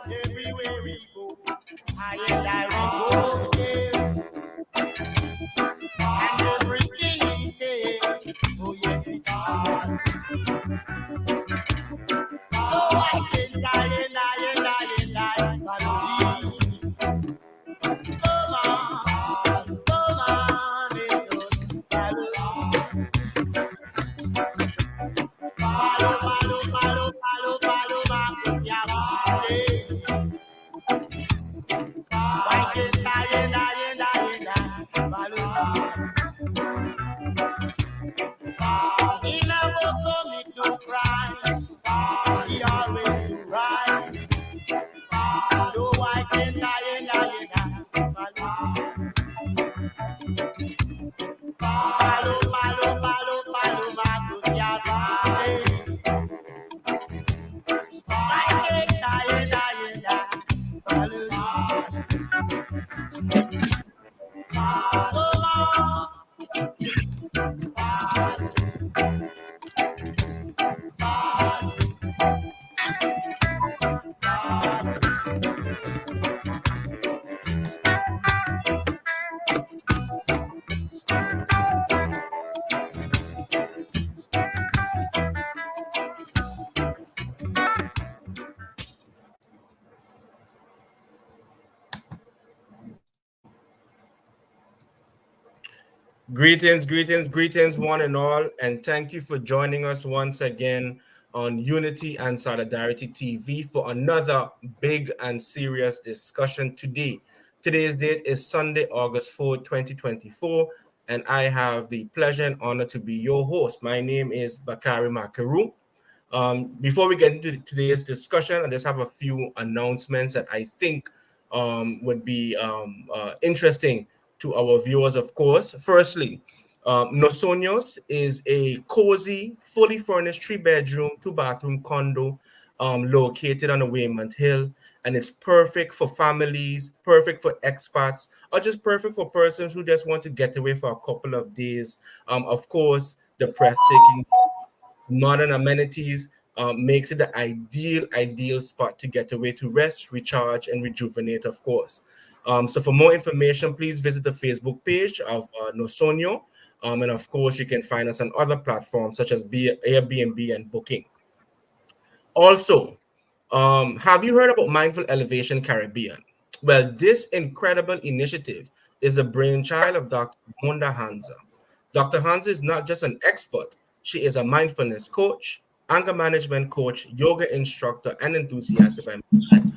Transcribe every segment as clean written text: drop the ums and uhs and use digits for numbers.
Everywhere we go, I and I will go there. And everything he say, oh yes it's hard. So I can die and melody. Come on, let us follow, Marcus, yeah, why can't I he never commit no crime. He always do right. So why can't I follow, Marcus, yeah, why can't I follow? Greetings, one and all, and thank you for joining us once again on Unity and Solidarity TV for another big and serious discussion today. Today's date is Sunday, August 4th, 2024, and I have the pleasure and honor to be your host. My name is Bakari Makaru. Before we get into today's discussion, I just have a few announcements that I think would be interesting to our viewers, of course. Firstly, Nosonios is a cozy, fully furnished 3-bedroom, 2-bathroom condo located on the Waymont Hill, and it's perfect for families, perfect for expats, or just perfect for persons who just want to get away for a couple of days. Of course, the breathtaking modern amenities makes it the ideal spot to get away to rest, recharge, and rejuvenate, of course. So for more information, please visit the Facebook page of Nosonio. And of course, you can find us on other platforms such as Airbnb and Booking. Also, have you heard about Mindful Elevation Caribbean? Well, this incredible initiative is a brainchild of Dr. Monda Hansa. Dr. Hansa is not just an expert, she is a mindfulness coach, anger management coach, yoga instructor, and enthusiast, if I may add,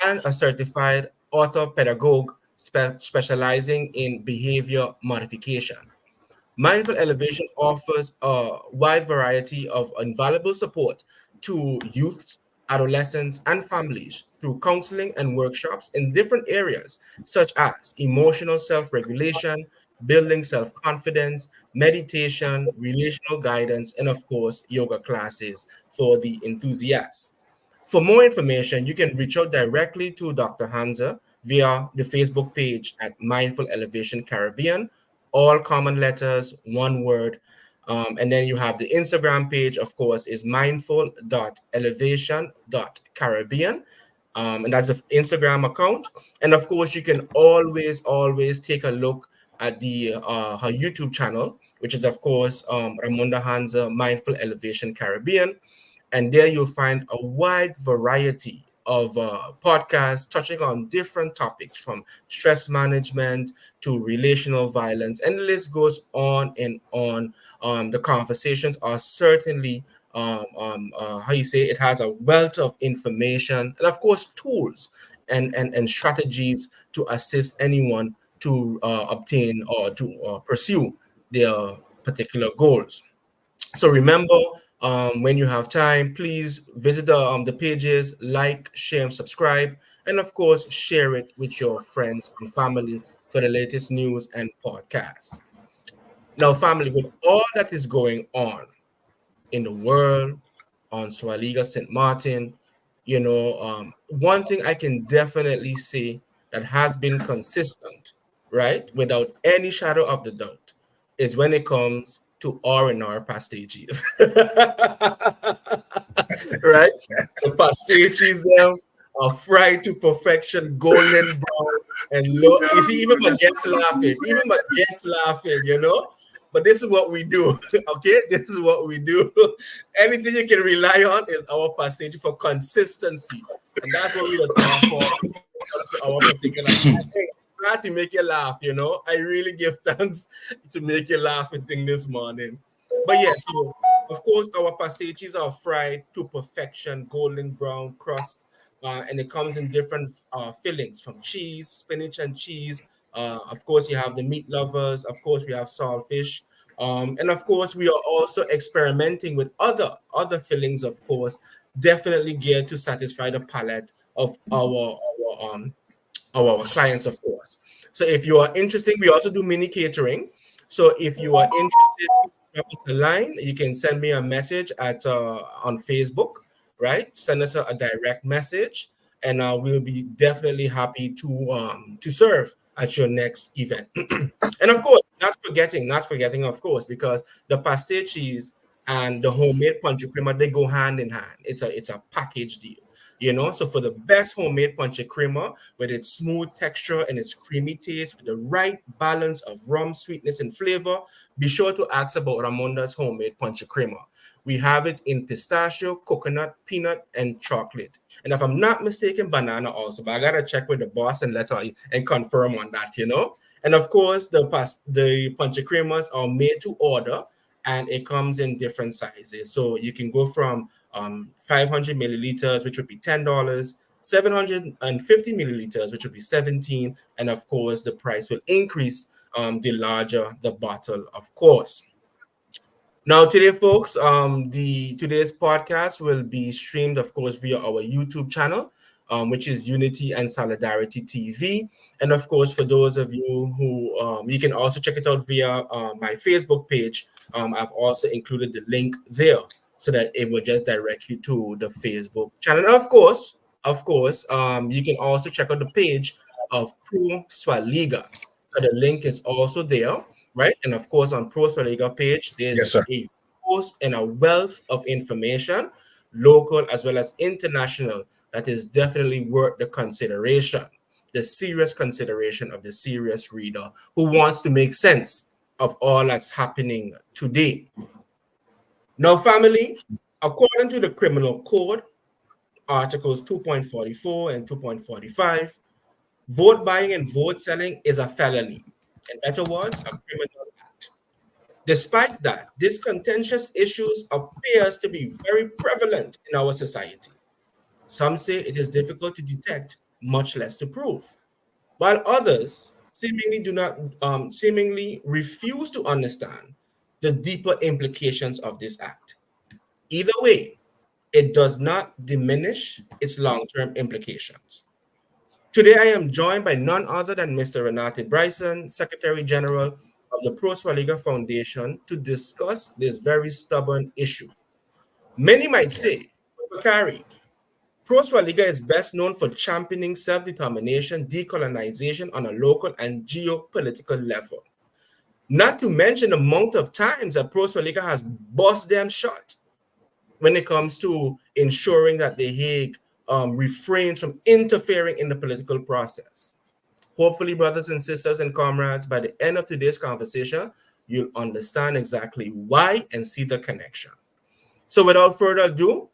and a certified author pedagogue specializing in behavior modification. Mindful Elevation offers a wide variety of invaluable support to youths, adolescents, and families through counseling and workshops in different areas such as emotional self regulation, building self confidence, meditation, relational guidance, and of course, yoga classes for the enthusiasts. For more information, you can reach out directly to Dr. Hansa via the Facebook page at Mindful Elevation Caribbean, all common letters, one word. And then you have the Instagram page, of course, is mindful.elevation.caribbean. And that's an Instagram account. And of course, you can always take a look at the her YouTube channel, which is, of course, Ramonda Hansa Mindful Elevation Caribbean. And there you'll find a wide variety of podcasts touching on different topics from stress management to relational violence, and the list goes on and on. The conversations are certainly how you say, it has a wealth of information and of course tools and strategies to assist anyone to obtain or to pursue their particular goals. So remember, when you have time, please visit the pages, like, share, and subscribe, and of course, share it with your friends and family for the latest news and podcasts. Now, family, with all that is going on in the world, on Swaliga St. Martin, one thing I can definitely say that has been consistent, right, without any shadow of the doubt, is when it comes to R&R pastiches. Right? The pastiches them are fried to perfection, golden brown, and low. You see, even my guests laughing, But this is what we do, okay? This is what we do. Anything you can rely on is our pastage for consistency. And that's what we just offer to our particular. Glad to make you laugh, I really give thanks to make you laugh with thing this morning. But yeah, so of course our passages are fried to perfection, golden brown crust, and it comes in different fillings from cheese, spinach and cheese. Of course, you have the meat lovers. Of course, we have saltfish. And of course, we are also experimenting with other fillings, of course, definitely geared to satisfy the palate of our clients, of course. So if you are interested, we also do mini catering. So if you are interested, drop us a line. You can send me a message at on Facebook, right? Send us a direct message, and we'll be definitely happy to serve at your next event. And of course, not forgetting, of course, because the pastiches and the homemade punch creamer, they go hand in hand. It's a package deal. So for the best homemade punch creamer with its smooth texture and its creamy taste with the right balance of rum, sweetness, and flavor, be sure to ask about Ramonda's homemade punch creamer. We have it in pistachio, coconut, peanut, and chocolate. And if I'm not mistaken, banana also. But I gotta check with the boss and let her and confirm on that. And of course, the punch creamers are made to order, and it comes in different sizes. So you can go from 500 milliliters, which would be $10, 750 milliliters, which would be 17, and of course, the price will increase the larger the bottle, of course. Now, today, folks, today's podcast will be streamed, of course, via our YouTube channel, which is Unity and Solidarity TV. And of course, for those of you who you can also check it out via my Facebook page. I've also included the link there so that it will just direct you to the Facebook channel. And of course, you can also check out the page of Pro Swaliga. The link is also there, right? And of course, on Pro Swaliga page, there's Yes, sir. a post and a wealth of information, local as well as international, that is definitely worth the consideration, the serious consideration of the serious reader who wants to make sense of all that's happening today. Now, family, according to the Criminal Code, Articles 2.44 and 2.45, vote buying and vote selling is a felony. In other words, a criminal act. Despite that, this contentious issues appears to be very prevalent in our society. Some say it is difficult to detect, much less to prove, while others seemingly refuse to understand the deeper implications of this act. Either way, it does not diminish its long-term implications. Today, I am joined by none other than Mr. Renate Bryson, Secretary General of the Pro Swaliga Foundation, to discuss this very stubborn issue. Many might say, Bakari, Pro Swaliga is best known for championing self-determination, decolonization on a local and geopolitical level. Not to mention the amount of times that Pro Swaliga has bust them shot when it comes to ensuring that The Hague refrains from interfering in the political process. Hopefully, brothers and sisters and comrades, by the end of today's conversation, you'll understand exactly why and see the connection. So without further ado,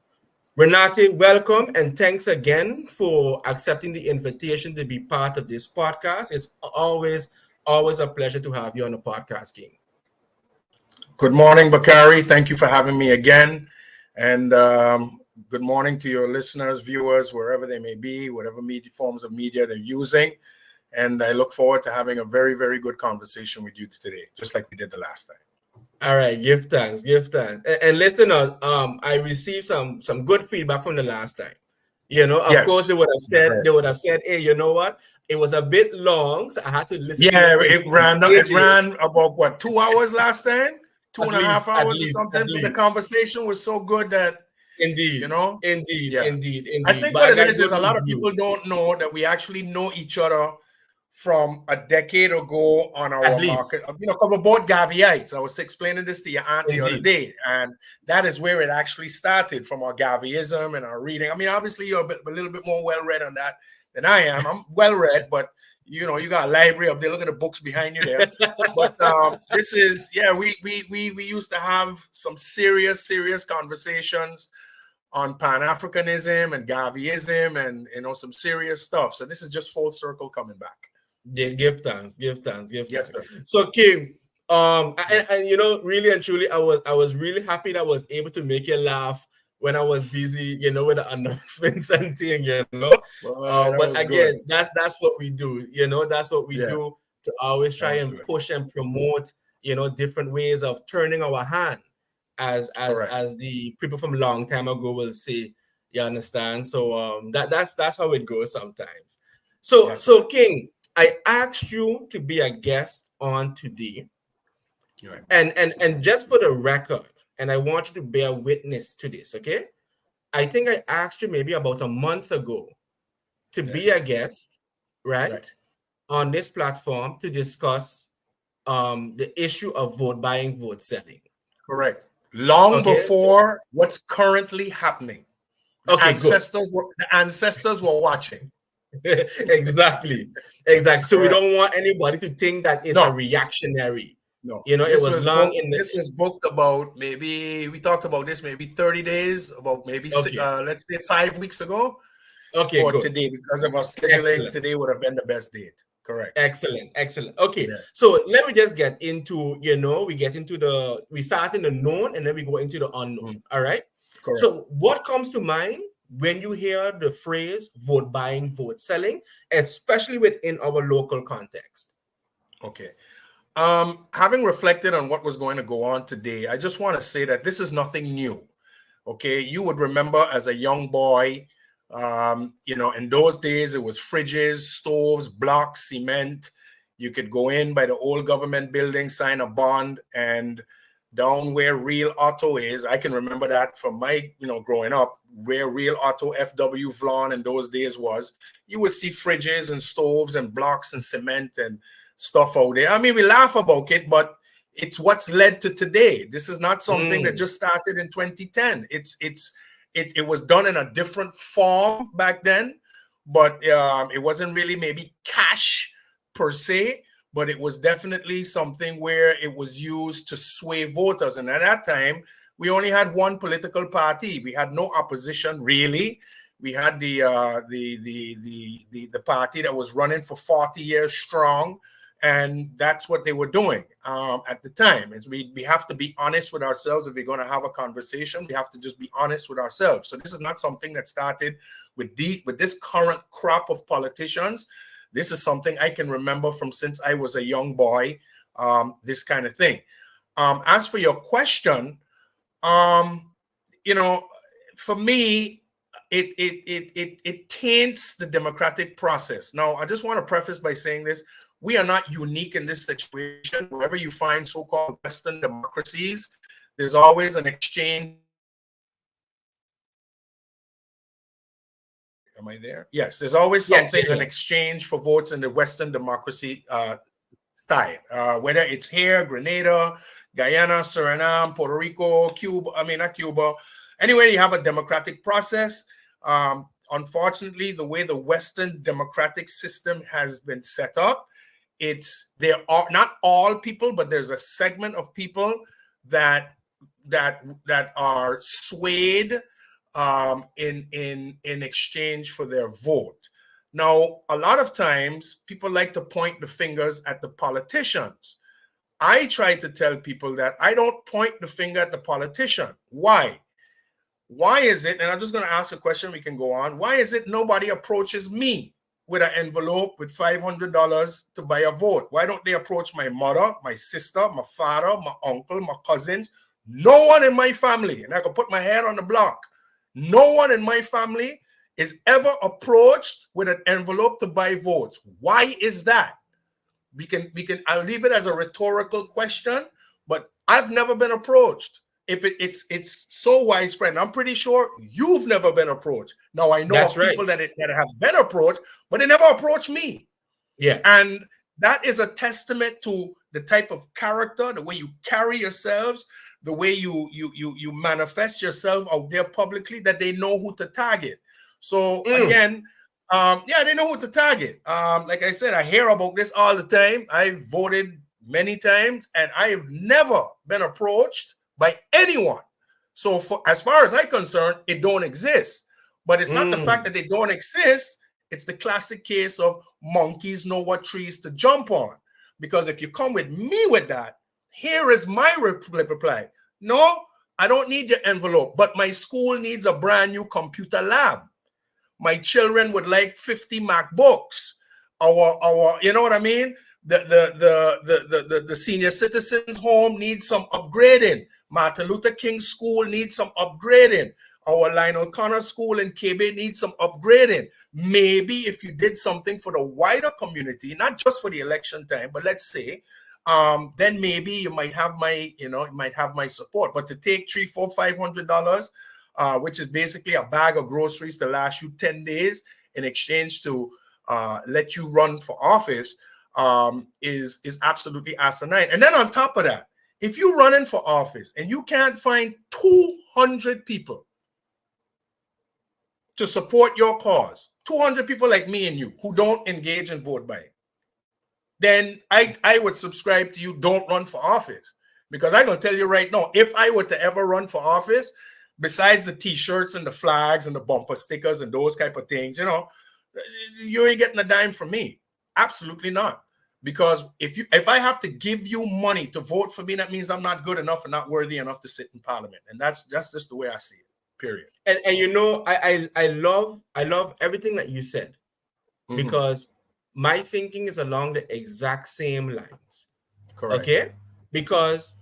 Renate, welcome and thanks again for accepting the invitation to be part of this podcast. It's always a pleasure to have you on the podcast, King. Good morning, Bakari. Thank you for having me again. And good morning to your listeners, viewers, wherever they may be, whatever media forms of media they're using. And I look forward to having a very, very good conversation with you today, just like we did the last time. All right, give thanks, give thanks. And listeners, I received some good feedback from the last time. You know, of course, Yes. they would have said, hey, you know what? It was a bit long, so I had to listen to Yeah, it it in ran stages. about what, 2 hours last time? Two At and a half least, at hours or least, at something. But the least. conversation was so good that, Indeed, indeed, yeah. indeed, I indeed. think But what I it got is good a lot of people reviews. don't know that we actually know each other from a decade ago on At our least, market. Because we're both Gaviites. I was explaining this to your aunt the other indeed. day, and that is where it actually started, from our Gaviism and our reading. I mean, obviously, you're a little bit more well-read on that than I am. I'm well-read, but you got a library up there. Look at the books behind you there. But this is, we used to have some serious conversations on Pan-Africanism and Gaviism and some serious stuff. So this is just full circle coming back. Give thanks, give thanks, give Yes, thanks. sir. So Kim, and really and truly, I was really happy that I was able to make you laugh when I was busy, with the announcements and thing, Well, that but was again, good. that's what we do, that's what we Yeah, do, to always that try was and good. push and promote, different ways of turning our hand, as Correct. the people from long time ago will say. You understand? So that's how it goes sometimes. So Yes, sir. King, I asked you to be a guest on today, You're right. and just for the record, and I want you to bear witness to this, okay? I think I asked you maybe about a month ago to be Yes. a guest, Right. right, on this platform to discuss the issue of vote buying, vote selling. Correct. Long Okay, before what's currently happening. The okay, good. ancestors were watching. Exactly. So we Correct. don't want anybody to think that it's a No, reactionary. no. It was long in the. This was booked about, maybe we talked about this maybe 30 days, about maybe Okay. let's say 5 weeks ago. Okay, For good. today, because of our scheduling, Excellent. today would have been the best date. Correct. Excellent. Okay, Yeah. so let me just get into, we start in the known and then we go into the unknown. All right. Correct. So what comes to mind when you hear the phrase vote buying, vote selling, especially within our local context? Okay. Having reflected on what was going to go on today, I just want to say that this is nothing new. Okay. You would remember as a young boy, in those days, it was fridges, stoves, blocks, cement. You could go in by the old government building, sign a bond, and down where Real Auto is, I can remember that from my, growing up, where Real Auto, FW Vlon in those days was, you would see fridges and stoves and blocks and cement and stuff out there. I mean, we laugh about it, but it's what's led to today. This is not something that just started in 2010. It was done in a different form back then, but it wasn't really maybe cash per se, but it was definitely something where it was used to sway voters. And at that time, we only had one political party. We had no opposition really. We had the party that was running for 40 years strong, and that's what they were doing at the time. Is we have to be honest with ourselves. If we're going to have a conversation, we have to just be honest with ourselves. So this is not something that started with this current crop of politicians. This is something I can remember from since I was a young boy, this kind of thing. As for your question, for me, it taints the democratic process. Now, I just want to preface by saying this. We are not unique in this situation. Wherever you find so-called Western democracies, there's always an exchange. Am I there? Yes, there's always something, Yes. an exchange for votes in the Western democracy style. Whether it's here, Grenada, Guyana, Suriname, Puerto Rico, Cuba, not Cuba. Anywhere you have a democratic process. Unfortunately, the way the Western democratic system has been set up, there are not all people, but there's a segment of people that are swayed in exchange for their vote. Now, a lot of times people like to point the fingers at the politicians. I try to tell people that I don't point the finger at the politician. Why? why is it, and I'm just going to ask a question, we can go on. Why is it nobody approaches me with an envelope with $500 to buy a vote? Why don't they approach my mother, my sister, my father, my uncle, my cousins? No one in my family, and I can put my hand on the block, no one in my family is ever approached with an envelope to buy votes. Why is that? I'll leave it as a rhetorical question, but I've never been approached. If it's so widespread, and I'm pretty sure you've never been approached. Now I know That's of people that have been approached, but they never approached me. Yeah. And that is a testament to the type of character, the way you carry yourselves, the way you manifest yourself out there publicly, that they know who to target. So again, yeah, they know who to target. Like I said, I hear about this all the time. I've voted many times, and I have never been approached by anyone. So as far as I'm concerned, it don't exist. But it's not the fact that they don't exist. It's the classic case of monkeys know what trees to jump on. Because if you come with me with that, here is my reply. No, I don't need your envelope, but my school needs a brand new computer lab. My children would like 50 MacBooks. Our, you know what I mean? The senior citizens home needs some upgrading. Martin Luther King School needs some upgrading. Our Lionel Connor School in KB needs some upgrading. Maybe if you did something for the wider community, not just for the election time, but let's say, then maybe you might have my, support. But to take $300, $400, $500, which is basically a bag of groceries to last you 10 days in exchange to let you run for office, is absolutely asinine. And then on top of that, if you're running for office and you can't find 200 people to support your cause, 200 people like me and you who don't engage in vote buying, then I would subscribe to you, don't run for office. Because I'm going to tell you right now, if I were to ever run for office, besides the t-shirts and the flags and the bumper stickers and those type of things, you ain't getting a dime from me. Absolutely not. Because if I have to give you money to vote for me, that means I'm not good enough and not worthy enough to sit in parliament. And that's just the way I see it. Period. And I love everything that you said, because my thinking is along the exact same lines. Correct. Okay? Because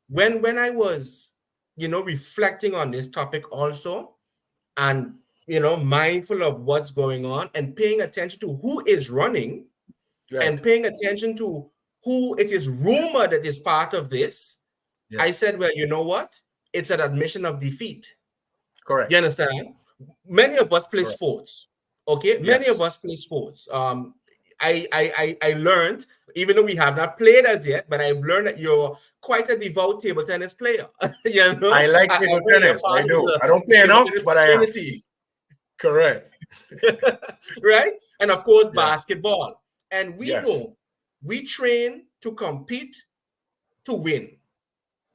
when I was, reflecting on this topic also, and mindful of what's going on and paying attention to who is running, right, and paying attention to who it is rumored that is part of this, yeah, I said, well, you know what? It's an admission of defeat. Correct. You understand? Many of us play Correct. sports. Okay? Yes. Many of us play sports. I learned, even though we have not played as yet, but I've learned that you're quite a devout table tennis player. I like table tennis. I do. I don't play enough, but I am. Correct. Right? And of course, basketball. And we know we train to compete, to win.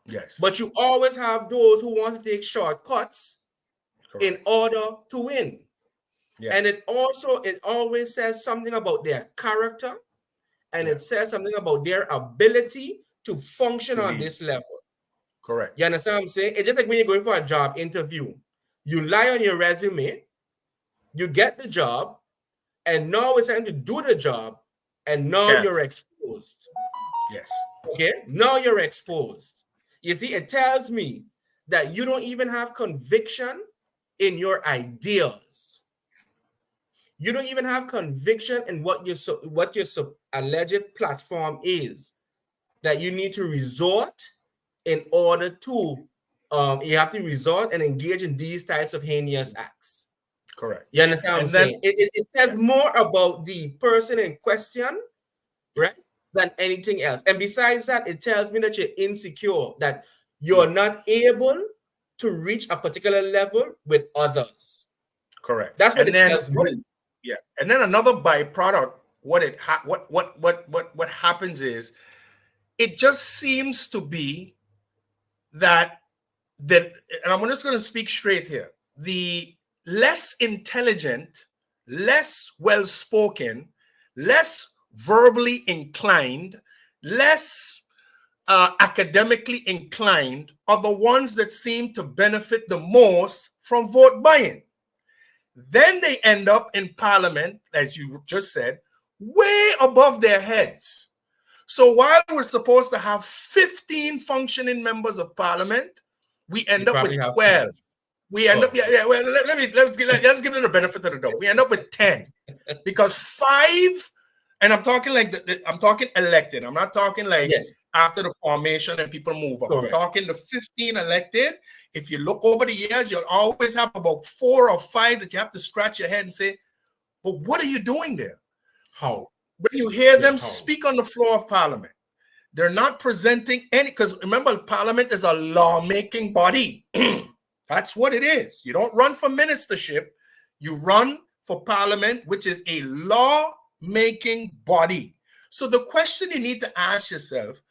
Yes. But you always have those who want to take shortcuts in order to win. Yes. And it always says something about their character, and it says something about their ability to function on this level. Correct. You understand what I'm saying? It's just like when you're going for a job interview. You lie on your resume, you get the job, and now it's time to do the job, and now you're exposed. Yes. Okay? Now you're exposed. You see, it tells me that you don't even have conviction in your ideas. You don't even have conviction in what your alleged platform is, that you need to resort in order to, you have to resort and engage in these types of heinous acts. Correct. You understand what I'm saying? It says more about the person in question, right, than anything else. And besides that, it tells me that you're insecure, that you're not able to reach a particular level with others. Correct. That's what it tells me. Yeah, and then another byproduct, what happens is, it just seems to be that, and I'm just going to speak straight here, the less intelligent, less well-spoken, less verbally inclined, less academically inclined are the ones that seem to benefit the most from vote buying. Then they end up in parliament, as you just said, way above their heads. So while we're supposed to have 15 functioning members of parliament, we end up with 12. We end up, well, let's give it the benefit of the doubt. We end up with 10 because 5, and I'm talking like I'm talking elected. I'm not talking like after the formation and people move up. I'm talking the 15 elected. If you look over the years, you'll always have about 4 or 5 that you have to scratch your head and say, but what are you doing there? How? When you hear them speak on the floor of parliament, they're not presenting any, because remember, parliament is a lawmaking body. That's what it is. You don't run for ministership. You run for parliament, which is a law-making body. So the question you need to ask yourself,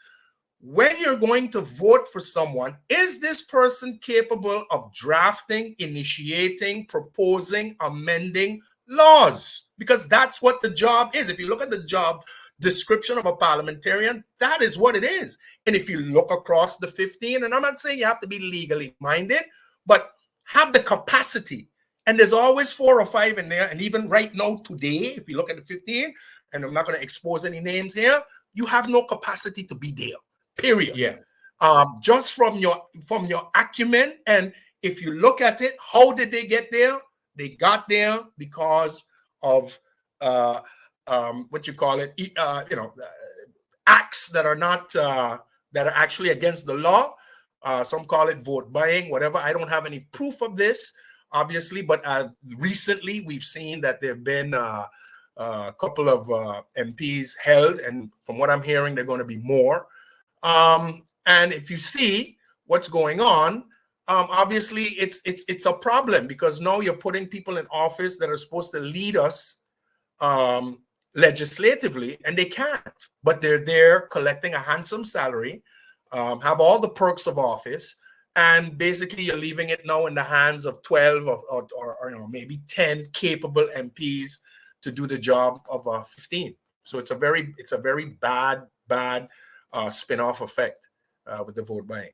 when you're going to vote for someone, is this person capable of drafting, initiating, proposing, amending laws? Because that's what the job is. If you look at the job description of a parliamentarian, that is what it is. And if you look across the 15, and I'm not saying you have to be legally minded, but have the capacity. And there's always 4 or 5 in there. And even right now, today, if you look at the 15, and I'm not going to expose any names here, you have no capacity to be there. Period. Yeah. Just from your acumen, and if you look at it, how did they get there? They got there because of what you call it, acts that are not that are actually against the law. Some call it vote buying, whatever. I don't have any proof of this, obviously, but recently we've seen that there have been a couple of MPs held, and from what I'm hearing, they're going to be more. And if you see what's going on, obviously it's a problem, because now you're putting people in office that are supposed to lead us legislatively, and they can't. But they're there collecting a handsome salary, have all the perks of office, and basically you're leaving it now in the hands of 12 or maybe 10 capable MPs to do the job of 15. So it's a very bad spin-off effect with the vote buying.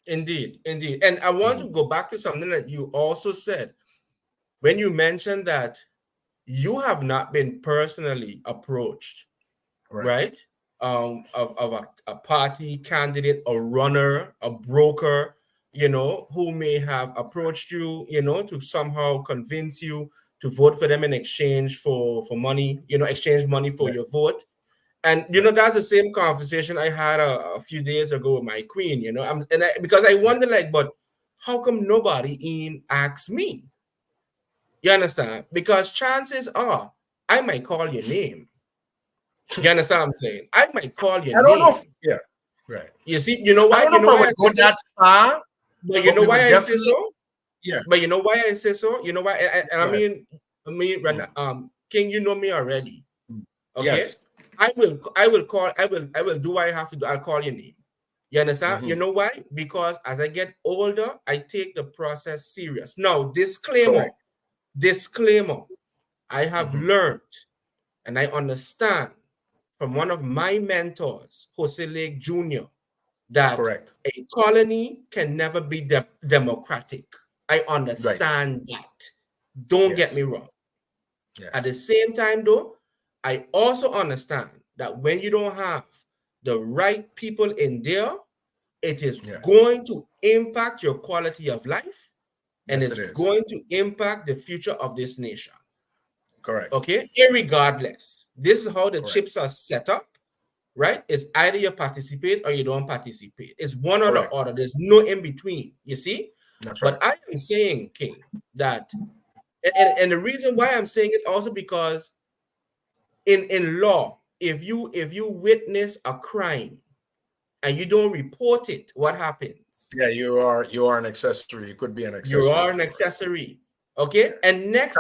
Indeed. And I want to go back to something that you also said when you mentioned that you have not been personally approached, right? Of a party candidate, a runner, a broker, who may have approached you, to somehow convince you to vote for them in exchange for money, exchange money for your vote. And that's the same conversation I had a few days ago with my queen. Because I wonder, but how come nobody even asked me? You understand? Because chances are I might call your name. You understand what I'm saying? I might call your name. I don't know. Yeah, right. You see, you know why? I don't know why I say that far. But you know why I say so? Yeah. But you know why I say so? You know why? And I mean, King, you know me already. Okay. Yes. I will do what I have to do. I'll call your name. You understand? You know why? Because as I get older, I take the process serious. Now, disclaimer. I have learned and I understand from one of my mentors, Jose Lake Jr., that a colony can never be democratic. I understand that. Don't get me wrong. Yes. At the same time, though, I also understand that when you don't have the right people in there, it is going to impact your quality of life, and it's going to impact the future of this nation. Correct. Okay? Irregardless, this is how the chips are set up, right? It's either you participate or you don't participate. It's one or the other. There's no in between, you see? That's but I am saying, King, that, and the reason why I'm saying it also because in law, if you witness a crime and you don't report it, what happens? Yeah, you are an accessory. You could be an accessory. You are an accessory. Okay. And next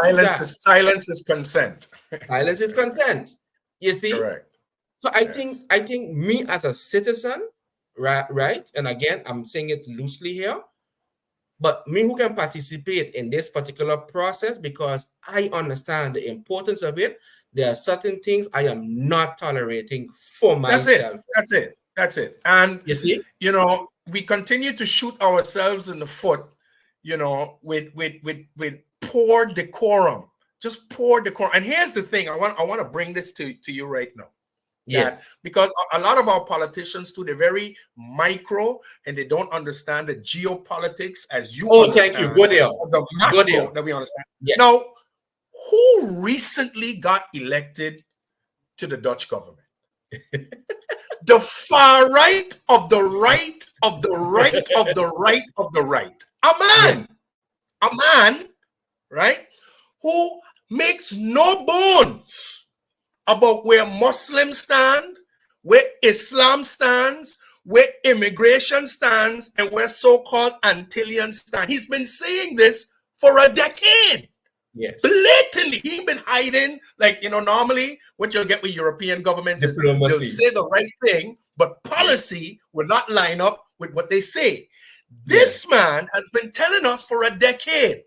silence is consent. Silence is consent. You see? Correct. So I think me as a citizen, right? And again, I'm saying it loosely here, but me who can participate in this particular process because I understand the importance of it. There are certain things I am not tolerating for myself. That's it. And you see, we continue to shoot ourselves in the foot, with poor decorum, just poor decorum. And here's the thing: I want to bring this to you right now. Yes, because a lot of our politicians too, they're very micro and they don't understand the geopolitics as you understand. Thank you. Good deal. The macro that we understand. Yes. Now, who recently got elected to the Dutch government? The far right of the right of the right of the right of the right. A man, right, who makes no bones about where Muslims stand, where Islam stands, where immigration stands, and where so-called Antillians stand. He's been saying this for a decade. Yes. Blatantly. He's been hiding. Like, normally what you'll get with European governments is they'll say the right thing, but policy will not line up with what they say. This man has been telling us for a decade,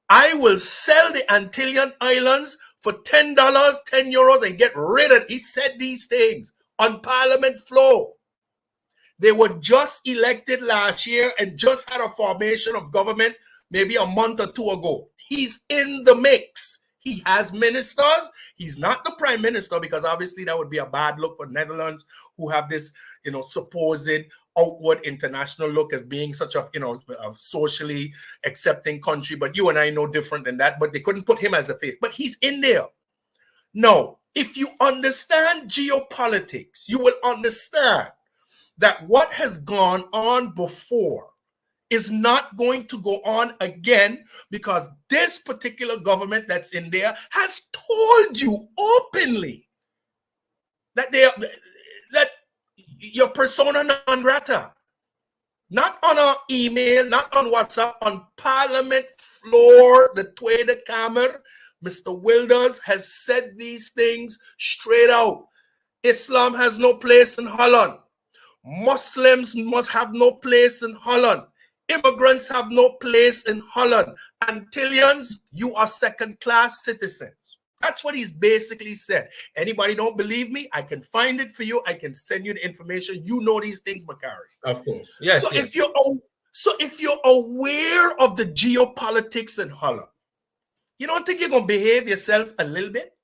I will sell the Antillian Islands for $10, 10 euros, and get rid of it. He said these things on Parliament floor. They were just elected last year and just had a formation of government maybe a month or two ago. He's in the mix. He has ministers. He's not the prime minister, because obviously that would be a bad look for Netherlands, who have this, supposed outward international look of being such a, a socially accepting country. But you and I know different than that. But they couldn't put him as a face. But he's in there. Now, if you understand geopolitics, you will understand that what has gone on before is not going to go on again, because this particular government that's in there has told you openly that that you're persona non grata. Not on our email, not on WhatsApp, on Parliament floor, the Tweede Kamer, Mr. Wilders has said these things straight out. Islam has no place in Holland. Muslims must have no place in Holland. Immigrants have no place in Holland. Antillians, you are second-class citizens. That's what he's basically said. Anybody don't believe me? I can find it for you. I can send you the information. You know these things, Bakari. Of course. Yes. If you're aware of the geopolitics in Holland, you don't think you're gonna behave yourself a little bit?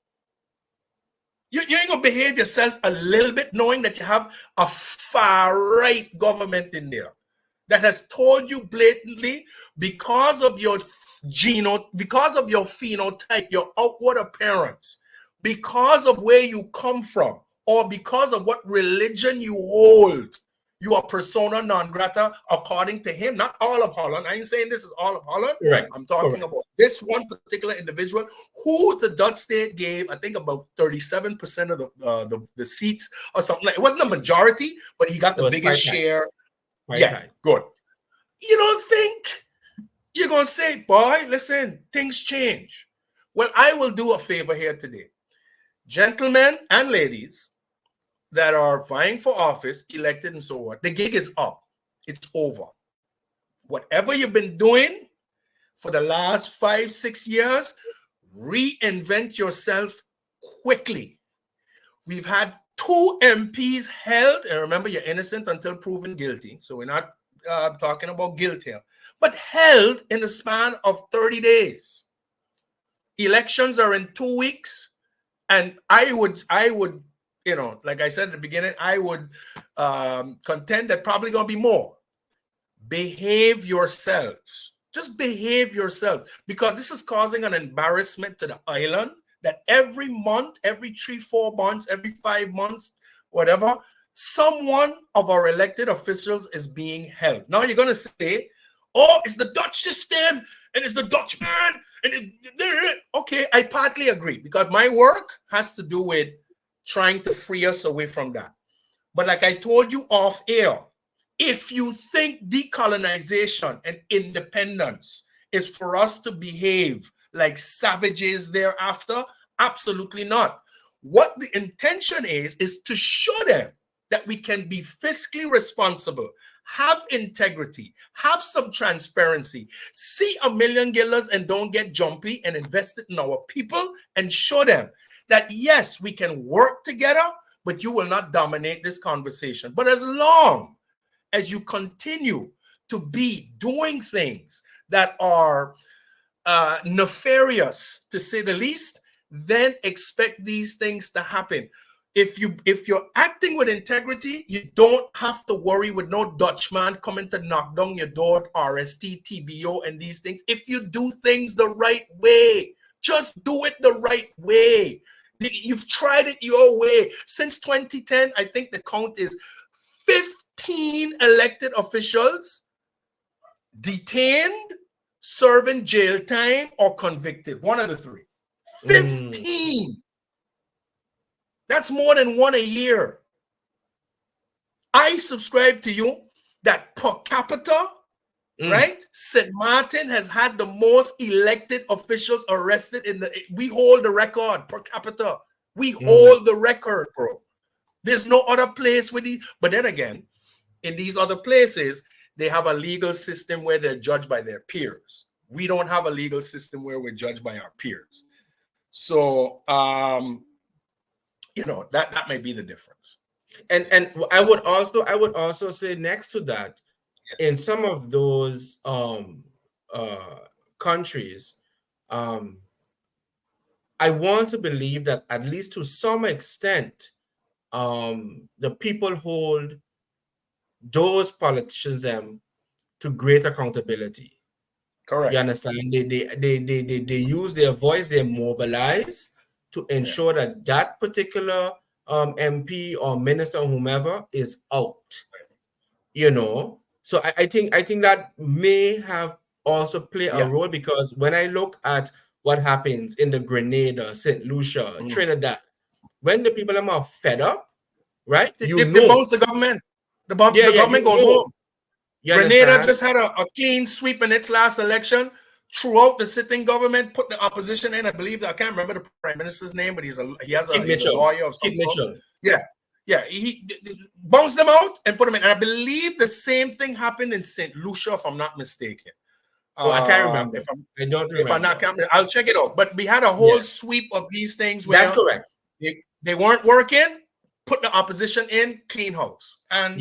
You ain't gonna behave yourself a little bit, knowing that you have a far-right government in there that has told you blatantly, because of your because of your phenotype, your outward appearance, because of where you come from, or because of what religion you hold, you are persona non grata according to him. Not all of Holland. I ain't saying this is all of Holland. Right. I'm talking about this one particular individual who the Dutch state gave, I think, about 37% of the seats or something. Like, it wasn't a majority, but he got the biggest share. Good. You don't think you're going to say, boy, listen, things change. Well, I will do a favor here today. Gentlemen and ladies that are vying for office, elected and so on, the gig is up. It's over. Whatever you've been doing for the last 5-6 years, reinvent yourself quickly. We've had 2 MPs held, and remember, you're innocent until proven guilty. So we're not talking about guilt here, but held in the span of 30 days. Elections are in 2 weeks, and I would, like I said at the beginning, I would contend that probably going to be more. Behave yourselves. Just behave yourself, because this is causing an embarrassment to the island that every month, every 3-4 months, every 5 months, whatever, someone of our elected officials is being held. Now you're going to say, oh, it's the Dutch system and it's the Dutch man. Okay, I partly agree, because my work has to do with trying to free us away from that. But like I told you off air, if you think decolonization and independence is for us to behave like savages thereafter, absolutely not. What the intention is to show them that we can be fiscally responsible, have integrity, have some transparency, see $1 million and don't get jumpy, and invest it in our people, and show them that, yes, we can work together, but you will not dominate this conversation. But as long as you continue to be doing things that are nefarious, to say the least, then expect these things to happen. If you're acting with integrity, you don't have to worry with no Dutchman coming to knock down your door, RST, TBO, and these things. If you do things the right way, just do it the right way. You've tried it your way. Since 2010, I think the count is 15 elected officials detained, serving jail time, or convicted. One of the three. 15. That's more than one a year. I subscribe to you that per capita, right? St. Martin has had the most elected officials arrested we hold the record per capita. We hold the record, bro. There's no other place with these. But then again, in these other places, they have a legal system where they're judged by their peers. We don't have a legal system where we're judged by our peers. So, that may be the difference. And I would also say next to that, in some of those countries, I want to believe that at least to some extent, the people hold those politicians to great accountability. Correct. You understand? They use their voice, they mobilize to ensure that particular MP or minister or whomever is out. So I think that may have also played a role, because when I look at what happens in the Grenada, St. Lucia, Trinidad, when the people are fed up, right? They bounce the government. The government goes home. Grenada just had a clean sweep in its last election. Throughout the sitting government, put the opposition in. I believe that I can't remember the prime minister's name, but he's a lawyer of some sort. Yeah. He bounced them out and put them in. And I believe the same thing happened in St. Lucia, if I'm not mistaken. I can't remember. I don't remember. If I'm not, I'll check it out. But we had a whole sweep of these things. That's correct. They weren't working. Put the opposition in, clean house. And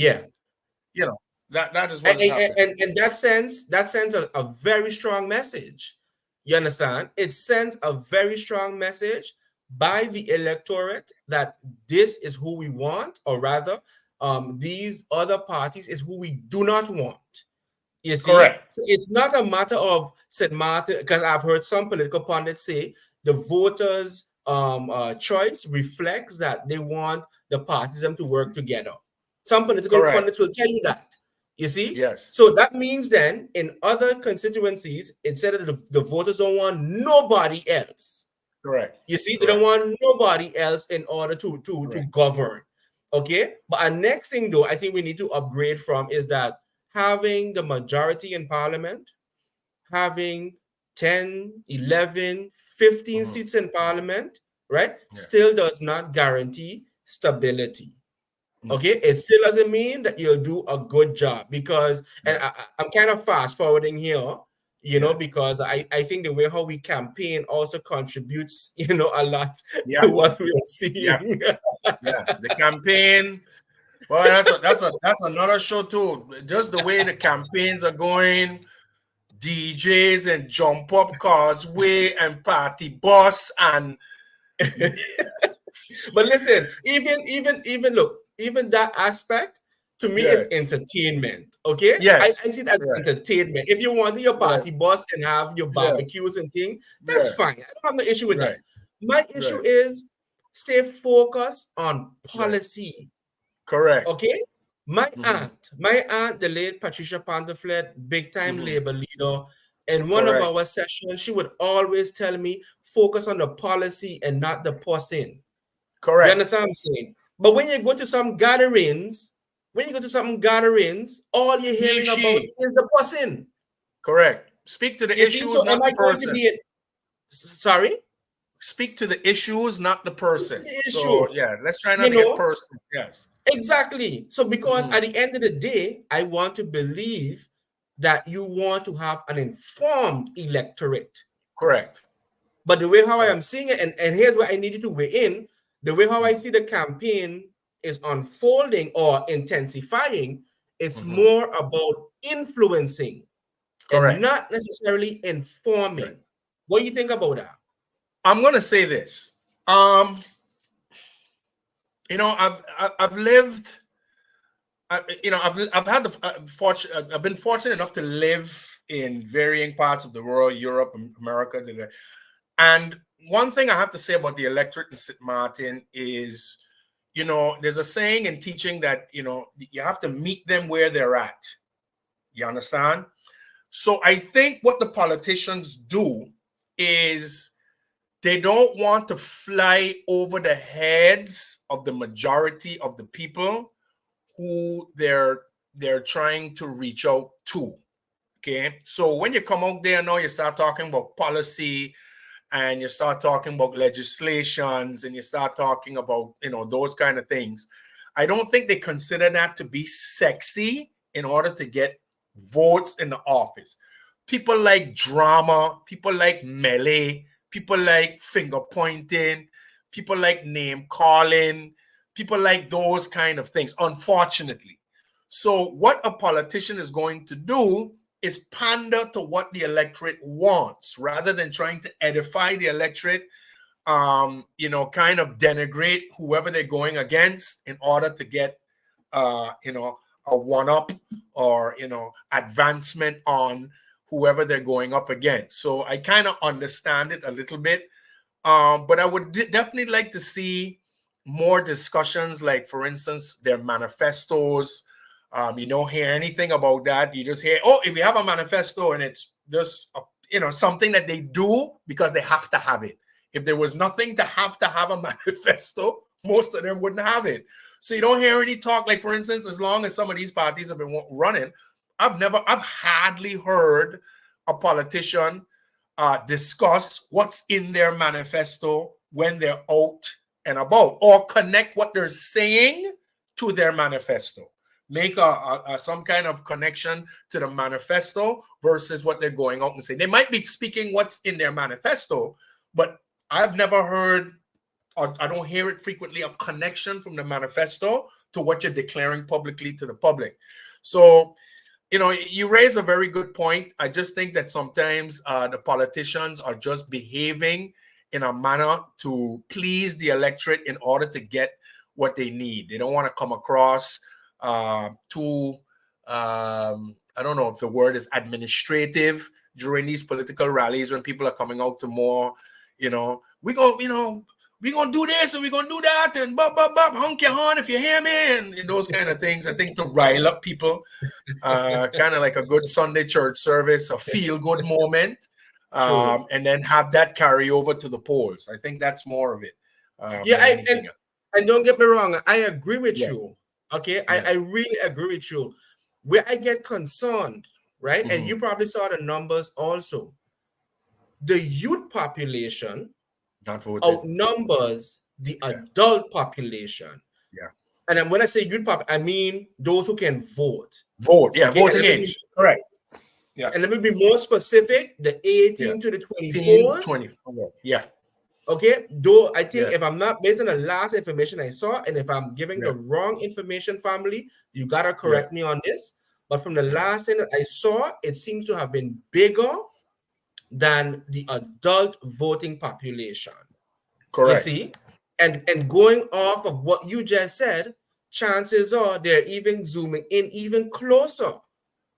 that is what and that sends a very strong message. You understand? It sends a very strong message by the electorate that this is who we want, or rather, these other parties is who we do not want. You see? Correct. So it's not a matter of St. Martin, because I've heard some political pundits say the voters' choice reflects that they want the parties to work together. Some political pundits will tell you that. You see? Yes. So that means then in other constituencies, it said that the voters don't want nobody else. Correct. You see, they don't want nobody else in order to govern. Okay. But our next thing, though, I think we need to upgrade from is that having the majority in parliament, having 10, 11, 15 seats in parliament, right, still does not guarantee stability. Okay, it still doesn't mean that you'll do a good job, because, and I'm kind of fast forwarding here, because I think the way how we campaign also contributes, a lot to what we are seeing. The campaign. Well, that's another show too. Just the way the campaigns are going, DJs and jump up causeway and party bus and. But listen, even look. Even that aspect, to me, is entertainment. Okay? Yes. I see that as entertainment. If you want your party bus and have your barbecues and things, that's fine. I don't have no issue with that. My issue is stay focused on policy. Correct. Okay? My aunt, the late Patricia Panderflet, big time labor leader, in one of our sessions, she would always tell me, focus on the policy and not the person. Correct. You understand what I'm saying? But when you go to some gatherings, all you're hearing about is the person. Correct. Speak to the issues, not the person. Sorry? Speak to the issues, not the person. The issue. So, let's try not to get personal. Yes. Exactly. So, because at the end of the day, I want to believe that you want to have an informed electorate. Correct. But the way how I am seeing it, and here's where I need you to weigh in, the way how I see the campaign is unfolding or intensifying, it's more about influencing. and Correct. not necessarily informing. Right. What do you think about that? I'm going to say this. You know, I've lived. I've had the fortune. I've been fortunate enough to live in varying parts of the world, Europe, America, and one thing I have to say about the electorate in St. Martin is, you know, there's a saying in teaching that, you know, you have to meet them where they're at. You understand? So I think what the politicians do is they don't want to fly over the heads of the majority of the people who they're trying to reach out to. Okay, so when you come out there now, you start talking about policy, and you start talking about legislations, and you start talking about, you know, those kind of things. I don't think they consider that to be sexy in order to get votes in the office. People like drama, people like melee, people like finger pointing, people like name calling, people like those kind of things, unfortunately. So what a politician is going to do is pander to what the electorate wants rather than trying to edify the electorate, you know, kind of denigrate whoever they're going against in order to get, you know, a one-up or, you know, advancement on whoever they're going up against. So I kind of understand it a little bit, but I would definitely like to see more discussions, like, for instance, their manifestos. You don't hear anything about that. You just hear, oh, if we have a manifesto, and it's just, you know, something that they do because they have to have it. If there was nothing to have a manifesto, most of them wouldn't have it. So you don't hear any talk. Like, for instance, as long as some of these parties have been running, I've hardly heard a politician discuss what's in their manifesto when they're out and about, or connect what they're saying to their manifesto. Make some kind of connection to the manifesto versus what they're going out and say. They might be speaking what's in their manifesto, but I've never heard, or I don't hear it frequently, a connection from the manifesto to what you're declaring publicly to the public. So, you know, you raise a very good point. I just think that sometimes the politicians are just behaving in a manner to please the electorate in order to get what they need. They don't want to come across too, I don't know if the word is administrative during these political rallies when people are coming out to more, you know, we're going to do this and we're going to do that and bop, bop, bop, honk your horn if you hear me, and those kind of things. I think to rile up people, kind of like a good Sunday church service, a feel-good moment, and then have that carry over to the polls. I think that's more of it. And don't get me wrong, I agree with you. Okay, I really agree with you. Where I get concerned, right? Mm-hmm. And you probably saw the numbers also. The youth population outnumbers the adult population. Yeah. And then when I say youth pop, I mean those who can vote. Vote, yeah, okay? Voting age. Correct. Yeah. And let me be more specific, the 18 to the 24. 24. Yeah. Okay, though I think if I'm not, based on the last information I saw, and if I'm giving the wrong information, family, you gotta correct me on this. But from the last thing that I saw, it seems to have been bigger than the adult voting population. Correct. You see, and going off of what you just said, chances are they're even zooming in even closer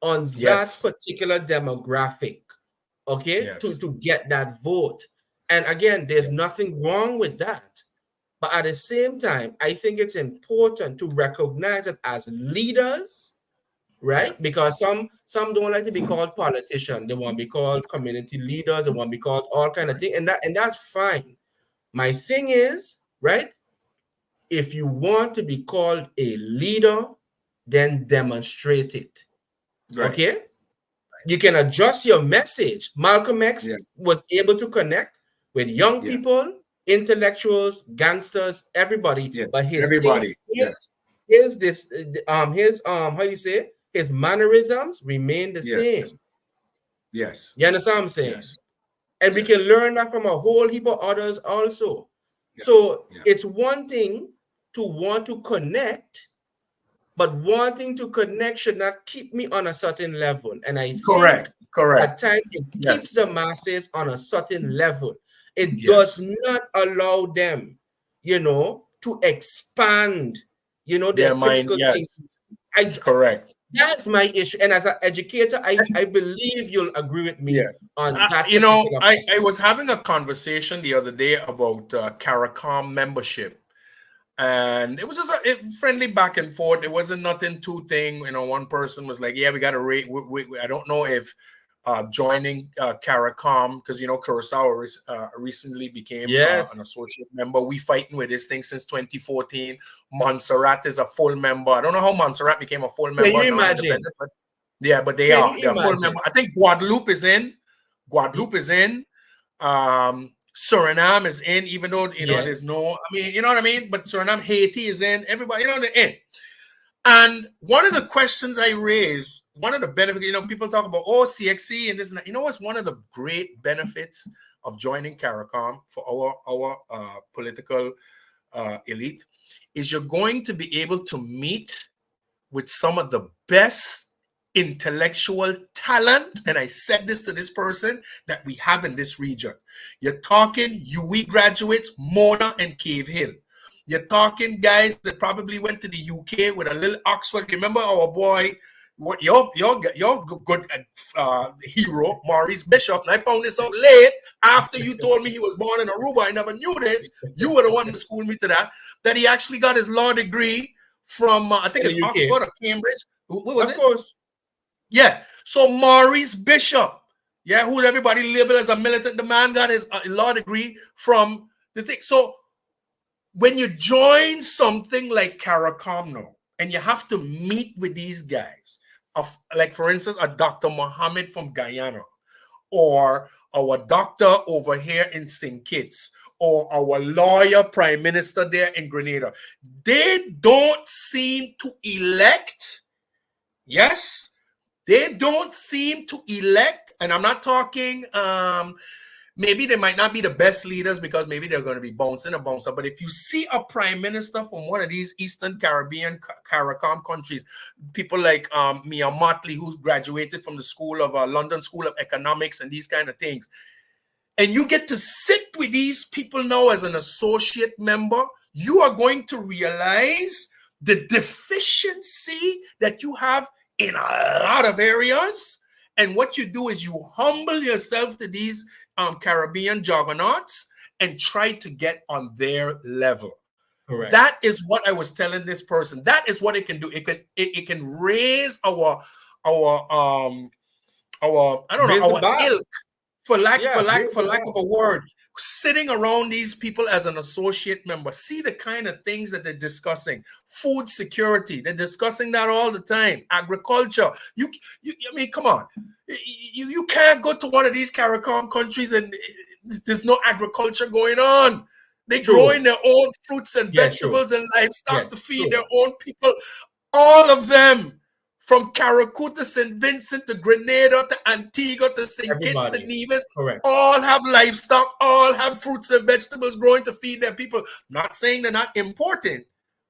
on that particular demographic. Okay, to get that vote. And again, there's nothing wrong with that. But at the same time, I think it's important to recognize it as leaders, right? Yeah. Because some don't like to be called politicians. They want to be called community leaders. They want to be called all kind of things. And that's fine. My thing is, right? If you want to be called a leader, then demonstrate it. Right. Okay? You can adjust your message. Malcolm X was able to connect with young people, intellectuals, gangsters, everybody. But his how you say, his mannerisms remain the same. Yes. You understand what I'm saying? Yes. And we can learn that from a whole heap of others also. So it's one thing to want to connect, but wanting to connect should not keep me on a certain level. And I think Correct. Correct. at times it keeps Yes. the masses on a certain level. It does Yes. not allow them, to expand, their Their mind. critical Yes. thinking. I Correct. That's my issue. And as an educator, I believe you'll agree with me Yeah. on that You know, particular I, point. I was having a conversation the other day about CARICOM membership. And it was just a friendly back and forth. It wasn't nothing too thing. You know, one person was like, yeah, we got to rate. I don't know if joining CARICOM, because, Kurosawa recently became an Yes. associate member. We fighting with this thing since 2014. Montserrat is a full member. I don't know how Montserrat became a full Can member, you imagine? non-independent, but yeah, but they Can are. you They're a full imagine? member. I think Guadeloupe is in. Guadeloupe is in. Suriname is in, even though there's Yes. no, I mean, you know what I mean? But Suriname, Haiti is in, everybody, they're in. And one of the questions I raised, one of the benefits, people talk about CXC and this and that. You know what's one of the great benefits of joining CARICOM for our political elite is you're going to be able to meet with some of the best intellectual talent, and I said this to this person, that we have in this region. You're talking UE graduates, Mona and Cave Hill. You're talking guys that probably went to the UK with a little Oxford. Remember our boy, your good hero, Maurice Bishop. And I found this out late after you told me he was born in Aruba. I never knew this. You were the one to school me to that he actually got his law degree from, I think In it's the UK. Oxford or Cambridge. What was Of it? course. Yeah. So Maurice Bishop, who everybody labeled as a militant, the man got his law degree from the thing. So when you join something like CARICOM now, and you have to meet with these guys, like for instance, a Dr. Mohammed from Guyana, or our doctor over here in St. Kitts, or our lawyer prime minister there in Grenada, they don't seem to elect. Yes, they don't seem to elect, and I'm not talking, maybe they might not be the best leaders because maybe they're going to be bouncing and bouncing. But if you see a prime minister from one of these Eastern Caribbean, CARICOM countries, people like Mia Motley, who graduated from the school of London School of Economics and these kind of things, and you get to sit with these people now as an associate member, you are going to realize the deficiency that you have in a lot of areas. And what you do is you humble yourself to these Caribbean juggernauts and try to get on their level. Correct. That is what I was telling this person. That is what it can do. It can raise our I don't know, our ilk, for lack of a word. Sitting around these people as an associate member, see the kind of things that they're discussing. Food security, they're discussing that all the time. Agriculture, I mean, come on, you can't go to one of these CARICOM countries and there's no agriculture going on. They're growing their own fruits and vegetables and livestock to feed their own people. All of them. From Caracu to St. Vincent to Grenada to Antigua to St. Kitts to Nevis, all have livestock, all have fruits and vegetables growing to feed their people. Not saying they're not important,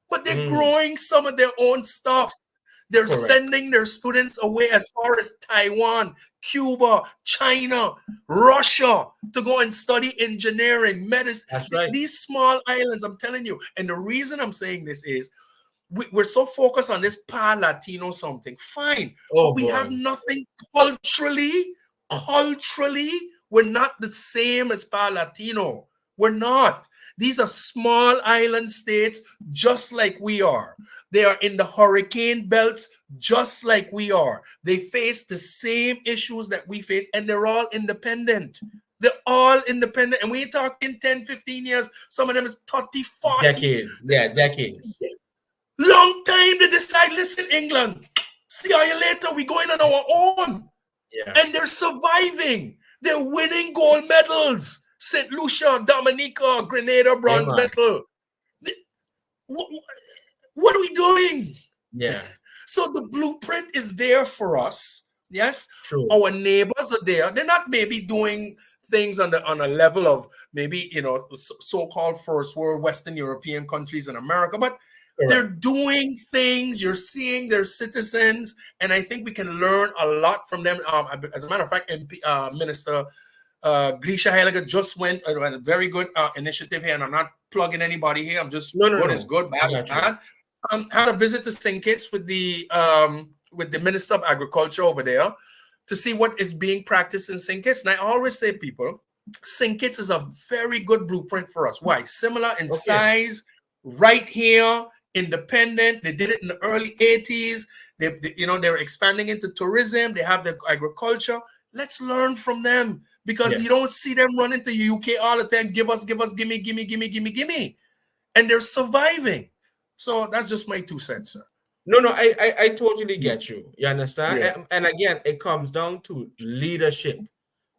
but they're growing some of their own stuff. They're sending their students away as far as Taiwan, Cuba, China, Russia to go and study engineering, medicine. That's right. These small islands, I'm telling you. And the reason I'm saying this is we're so focused on this Latino something. Fine. But we have nothing culturally. Culturally, we're not the same as Latino. We're not. These are small island states just like we are. They are in the hurricane belts just like we are. They face the same issues that we face, and they're all independent. They're all independent. And we ain't talking 10, 15 years. Some of them is 30, 40. Decades. Yeah, decades. Long time they decide, listen, England, see you later. We're going on our own. Yeah. And they're surviving. They're winning gold medals. St. Lucia, Dominica, Grenada, bronze medal. What are we doing? Yeah. So the blueprint is there for us. Yes. True. Our neighbors are there. They're not maybe doing things on a level of maybe, so-called first world Western European countries in America, but They're doing things. You're seeing their citizens, and I think we can learn a lot from them. As a matter of fact, Minister Grisha Heilige just went a very good initiative here, and I'm not plugging anybody here. I'm just good is good, bad is bad. Had a visit to St. Kitts with the Minister of Agriculture over there to see what is being practiced in St. Kitts. And I always say, people, St. Kitts is a very good blueprint for us. Why? Similar in size, right here, independent. They did it in the early 80s. They're expanding into tourism. They have the agriculture. Let's learn from them, because you don't see them run into UK all the time. Give us, gimme. And they're surviving. So that's just my 2 cents, sir. No, I totally get you. You understand? Yeah. And again, it comes down to leadership,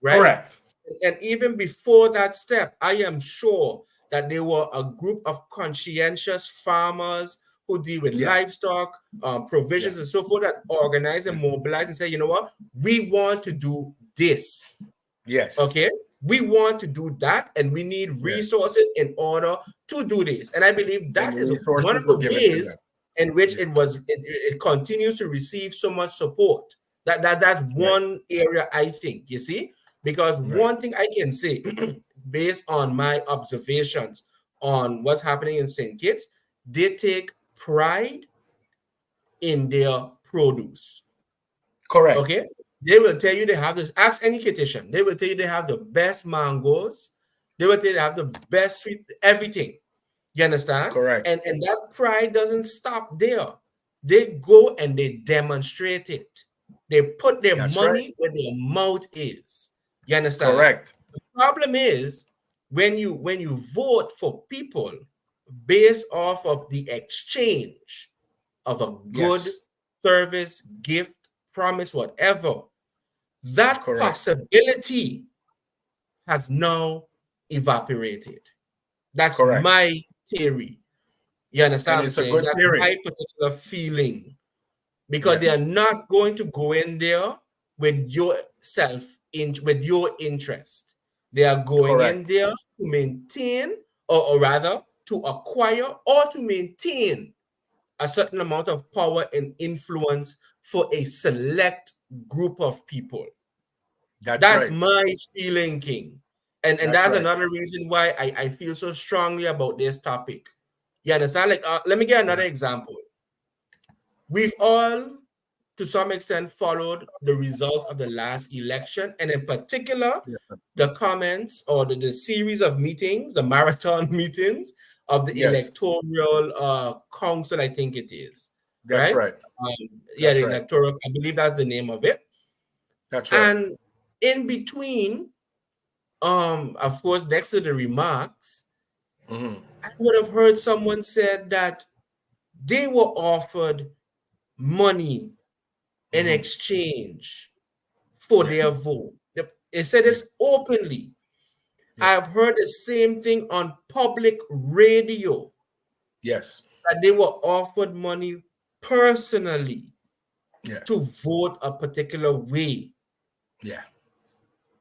right? Correct. And even before that step, I am sure that there were a group of conscientious farmers who deal with livestock, provisions and so forth, that organize and mobilize and say, you know what, we want to do this. Yes. Okay. We want to do that, and we need resources in order to do this. And I believe that is one of the ways in which it continues to receive so much support. That's one area, I think, you see, because one thing I can say based on my observations on what's happening in St. Kitts, they take pride in their produce. Correct. Okay. They will tell you they have this. Ask any Kittitian. They will tell you they have the best mangoes. They will tell you they have the best sweet everything. You understand? Correct. And that pride doesn't stop there. They go and they demonstrate it. They put their money where their mouth is. You understand? Correct. The problem is when you vote for people based off of the exchange of a good service, gift, promise, whatever, that possibility has now evaporated. That's my theory. You understand? It's a good That's theory. my particular feeling, because they are not going to go in there with with your interest. They are going in there to maintain, or rather to acquire or to maintain a certain amount of power and influence for a select group of people. That's my feeling, King. And that's another reason why I feel so strongly about this topic. You understand? Like, let me get another example. We've all, to some extent, followed the results of the last election, and in particular, the comments or the series of meetings, the marathon meetings of the electoral council, I think it is. That's right. The electoral, I believe that's the name of it. That's right. And in between, of course, next to the remarks, I would have heard someone said that they were offered money in exchange for their vote. They said this openly. I've heard the same thing on public radio. Yes. That they were offered money personally to vote a particular way. Yeah.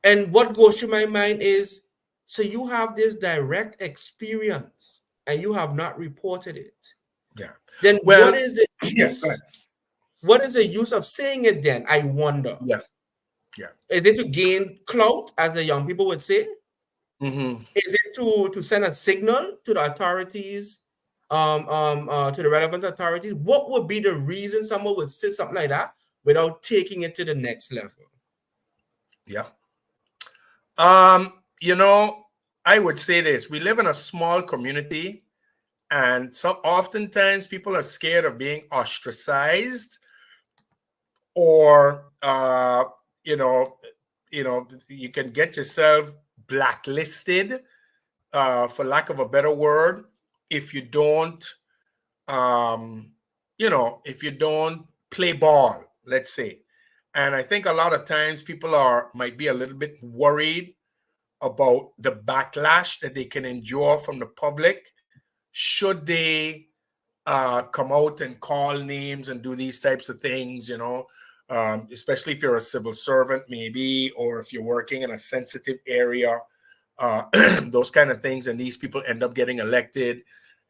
And what goes through my mind is, so you have this direct experience and you have not reported it. Yeah. Then what is the use? What is the use of saying it then? I wonder. Yeah. Yeah. Is it to gain clout, as the young people would say? Mm-hmm. Is it to send a signal to the authorities, to the relevant authorities? What would be the reason someone would say something like that without taking it to the next level? Yeah. I would say this: we live in a small community, and oftentimes people are scared of being ostracized, or you can get yourself blacklisted, for lack of a better word, if you don't, if you don't play ball, let's say. And I think a lot of times people might be a little bit worried about the backlash that they can endure from the public should they come out and call names and do these types of things, especially if you're a civil servant, maybe, or if you're working in a sensitive area, those kind of things. And these people end up getting elected,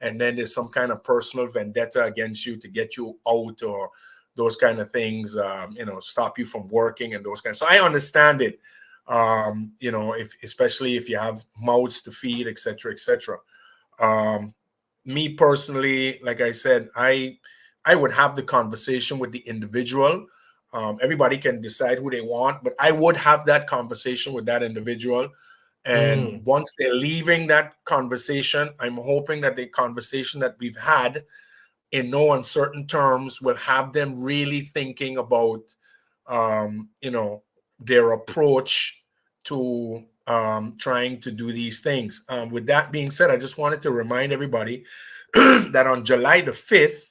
and then there's some kind of personal vendetta against you to get you out or those kind of things, stop you from working and those kinds. So I understand it, especially if you have mouths to feed, etc., etc. Me personally, like I said, I would have the conversation with the individual. Everybody can decide who they want, but I would have that conversation with that individual. And once they're leaving that conversation, I'm hoping that the conversation that we've had in no uncertain terms will have them really thinking about, their approach to trying to do these things. With that being said, I just wanted to remind everybody that on July the 5th,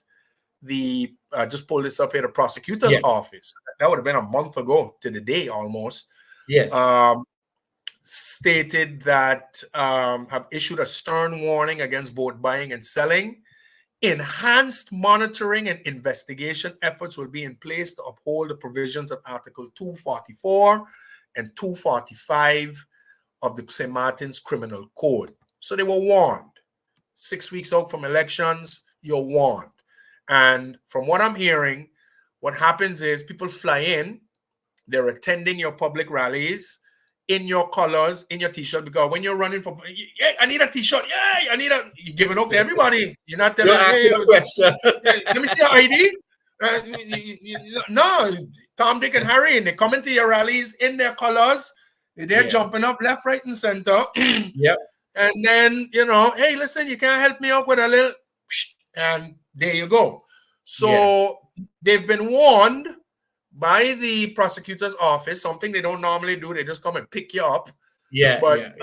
just pull this up here, the prosecutor's office, that would have been a month ago to the day almost, stated that have issued a stern warning against vote buying and selling. Enhanced monitoring and investigation efforts will be in place to uphold the provisions of Article 244 and 245 of the St. Martin's Criminal Code. So they were warned. 6 weeks out from elections, you're warned. And from what I'm hearing, what happens is people fly in, they're attending your public rallies in your colors, in your t-shirt, because when you're running for, yeah, I need a t-shirt, yeah, you're giving out to everybody. You're not telling me, asking a question. let me see your ID. No, Tom, Dick, and Harry, and they come into your rallies in their colors. They're jumping up left, right, and center. Yep. And then, hey, listen, you can't help me out with a little, and there you go. So they've been warned by the prosecutor's office, something they don't normally do. They just come and pick you up. But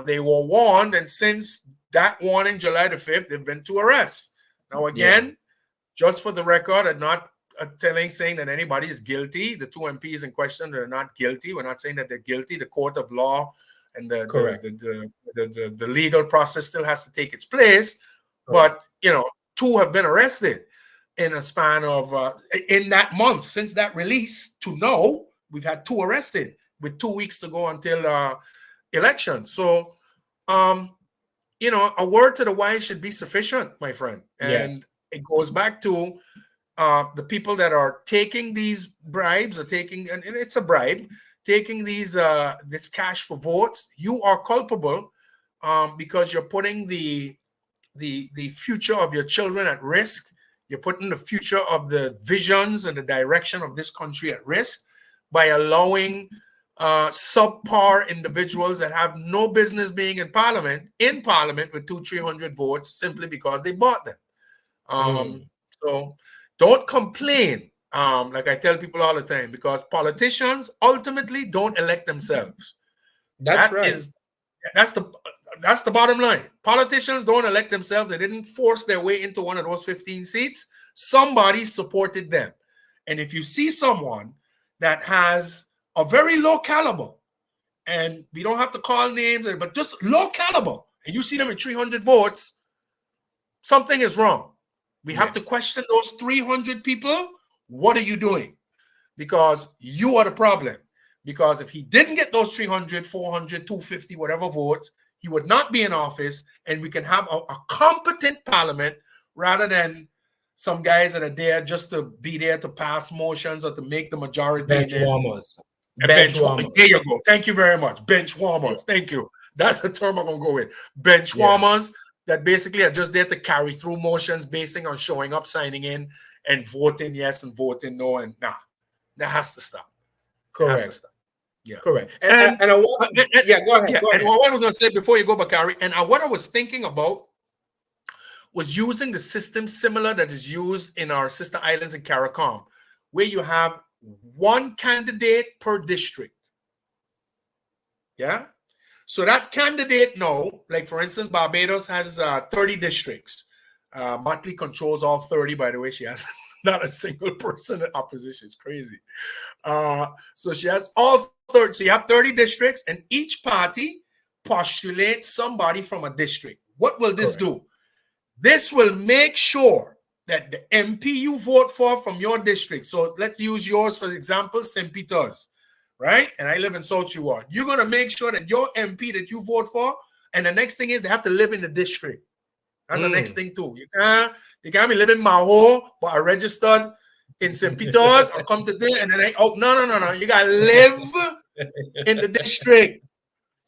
they were warned, and since that warning, July the 5th, they've been to arrest. Now, again, just for the record, I'm not saying that anybody is guilty. The two MPs in question, they're not guilty. We're not saying that they're guilty. The court of law and the legal process still has to take its place. Correct. But, two have been arrested in a span of, in that month, since that release to now, we've had two arrested with 2 weeks to go until election. So, a word to the wise should be sufficient, my friend. And it goes back to the people that are taking these bribes or taking, and it's a bribe, taking these this cash for votes. You are culpable because you're putting the future of your children at risk. You're putting the future of the visions and the direction of this country at risk by allowing subpar individuals that have no business being in parliament with 200-300 votes simply because they bought them. So don't complain, like I tell people all the time, because politicians ultimately don't elect themselves. That's the bottom line. Politicians don't elect themselves. They didn't force their way into one of those 15 seats. Somebody supported them. And if you see someone that has a very low caliber, and we don't have to call names, but just low caliber, and you see them in 300 votes, something is wrong. We have to question those 300 people. What are you doing? Because you are the problem. Because if he didn't get those 300, 400, 250, whatever votes, he would not be in office, and we can have a competent parliament rather than some guys that are there just to be there to pass motions or to make the majority. Bench warmers. There you go. Thank you very much. Bench warmers. Thank you. That's the term I'm going to go with. Bench warmers that basically are just there to carry through motions basing on showing up, signing in, and voting yes and voting no. And that has to stop. Correct. Yeah, correct. Go ahead. And what I was going to say before you go, Bakari, and what I was thinking about was using the system similar that is used in our sister islands in CARICOM, where you have one candidate per district. Yeah. So that candidate now, like for instance, Barbados has 30 districts. Motley controls all 30, by the way. She has not a single person in opposition. It's crazy. So she has all 30. So you have 30 districts, and each party postulates somebody from a district. What will this do? This will make sure that the MP you vote for from your district. So let's use yours for example, St. Peter's, right? And I live in South Chihuahua. You're going to make sure that your MP that you vote for, and the next thing is they have to live in the district. That's the next thing too. You can't be living Maho, but are registered in St. Peter's or come today and then no. You gotta live in the district.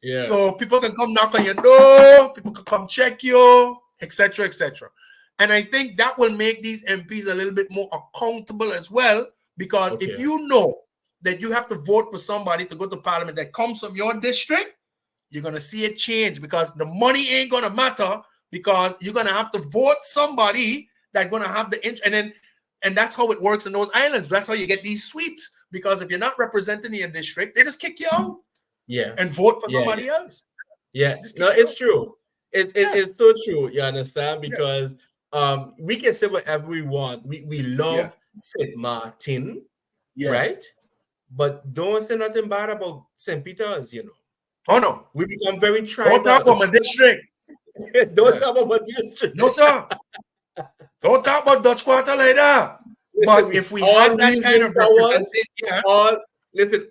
Yeah. So people can come knock on your door, people can come check you, etc., etc. And I think that will make these MPs a little bit more accountable as well, because if you know that you have to vote for somebody to go to parliament that comes from your district, you're going to see a change, because the money ain't going to matter, because you're going to have to vote somebody that's going to have the and that's how it works in those islands. That's how you get these sweeps, because if you're not representing your district, they just kick you out. Yeah. And vote for somebody else. Yeah. No, it's true. It's so true. You understand? Because we can say whatever we want. We love St. Martin, right? But don't say nothing bad about St. Peter's, you know. Oh no. We become very tribal. Don't talk about my district. Don't talk about my district. No, sir. Don't talk about Dutch Quarter like that. Listen, but if we had that kind of representation,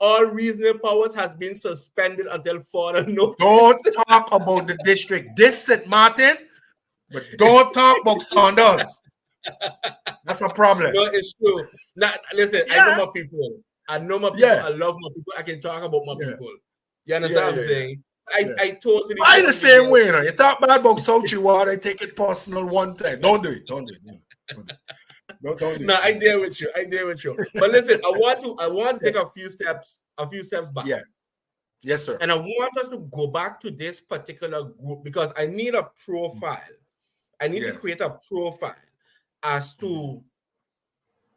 all reasonable powers has been suspended until further notice. Don't talk about the district. This St. Martin, but don't talk about Saunders. That's a problem. No, it's true. Now, listen, I know my people. I know my people. I love my people. I can talk about my people. You understand what I'm saying? I totally. I the same way. You know, you talk bad about Sochi Water, I take it personal one time. Don't do it. Don't do it. No, I deal with you. But listen, I want to take a few steps back. Yeah. Yes, sir. And I want us to go back to this particular group, because I need a profile. I need to create a profile as to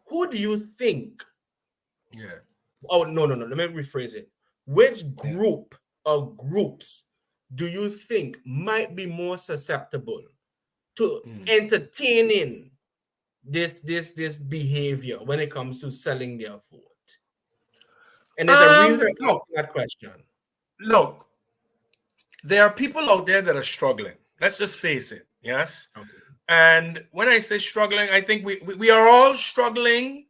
who do you think? Yeah. Oh, no. Let me rephrase it. Which group or groups do you think might be more susceptible to entertaining this behavior when it comes to selling their vote? And there's a reason for that question. Look, there are people out there that are struggling. Let's just face it. Yes. Okay. And when I say struggling, I think we are all struggling.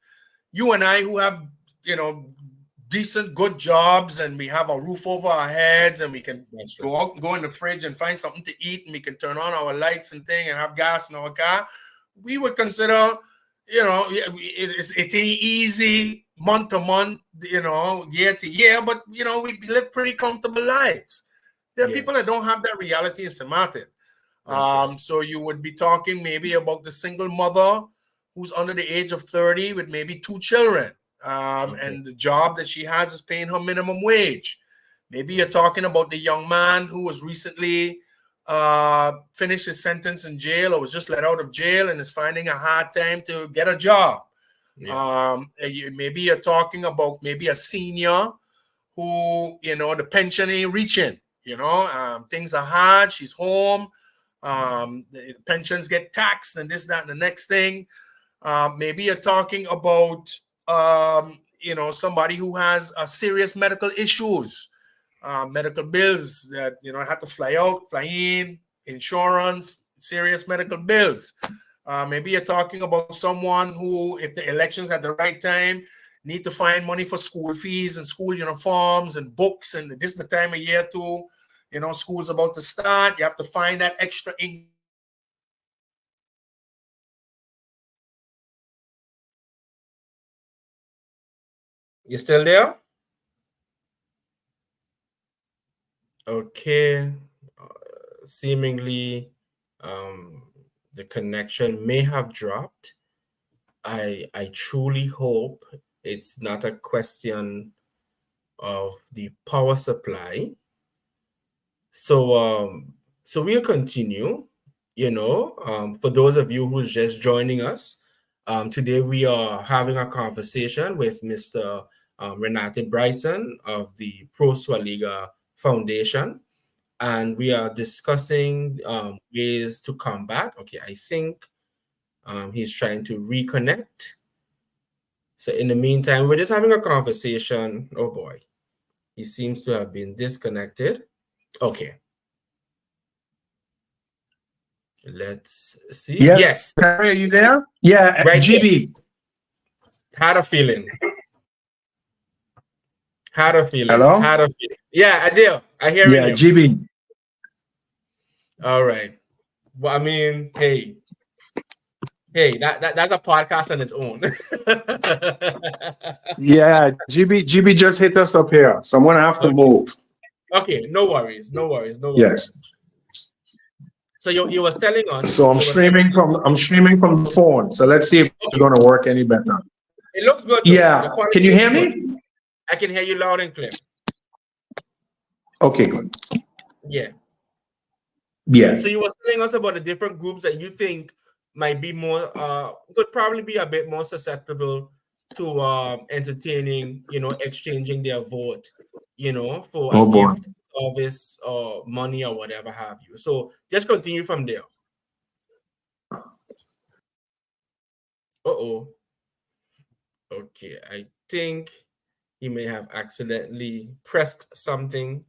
You and I, who have, decent, good jobs, and we have a roof over our heads, and we can go out and go in the fridge and find something to eat, and we can turn on our lights and thing and have gas in our car. We would consider, it ain't easy month to month, year to year, but we live pretty comfortable lives. There are people that don't have that reality in St. Martin. So you would be talking maybe about the single mother who's under the age of 30 with maybe 2 children. And the job that she has is paying her minimum wage. Maybe you're talking about the young man who was recently finished his sentence in jail, or was just let out of jail and is finding a hard time to get a job. Maybe you're talking about maybe a senior who, the pension ain't reaching. Things are hard. She's home. The pensions get taxed and this, that, and the next thing. Maybe you're talking about somebody who has serious medical issues, medical bills that had to fly out, fly in, insurance, serious medical bills. Maybe you're talking about someone who, if the election's at the right time, need to find money for school fees and school uniforms and books, and this is the time of year too. School's about to start. You have to find that extra income. You still there? Okay. Seemingly, the connection may have dropped. I truly hope it's not a question of the power supply. So we'll continue. For those of you who's just joining us, today we are having a conversation with Mr. Renate Bryson of the Pro Swaliga Foundation, and we are discussing ways to combat. Okay, I think he's trying to reconnect. So in the meantime, we're just having a conversation. Oh boy, he seems to have been disconnected. Okay. Let's see. Yes. Are you there? Yeah, right GB. There. Had a feeling. Hello? Had a feeling. Yeah, I do. I hear you. Yeah, GB. All right. But I mean, hey, that's a podcast on its own. Yeah, GB just hit us up here, so I'm gonna have to move. Okay, no worries. Yes. So you was telling us. So I'm streaming from the phone. So let's see if it's gonna work any better. It looks good though. Yeah. Can you hear me? I can hear you loud and clear. Okay, good. Yeah. Yeah. So you were telling us about the different groups that you think might be more could probably be a bit more susceptible to entertaining, exchanging their vote, for a gift, service, or money or whatever have you. So just continue from there. Okay, I think he may have accidentally pressed something.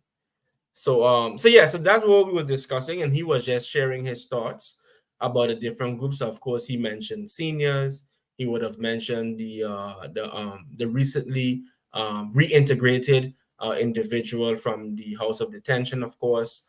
So that's what we were discussing, and he was just sharing his thoughts about the different groups. Of course, he mentioned seniors. He would have mentioned the recently reintegrated individual from the house of detention. Of course,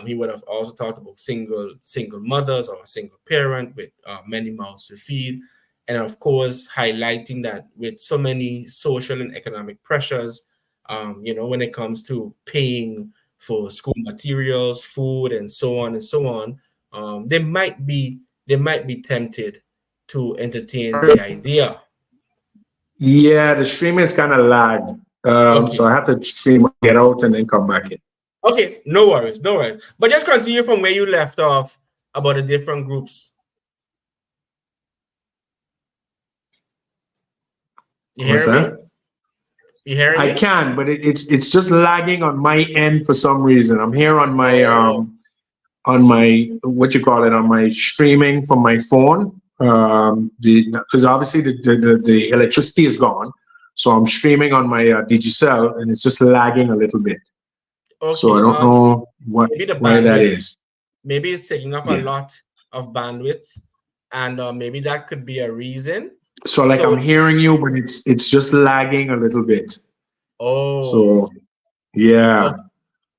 he would have also talked about single mothers or a single parent with many mouths to feed, and of course, highlighting that with so many social and economic pressures, when it comes to paying for school materials, food, and so on and so on, they might be tempted to entertain the idea. Yeah, the streaming is kind of lagged, so I have to stream, get out, and then come back in. Okay, no worries. But just continue from where you left off about the different groups. You hear me? You hearing me? I can, but it's just lagging on my end for some reason. I'm here on my on my streaming from my phone. Because obviously the electricity is gone, so I'm streaming on my Digicel, and it's just lagging a little bit. Okay, so I don't know why that is. Maybe it's taking up a lot of bandwidth, and maybe that could be a reason. So I'm hearing you, but it's just lagging a little bit. Oh. So yeah.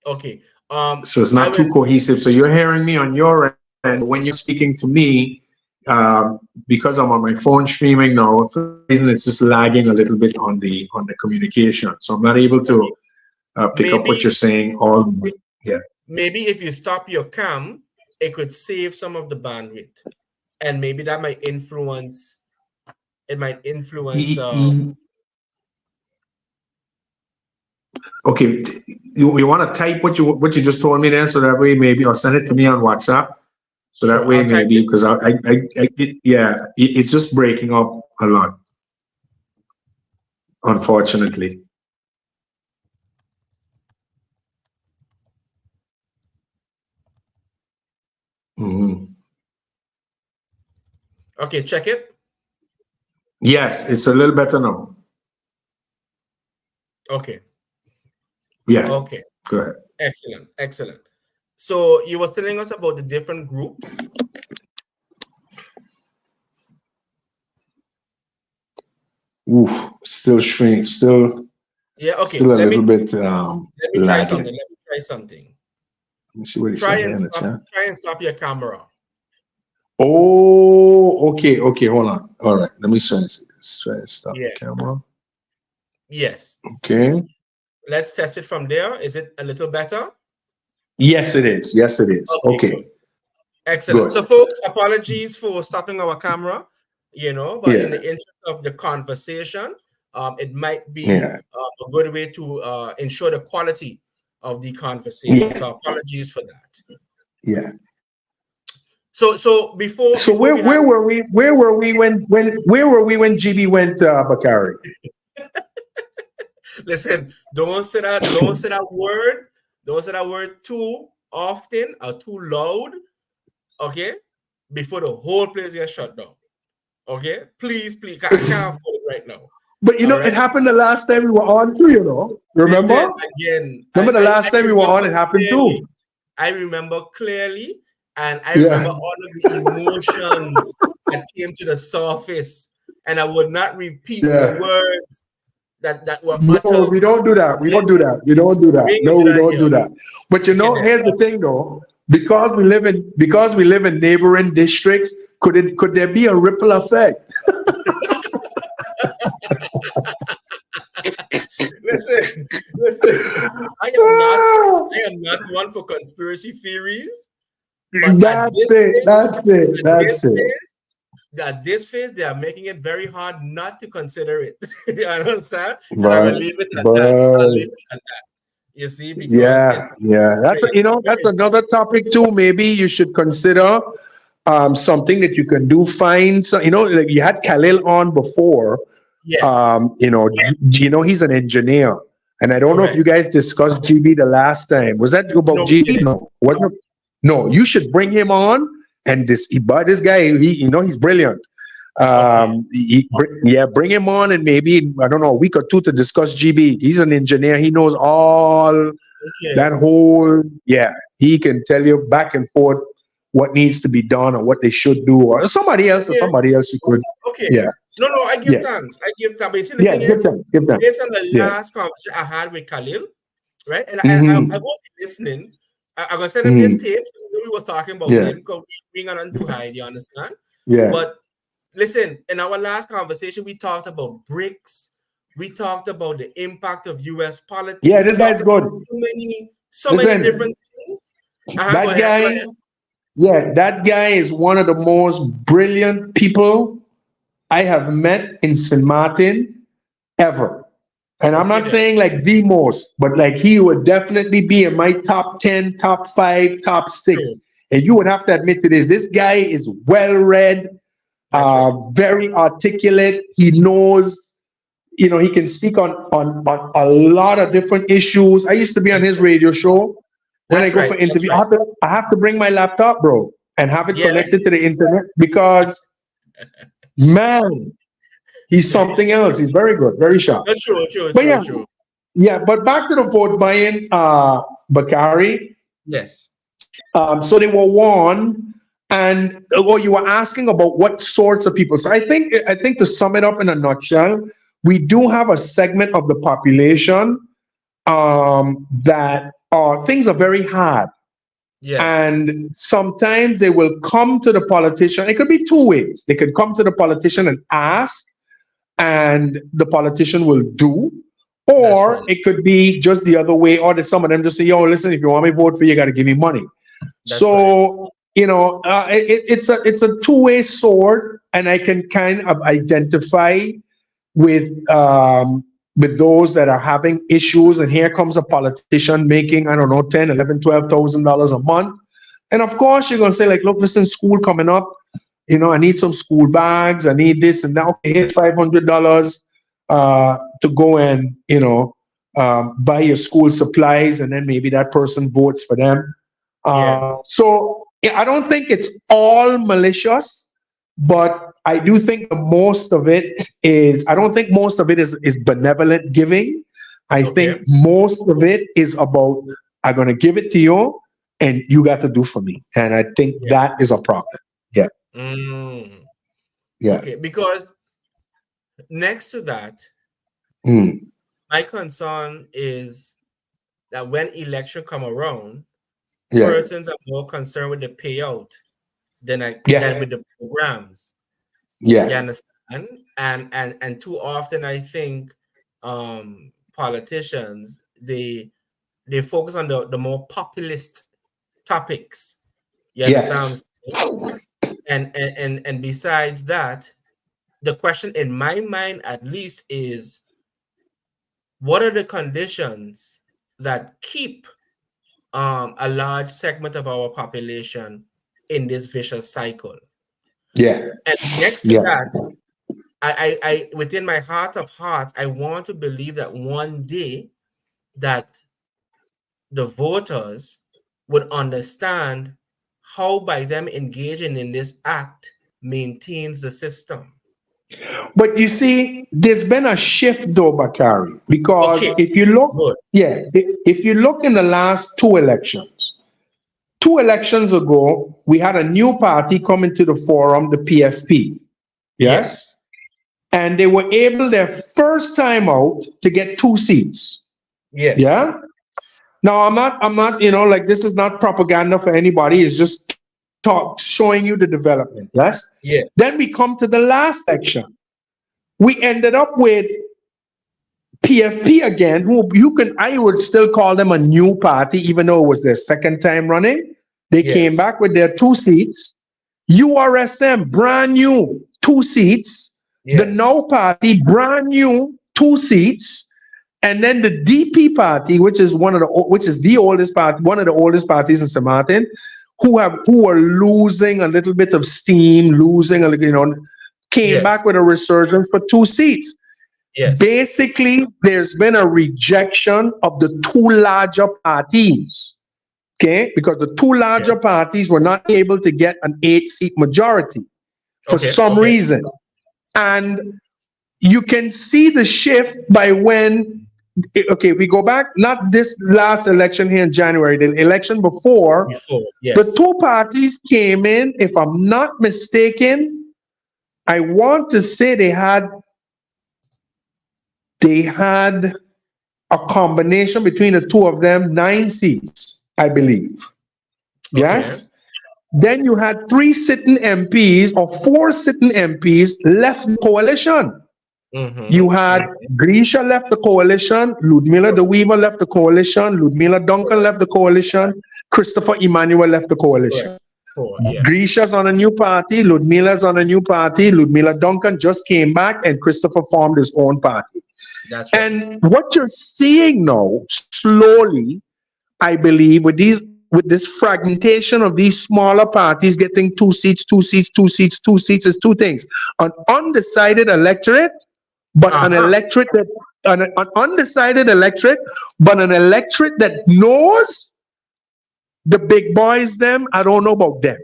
Okay. So it's not too cohesive. So you're hearing me on your end. When you're speaking to me, because I'm on my phone streaming now, for some reason it's just lagging a little bit on the communication. So I'm not able to pick up what you're saying all the way. Yeah. Maybe if you stop your cam, it could save some of the bandwidth, and maybe that might influence. It might influence. Okay, you want to type what you just told me there, so that way maybe, or send it to me on WhatsApp, so that way maybe, because it's just breaking up a lot, unfortunately. Okay, check it. Yes, it's a little better now. Okay. Yeah. Okay. Go ahead. Excellent. So you were telling us about the different groups. Oof, still shrink, still. Yeah. Okay. Still a little bit. Let me try something. Let me see what he try said and try and stop your camera. Oh, okay. Hold on. All right. Let me try and stop the camera. Yes. Okay. Let's test it from there. Is it a little better? Yes, it is. Okay. Excellent. Good. So, folks, apologies for stopping our camera, but in the interest of the conversation, it might be a good way to ensure the quality of the conversation. So, apologies for that. Yeah. So before. So where were we when GB went, Bakari? Listen, don't say that word. Don't say that word too often or too loud. Okay, before the whole place gets shut down. Okay, please, I can't afford it right now. But it happened the last time we were on too. Remember? Again. Remember the last time we were on, it happened clearly, too. I remember clearly, and I remember all of the emotions that came to the surface, and I would not repeat the words that were uttered. No, we don't do that. No, we don't do that. But here's the thing though. because we live in neighboring districts, could there be a ripple effect? Listen, listen. I am not one for conspiracy theories, but at That's this it. phase, That's it. at That's this it. phase, at this phase, they are making it very hard not to consider it. You understand? And I will But leave it at that. I'll but leave it at that. You see, because yeah, yeah. That's it's another topic too. Maybe you should consider something that you can do. Find some, like you had Khalil on before. yes, He's an engineer, and I don't know if correct. you guys discussed GB the last time. Was that about No, we GB? didn't. No, wasn't it? No, you should bring him on. And but this guy, he's brilliant. Okay, Bring him on, and maybe I don't know, a week or two to discuss GB. He's an engineer. He knows all that okay, whole. Yeah, he can tell you back and forth what needs to be done or what they should do, or somebody else, okay, you could. okay. Yeah, No, no, I give yeah, thanks. I give thanks. But you see, the yeah. thing Give is, them, give them. based on the Yeah. last conversation I had with Khalil, right? And I Hmm. won't be listening. I'm gonna send him this Hmm. tape. So we was talking about Yeah. him because we ain't got to hide. You understand? Yeah. But listen, in our last conversation, we talked about BRICS. We talked about the impact of U.S. Yeah. politics. We This talked guy's about good. so many Listen, different things. Go that ahead, go guy. ahead. Yeah, that guy is one of the most brilliant people I have met in St. Martin ever. And I'm Okay, not then. saying like the most, but like he would definitely be in my top 10, top 5, top True. 6. And you would have to admit to this. This guy is well read, That's right. very articulate. He knows, he can speak on a lot of different issues. I used to be on That's his right. radio show. When I That's go for right. That's interview, right. I have to bring my laptop, bro, and have it Yeah. connected to the internet because, man, he's something else. He's very good, very sharp. No, true, true, But true, yeah, true. yeah. But back to the vote buying, Bakari. Yes. So they were won, and you were asking about what sorts of people. So I think to sum it up in a nutshell, we do have a segment of the population that things are very hard. Yes. And sometimes they will come to the politician. It could be two ways. They could come to the politician and ask, and the politician will do. That's Or right. it could be just the other way, or some of them just say, yo, listen, if you want me to vote for you, you got to give me money. That's right. So, it's a two-way sword, and I can kind of identify with those that are having issues, and here comes a politician making, I don't know, 10, 11, 12,000 dollars a month. And of course you're gonna say, like, look, listen, school coming up, I need some school bags, I need this and that. Okay, here's $500 to go and buy your school supplies, and then maybe that person votes for them. Yeah. So yeah, I don't think it's all malicious, but I do think most of it is. I don't think most of it is benevolent giving. I think Okay. most of it is about, I'm gonna give it to you, and you got to do for me. And I think Yeah. that is a problem. Yeah, Mm. yeah. Okay. Because next to that, Mm. my concern is that when election come around, Yeah, persons are more concerned with the payout than yeah, with the programs. yeah, You understand? And too often I think politicians they focus on the more populist topics. You understand yes, what I'm saying? And besides that, the question in my mind at least is, what are the conditions that keep a large segment of our population in this vicious cycle? yeah, And next to yeah, that, I within my heart of hearts, I want to believe that one day that the voters would understand how by them engaging in this act maintains the system. But you see, there's been a shift though, Bakari, because Okay, if you look, good. yeah, if you look in the last two elections ago, we had a new party come into the forum, the PFP. Yes. Yes. And they were able their first time out to get 2 seats. Yes. Yeah. Now, I'm not, like, this is not propaganda for anybody. It's just showing you the development. Yes. Yeah. Then we come to the last section. We ended up with PFP again, who I would still call them a new party, even though it was their second time running. They came back with their 2 seats. URSM, brand new, 2 seats. The Now Party, brand new, 2 seats. And then the DP Party, which is the oldest party, one of the oldest parties in St. Martin, who are losing a little bit of steam, came back with a resurgence for 2 seats. Yes. Basically, there's been a rejection of the 2 larger parties, okay? Because the 2 larger parties were not able to get an 8-seat majority for some reason. And you can see the shift by when, if we go back, not this last election here in January, the election before, the 2 parties came in, if I'm not mistaken, I want to say they had a combination between the 2 of them, 9 seats, I believe. Yes? Then you had 3 sitting MPs or 4 sitting MPs left the coalition. You had Grisha left the coalition, Ludmilla De Weaver left the coalition, Ludmilla Duncan left the coalition, Christopher Emmanuel left the coalition. Grisha's on a new party, Ludmilla's on a new party, Ludmilla Duncan just came back, and Christopher formed his own party. That's right. And what you're seeing now, slowly, I believe, with this fragmentation of these smaller parties getting 2 seats, 2 seats, 2 seats, 2 seats, is 2 things: an undecided electorate, but an electorate that an undecided electorate, but an electorate that knows the big boys. Them, I don't know about them.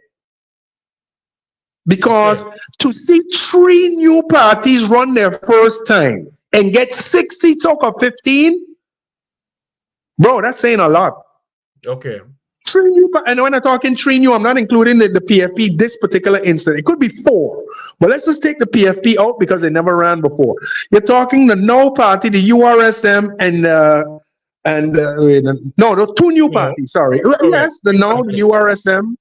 Because to see 3 new parties run their first time and get 6 seats out of 15, bro, that's saying a lot. Okay. 3 new, and when I'm talking 3 new, I'm not including the PFP this particular instant. It could be 4, but let's just take the PFP out because they never ran before. You're talking the No Party, the URSM, and the 2 new parties. Sorry, yes, the No, the URSM,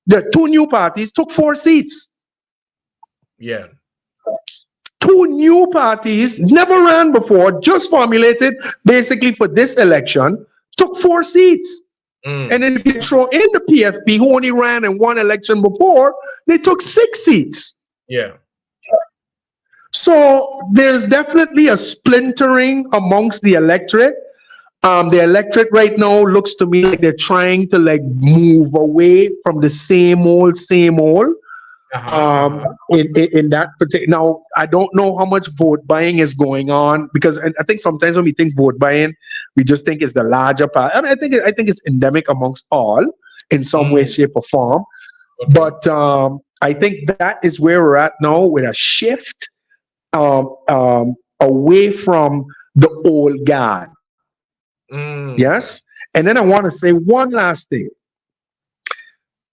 the 2 new parties took 4 seats. Yeah. 2 new parties, never ran before, just formulated basically for this election, took 4 seats. And then if you throw in the PFP, who only ran in 1 election before, they took 6 seats. Yeah. So there's definitely a splintering amongst the electorate. The electorate right now looks to me like they're trying to move away from the same old. In that particular, now I don't know how much vote buying is going on, because I think sometimes when we think vote buying, we just think it's the larger part. I mean, I think it's endemic amongst all in some way, shape, or form. But I think that is where we're at now, with a shift away from the old guard. Yes, and then I want to say one last thing.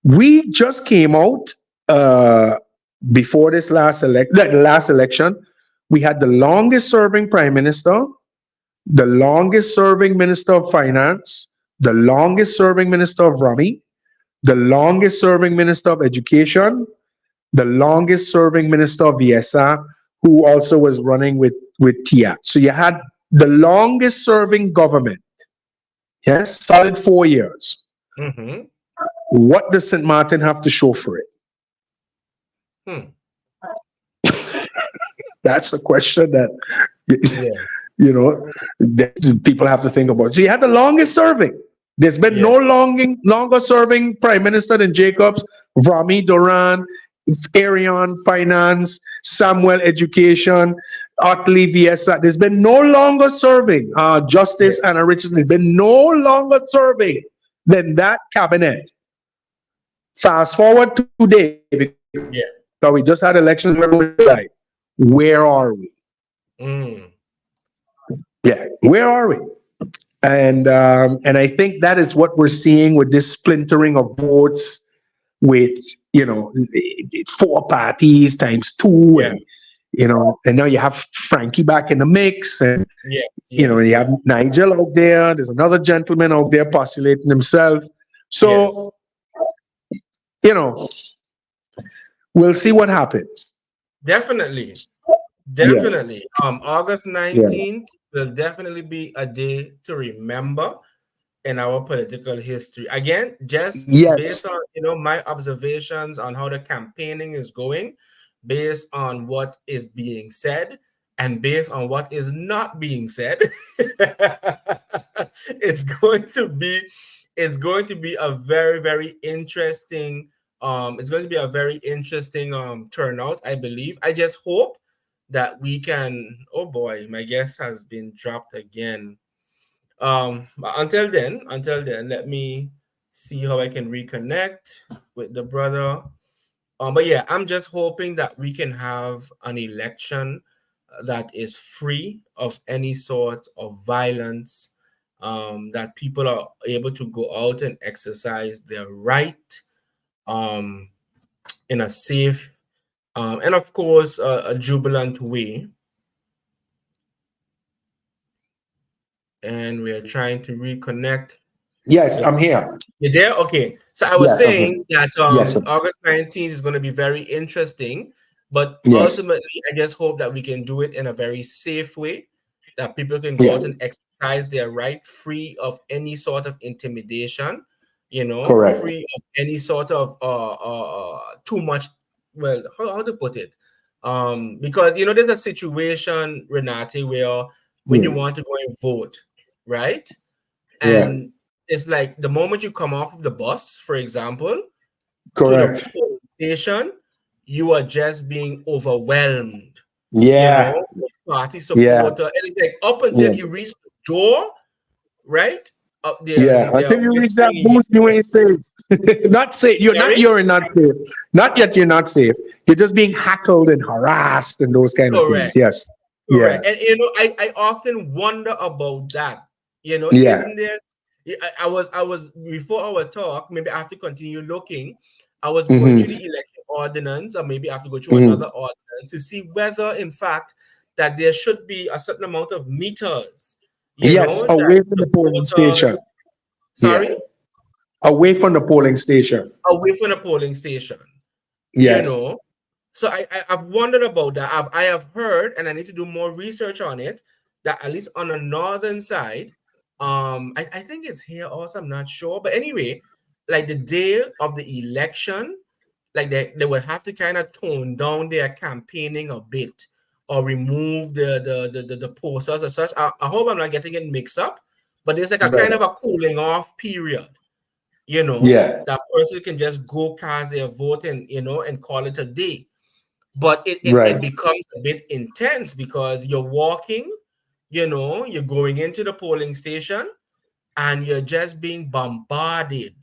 We just came out. Before this last election, we had the longest serving prime minister, the longest serving minister of finance, the longest serving minister of Rami, the longest serving minister of education, the longest serving minister of VSA, who also was running with TIA. So you had the longest serving government. Yes, solid 4 years. What does St. Martin have to show for it? That's a question that that people have to think about. So you had the longest serving. There's been no longer serving prime minister than Jacobs, Rami Duran, Arion Finance, Samuel Education, Otley VSA. There's been no longer serving Justice Anna Richardson. There's been no longer serving than that cabinet. Fast forward to today. So we just had elections. Where are we? Where are we? And I think that is what we're seeing with this splintering of votes, with 4 parties times 2, and And now you have Frankie back in the mix, and Yes, you yes, have yes. Nigel out there. There's another gentleman out there postulating himself. Yes. So, you know, we'll see what happens. Definitely. Yeah, Definitely. August yeah, 19th will definitely be a day to remember in our political history. Again, just yes, based on my observations on how the campaigning is going, based on what is being said, and based on what is not being said, it's going to be a very, very interesting it's going to be a very interesting turnout, I believe. I just hope that we can. Oh boy, my guest has been dropped again. But until then, let me see how I can reconnect with the brother. But yeah, I'm just hoping that we can have an election that is free of any sort of violence, that people are able to go out and exercise their right, um, in a safe, and of course, a jubilant way. And we are trying to reconnect yes. with. I'm here. You there? Okay. So I was Yes, I'm here. saying that Yes, sir. August 19th is going to be very interesting, but Yes, ultimately, I just hope that we can do it in a very safe way, that people can go yeah, out and exercise their right free of any sort of intimidation, correct. free of any sort of too much. Well, how to put it? Because there's a situation, Renate, where when you Yeah, want to go and vote, right? yeah, And it's like the moment you come off of the bus, for example, to the correct. polling station, you are just being overwhelmed, Yeah, with party yeah, supporter. And it's like up until yeah, you reach the door, right? Up there, yeah. they're Until you reach that whispering in your booth, you ear. ain't safe. Not safe. Sorry? You're not safe. Not yet. You're not safe. You're just being hackled and harassed and those kind of things. Correct. Yes. Yeah. Correct. And I often wonder about that. Yeah. Isn't there? I was before our talk. Maybe I have to continue looking. I was going through Mm-hmm. the election ordinance, or maybe I have to go through Mm-hmm. another ordinance to see whether, in fact, that there should be a certain amount of meters. Yes. That Away from the the polling station. voters. Yeah. Sorry, Away from the polling station. away from the polling station. you Yes. know so I've wondered about that. I have heard, and I need to do more research on it, that at least on the northern side, I think it's here also, I'm not sure, but anyway, like the day of the election, like they would have to kind of tone down their campaigning a bit, or remove the posters or such. I hope I'm not getting it mixed up, but there's like a kind Right. of a cooling off period, Yeah. that person can just go cast their vote, and call it a day. But it Right. becomes a bit intense, because you're walking, you're going into the polling station, and you're just being bombarded,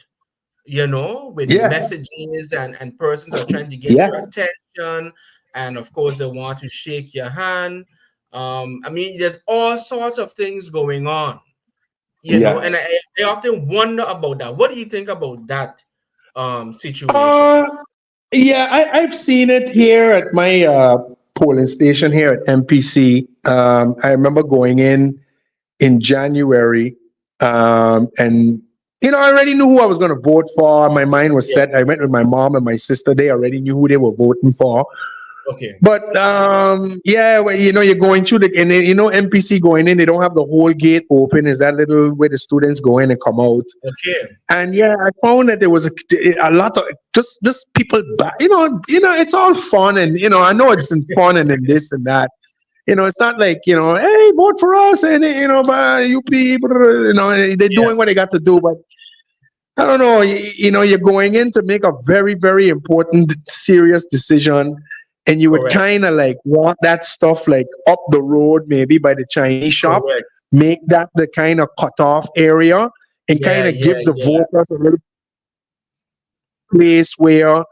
with Yeah. messages, and persons are trying to get your Yeah. attention, and of course they want to shake your hand. I mean, there's all sorts of things going on, Yeah. and I often wonder about that. What do you think about that situation? Uh, yeah, I've seen it here at my polling station here at MPC. I remember going in January, and I already knew who I was going to vote for. My mind was Yeah. set. I went with my mom and my sister. They already knew who they were voting for. Okay. But yeah, well, you're going through the, and then, MPC going in, they don't have the whole gate open. Is that little where the students go in and come out? Okay. And yeah, I found that there was a lot of just people back. It's all fun, and I know it's in fun and in this and that. It's not like hey, vote for us, and but you people, they're Yeah. doing what they got to do. But I don't know. You're going in to make a very, very important, serious decision, and you would Correct. kind of like want that stuff like up the road, maybe by the Chinese shop, Correct. make that the kind of cutoff area, and Yeah. kind of Yeah. give the Yeah. voters a little place where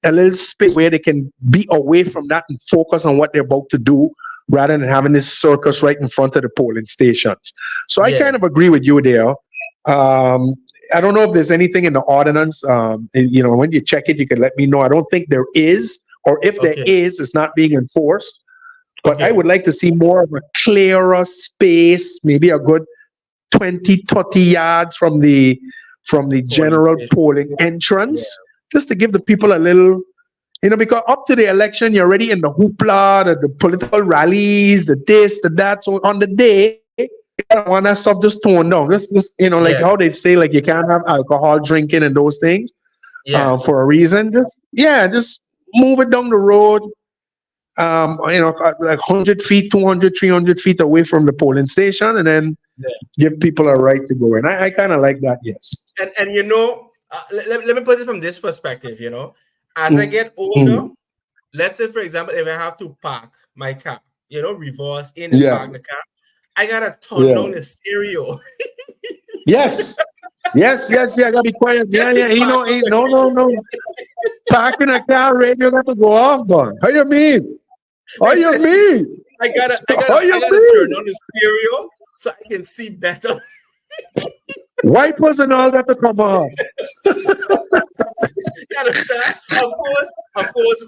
a little space where they can be away from that and focus on what they're about to do, rather than having this circus right in front of the polling stations. So I Yeah. kind of agree with you there. I don't know if there's anything in the ordinance. When you check it, you can let me know. I don't think there is, or if there Okay. is, it's not being enforced. But I would like to see more of a clearer space, maybe a good 20, 30 yards from the general polling entrance, just to give the people a little, because up to the election, you're already in the hoopla, the political rallies, the this, the that. So on the day, I want that stuff just toned down. Just like how they say, like you can't have alcohol drinking and those things for a reason. Just move it down the road. Like 100 feet, 200, 300 feet away from the polling station, and then give people a right to go in. I kind of like that, yes. And let me put it from this perspective, as I get older, let's say, for example, if I have to park my car, reverse in and park the car, I got to turn down the stereo. Yes, I got to be quiet. No. Parking a car, radio got to go off, boy. How you mean? I gotta turn on the stereo so I can see better. Wipers and all got to come on. You understand? Of course,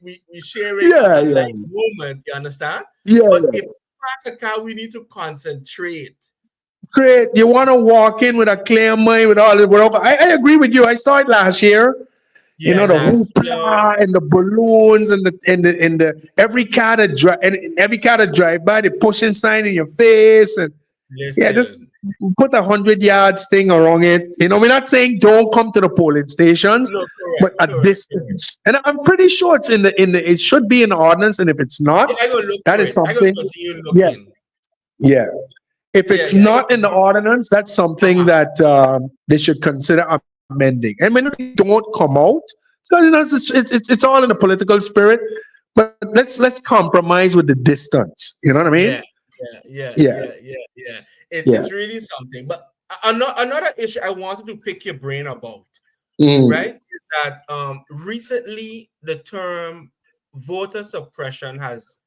we sharing a light moment. You understand? But if we park a car, we need to concentrate. Great. You want to walk in with a clear mind with all the. I agree with you. I saw it last year. The hoopla and the balloons and the every car that drive by, the pushing sign in your face and just put 100 yards thing around it. We're not saying don't come to the polling stations, but a distance. And I'm pretty sure it's in the it should be in the ordinance, and if it's not, that is something. If it's not in the ordinance, that's something that they should consider amending. And when it don't come out, because it's all in the political spirit. But let's compromise with the distance. You know what I mean? It's really something. But another issue I wanted to pick your brain about, right, is that recently the term voter suppression has,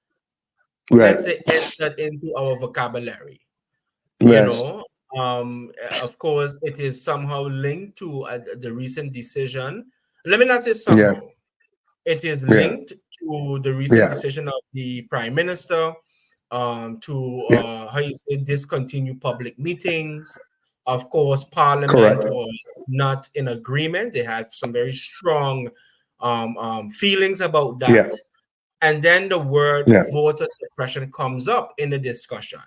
let's say, entered into our vocabulary. Of course, it is somehow linked to the recent decision. Let me not say somehow. It is linked to the recent decision of the Prime Minister to discontinue public meetings. Of course, Parliament was not in agreement. They had some very strong feelings about that. And then the word voter suppression comes up in the discussion.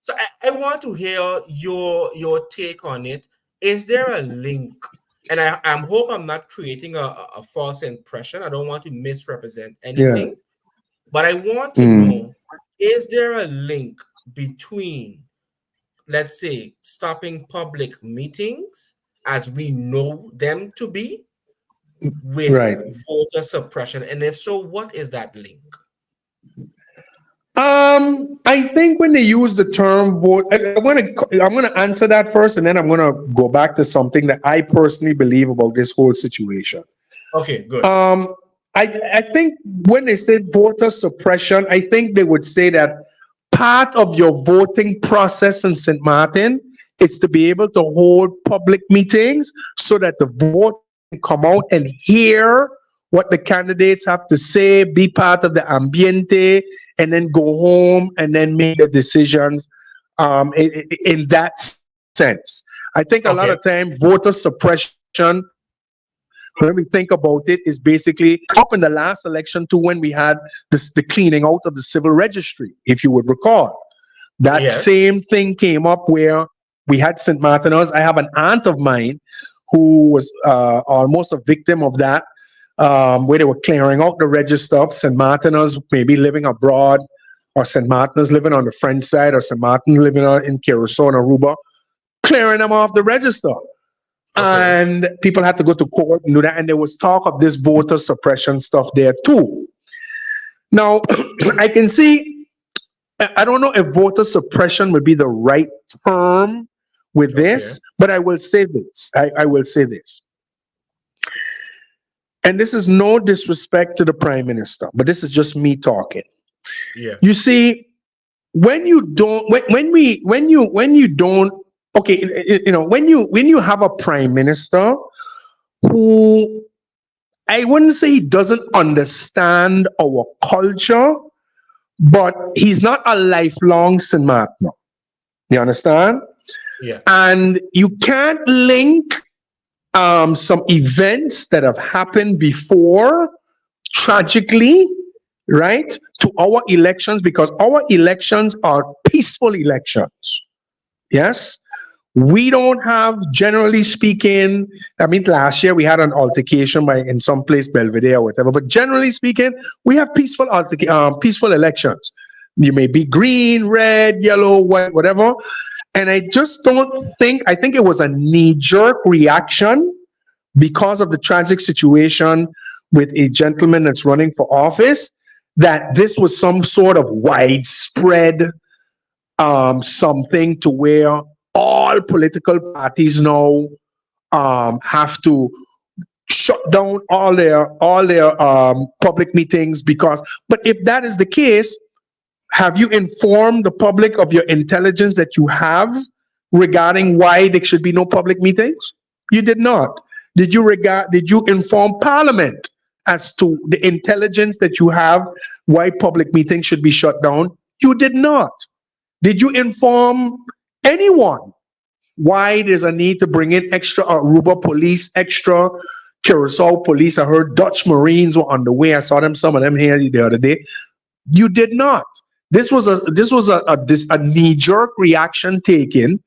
So I want to hear your take on it. Is there a link? And I hope I'm not creating a false impression. I don't want to misrepresent anything. But I want to know, is there a link between, let's say, stopping public meetings as we know them to be with voter suppression? And if so, what is that link? I think when they use the term vote, I'm gonna answer that first, and then I'm gonna go back to something that I personally believe about this whole situation. Okay, good. I think when they say voter suppression, I think they would say that part of your voting process in St. Martin is to be able to hold public meetings so that the vote can come out and hear what the candidates have to say, be part of the ambiente, and then go home and then make the decisions in that sense. I think a lot of time voter suppression, when we think about it, is basically up in the last election to when we had the cleaning out of the civil registry, if you would recall. That same thing came up where we had St. Martiners. I have an aunt of mine who was almost a victim of that. Where they were clearing out the register of St. Martiners, maybe living abroad, or St. Martiners living on the French side, or St. Martin living in Curacao and Aruba, clearing them off the register. And people had to go to court and do that. And there was talk of this voter suppression stuff there too. Now, I can see, I don't know if voter suppression would be the right term with this, but I will say this. I will say this. And this is no disrespect to the Prime Minister, but this is just me talking. You see, when you don't have a Prime Minister who I wouldn't say he doesn't understand our culture, but he's not a lifelong St. Martin. You understand? Yeah. And you can't link some events that have happened before, tragically, right, to our elections, because our elections are peaceful elections. Yes? We don't have, generally speaking, I mean, last year we had an altercation in some place, Belvedere or whatever, but generally speaking, we have peaceful elections. You may be green, red, yellow, white, whatever. And I just I think it was a knee-jerk reaction because of the tragic situation with a gentleman that's running for office, that this was some sort of widespread something to where all political parties now have to shut down all their public meetings but if that is the case, have you informed the public of your intelligence that you have regarding why there should be no public meetings? You did not. Did you inform Parliament as to the intelligence that you have why public meetings should be shut down? You did not. Did you inform anyone why there's a need to bring in extra Aruba police, extra Curacao police? I heard Dutch Marines were on the way. I saw some of them here the other day. You did not. This was a knee-jerk reaction taken.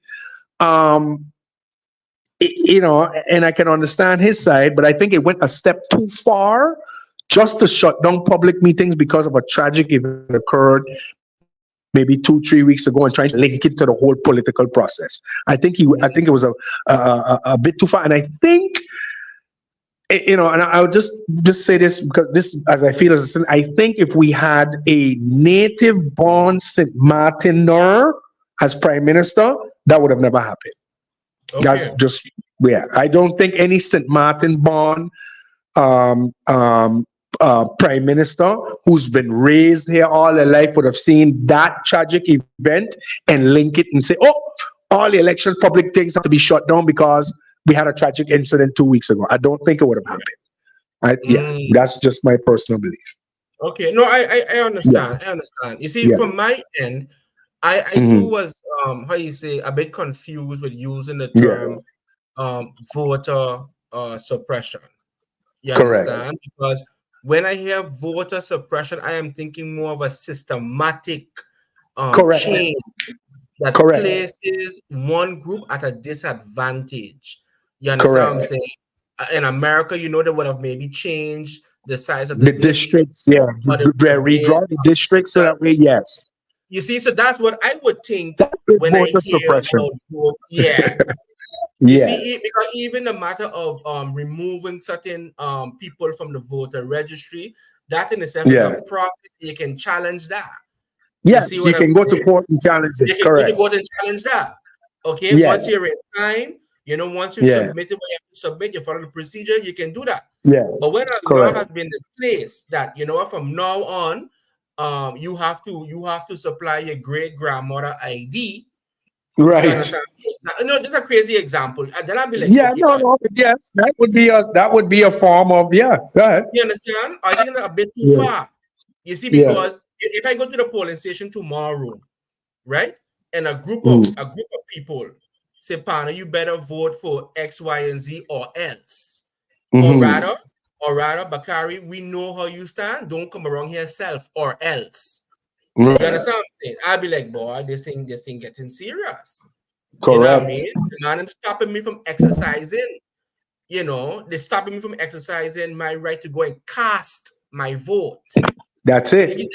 And I can understand his side, but I think it went a step too far just to shut down public meetings because of a tragic event that occurred maybe 2-3 weeks ago, and trying to link it to the whole political process. I think it was a bit too far, and I think, and I'll just say this because this, as I feel as I think if we had a native-born St. Martiner as prime minister, that would have never happened. Okay. That's just, I don't think any St. Martin-born prime minister who's been raised here all their life would have seen that tragic event and link it and say, oh, all the election public things have to be shut down because we had a tragic incident 2 weeks ago. I don't think it would have happened. That's just my personal belief. Okay, no, I understand. I understand. You see, from my end, I too was how you say, a bit confused with using the term voter suppression. You understand? Because when I hear voter suppression, I am thinking more of a systematic change that places one group at a disadvantage. You understand what I'm saying? In America, they would have maybe changed the size of the districts. Redraw the districts so that way, yes. You see, so that's what I would think when I hear suppression. about You see, because even the matter of removing certain people from the voter registry, that in itself is a process. You can challenge that. Yes, you can go to court and challenge it. You can go to court and challenge that. Okay, once you're in time, once you submit it, when you have to submit, you follow the procedure, you can do that. But when a law has been in place that from now on, you have to supply your great grandmother ID. Right. No, that's a crazy example. Then I'll be like, yes, that would be a form of go ahead. You understand? I think that's a bit too far. You see, because if I go to the polling station tomorrow, right, and a group of people say, "Pana, you better vote for X, Y, and Z, or else," or rather, Bakari, we know how you stand. Don't come around here, self, or else. You understand what I'm saying? I'll be like, boy, this thing getting serious. Correct. You know what I mean? Man, I'm stopping me from exercising. They're stopping me from exercising my right to go and cast my vote. That's it. See,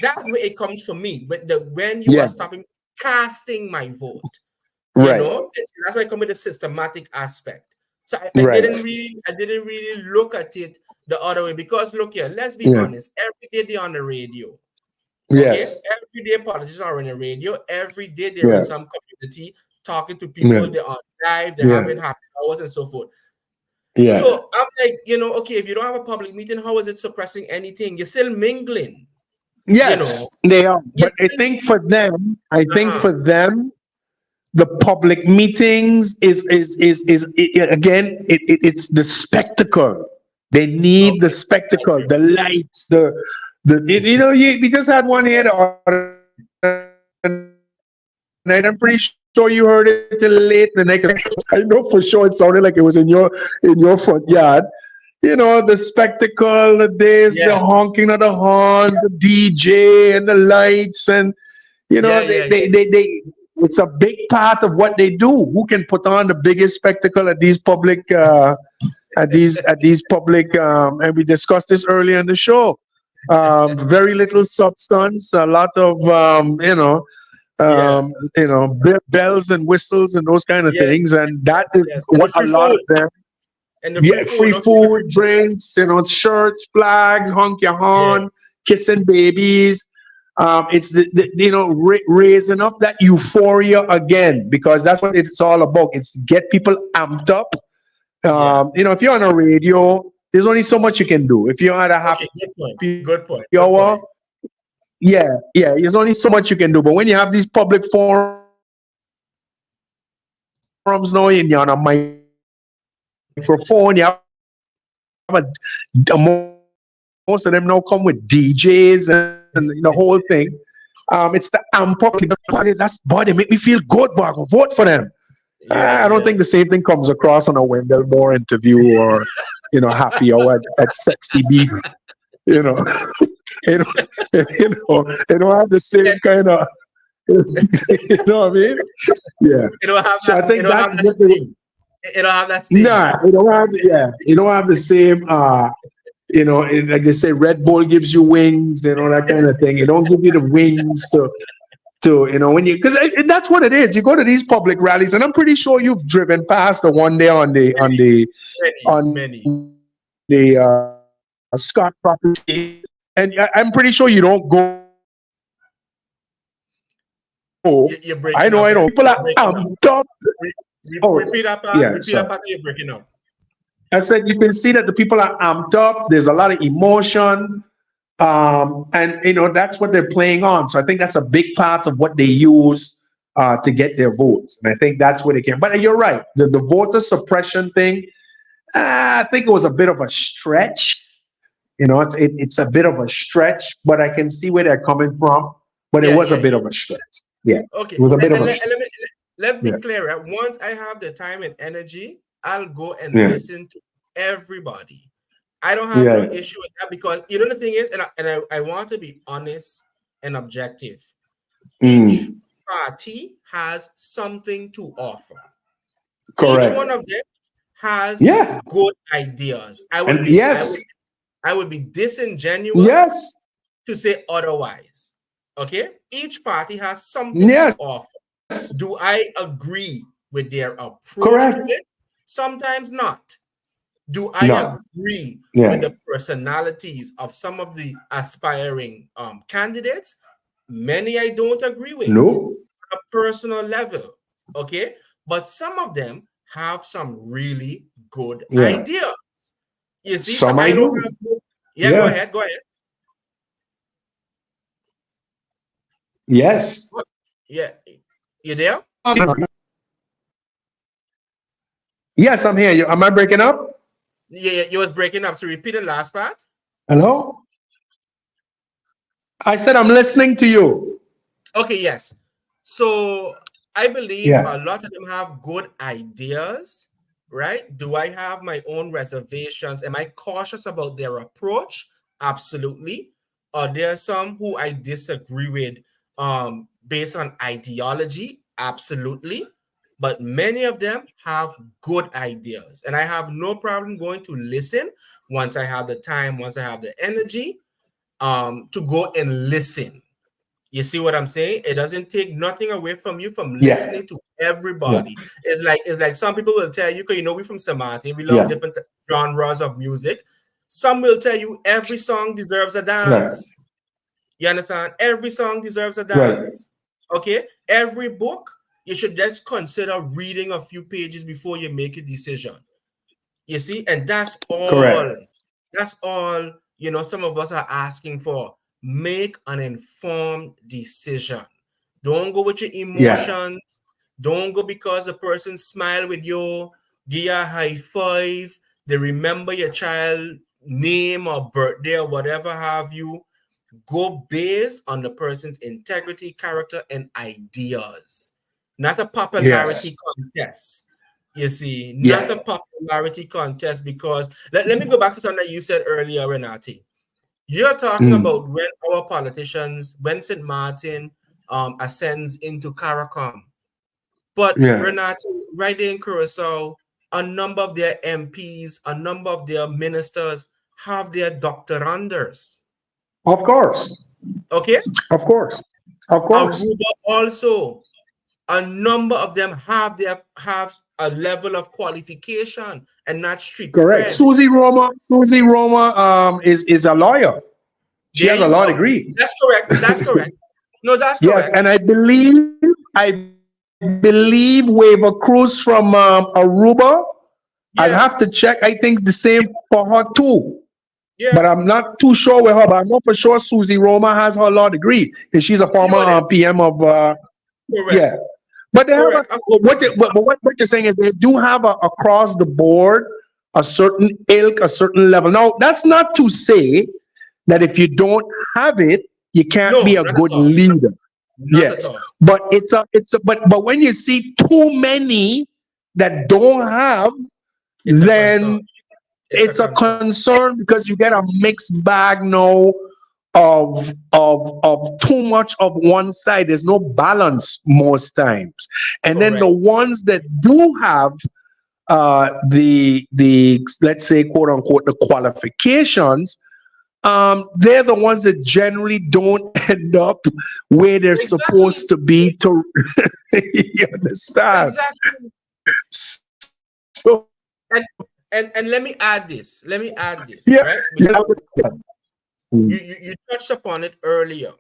that's where it comes from me. But when you are stopping casting my vote, that's why I come with the systematic aspect. So I didn't really look at it the other way, because look here, let's be honest. Every day they're on the radio. Yes. Every day politicians are on the radio. Every day they're in some community talking to people. They're on live. They're having happy hours and so forth. So I'm like, okay, if you don't have a public meeting, how is it suppressing anything? You're still mingling. Yes, they are. But I think for them, the public meetings is again, it's the spectacle. They need the spectacle, the lights, we just had one here the other night. I'm pretty sure you heard it till late the night. 'Cause I know for sure it sounded like it was in your front yard. The spectacle, the this, the Yeah, honking of the horn, the DJ and the lights, and yeah, yeah, it's a big part of what they do. Who can put on the biggest spectacle at these public public and we discussed this earlier in the show. Very little substance, a lot of yeah, bells and whistles and those kind of yeah, things, and that is yes. And the what a free lot of food, them. and the free Yeah, food. free Don't forget the free food, food. drinks, shirts, flags, honk your Yeah, horn, kissing babies. It's raising up that euphoria again, because that's what it's all about. It's to get people amped up. yeah. If you're on a radio, there's only so much you can do. If you're at a Okay, happy good point. Good point. Good hour, point. yeah, there's only so much you can do. But when you have these public forums now, and you're on a microphone, you have most of them now come with DJs and the whole thing. It's the amp up. That's boy, they make me feel good, but I go vote for them. Yeah, I don't yeah. think the same thing comes across on a Wendell Moore interview or happy hour at Sexy Beef. You know, it, it don't have the same kind of. You know what I mean? Yeah. It don't have So I that. It think don't have that's that what they. sting. It don't have that sting. Nah, it don't have. Yeah, it don't have the same. Like they say, Red Bull gives you wings, that kind of thing. It don't give you the wings to when you, because that's what it is. You go to these public rallies, and I'm pretty sure you've driven past the one day on Many. the Scott property, and I'm pretty sure you don't go. You're breaking I know, up. I know. People You're are breaking up. amped up. Repeat that part. Yeah, Repeat sorry. that part. You're breaking up. I said you can see that the people are amped up. There's a lot of emotion. And that's what they're playing on. So I think that's a big part of what they use to get their votes. And I think that's where they can. But you're right. The voter suppression thing, I think it was a bit of a stretch. It's a bit of a stretch, but I can see where they're coming from. But it Yeah, was a yeah, bit yeah. of a stretch. Yeah. Okay. It was a bit of And a let, stretch. and let me Yeah. clear it. Once I have the time and energy, I'll go and Yeah. listen to everybody. I don't have no issue with that, because the thing is, and I want to be honest and objective. Each party has something to offer. Correct. Each one of them has Yeah. good ideas. I would And be yes. I would be disingenuous Yes. to say otherwise. Okay? Each party has something Yes. to offer. Do I agree with their approach Correct. to it? Sometimes not. Do I No. agree Yeah. with the personalities of some of the aspiring candidates? Many I don't agree with No. on a personal level. Okay? But some of them have some really good Yeah. ideas. You see, Some so I I don't do. have. Yeah, go ahead. Go ahead. Yes. Yeah, you there? Yes, I'm here. Am I breaking up? Yeah, you was breaking up. So repeat the last part. Hello? I said I'm listening to you. Okay, yes. So I believe Yeah. a lot of them have good ideas, right? Do I have my own reservations? Am I cautious about their approach? Absolutely. Are there some who I disagree with based on ideology? Absolutely. But many of them have good ideas, and I have no problem going to listen once I have the time, once I have the energy to go and listen. You see what I'm saying? It doesn't take nothing away from you from Yeah. listening to Yeah. everybody. It's like some people will tell you, because we from Samati, we love Yeah. different genres of music. Some will tell you every song deserves a Right. dance. You understand? Every song deserves a Right. dance. Okay? Every book, you should just consider reading a few pages before you make a decision. You see? And that's all. Correct. That's all, some of us are asking for. Make an informed decision. Don't go with your emotions. Don't go because a person smile with you, give you a high five. they remember your child name or birthday or whatever have you, go based on the person's integrity, character, and ideas, not a Yes. popularity contest. You see, not Yeah. a popularity contest, because let me go back to something that you said earlier, Renate. You're talking Mm. about when our politicians, when St. Martin ascends into CARICOM. But Yeah. Renate, right there in Curacao, a number of their MPs, a number of their ministers have their doctoranders. Of course. Okay? Of course. Of course. Aruba also, a number of them have a level of qualification and not street Correct. cred. Susie Roma is a lawyer. She There has a you law go. degree. That's correct. That's correct. No, that's Yes, correct. and I believe Waiver Cruz from Aruba. I'll have to Yes. check. I think the same for her too. But Yeah. I'm not too sure with her. But I know for sure Susie Roma has her law degree, and she's a A few former of them. PM of Correct. yeah. But they have Correct. but what you're saying is they do have across the board a certain ilk, a certain level. Now that's not to say that if you don't have it, you can't be No, a not good at all. leader. Not at Yes, all. but but when you see too many that don't have, It's a concern. then It's a it's a concern. concern because you get a mixed bag now of too much of one side. There's no balance most times, and then the Correct. ones that do have the let's say quote unquote the qualifications, they're the ones that generally don't end up where they're Exactly. supposed to be to you understand. Exactly. So And and let me add this. Let me add this, yeah, right? yeah, Because yeah. you touched upon it earlier.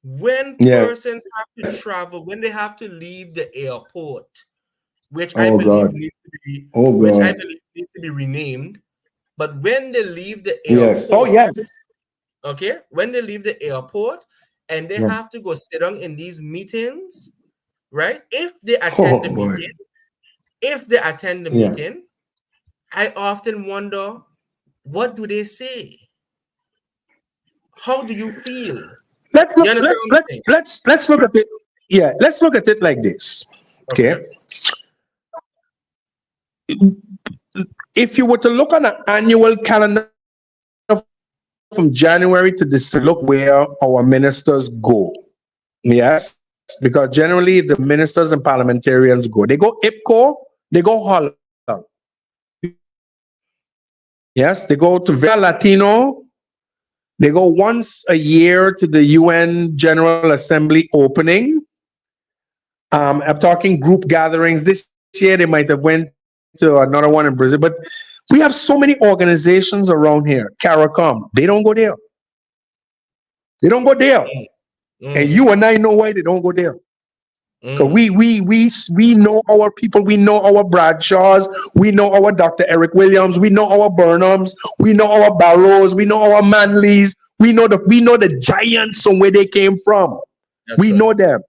When Yeah. persons have to travel, when they have to leave the airport, which I Oh believe God. Oh God. needs to be renamed, but when they leave the Yes. Oh airport, yes. okay, when they leave the airport and they Yeah. have to go sit down in these meetings, right? If they attend Oh the boy. meeting, if they attend the Yeah. meeting, I often wonder, what do they say? How do you feel? Let's You look. understand what I'm saying? Let's look at it. Yeah. Let's look at it like this. Okay. Okay. If you were to look on an annual calendar from January to December, look where our ministers go. Yes, because generally the ministers and parliamentarians go. They go IPCO, they go Holland. Yes, they go to Villa Latino. They go once a year to the UN General Assembly opening. I'm talking group gatherings. This year they might have went to another one in Brazil, but we have so many organizations around here. CARICOM, they don't go there. They don't go there. And you and I know why they don't go there. Because we know our people, we know our Bradshaws, we know our Dr. Eric Williams, we know our Burnhams, we know our Barrows, we know our Manleys, we know the giants from where they came from. That's We right. know them.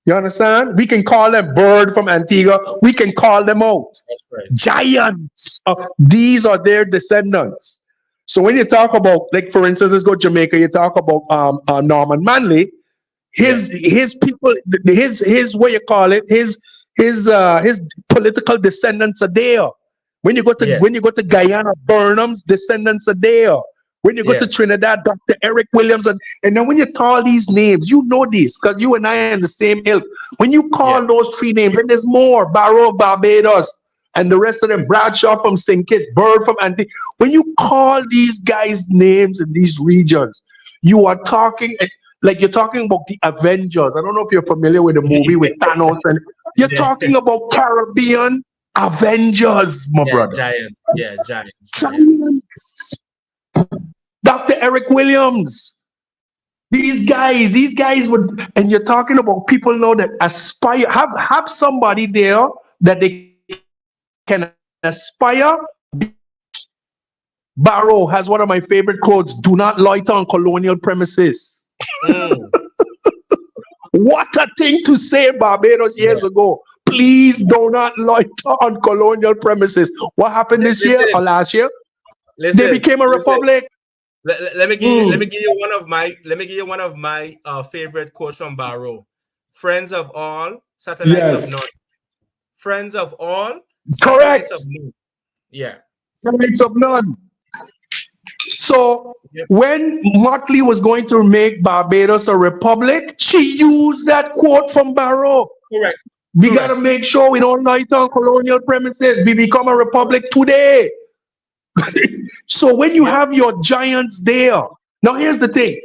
You understand? We can call them Bird from Antigua. We can call them out. That's right. Giants. These are their descendants. So when you talk about, like for instance, let's go Jamaica. You talk about Norman Manley. His people, his what you call it, his political descendants are there. When you go to Guyana, Burnham's descendants are there. When you go to Trinidad, Dr. Eric Williams, and then when you call these names, you know this because you and I are in the same ilk. When you call those three names, and there's more, Barrow of Barbados, and the rest of them, Bradshaw from St. Kitts, Bird from Antigua. When you call these guys names in these regions, you are talking like you're talking about the Avengers. I don't know if you're familiar with the movie with Thanos, and you're talking about Caribbean Avengers, my brother. Giants. Yeah, giants. Giants. Dr. Eric Williams. These guys would, and you're talking about people now that aspire, have somebody there that they can aspire. Barrow has one of my favorite quotes: "Do not loiter on colonial premises." What a thing to say Barbados years ago. Please do not loiter on colonial premises. What happened this year or last year? They became a republic. Let me give you one of my favorite quotes from Barrow. Friends of all, satellites of none. Friends of all, satellites of none. Yeah. Satellites of none. So when Motley was going to make Barbados a republic, she used that quote from Barrow. Correct. We got to make sure we don't loiter on colonial premises. We become a republic today. So when you have your giants there, now here's the thing,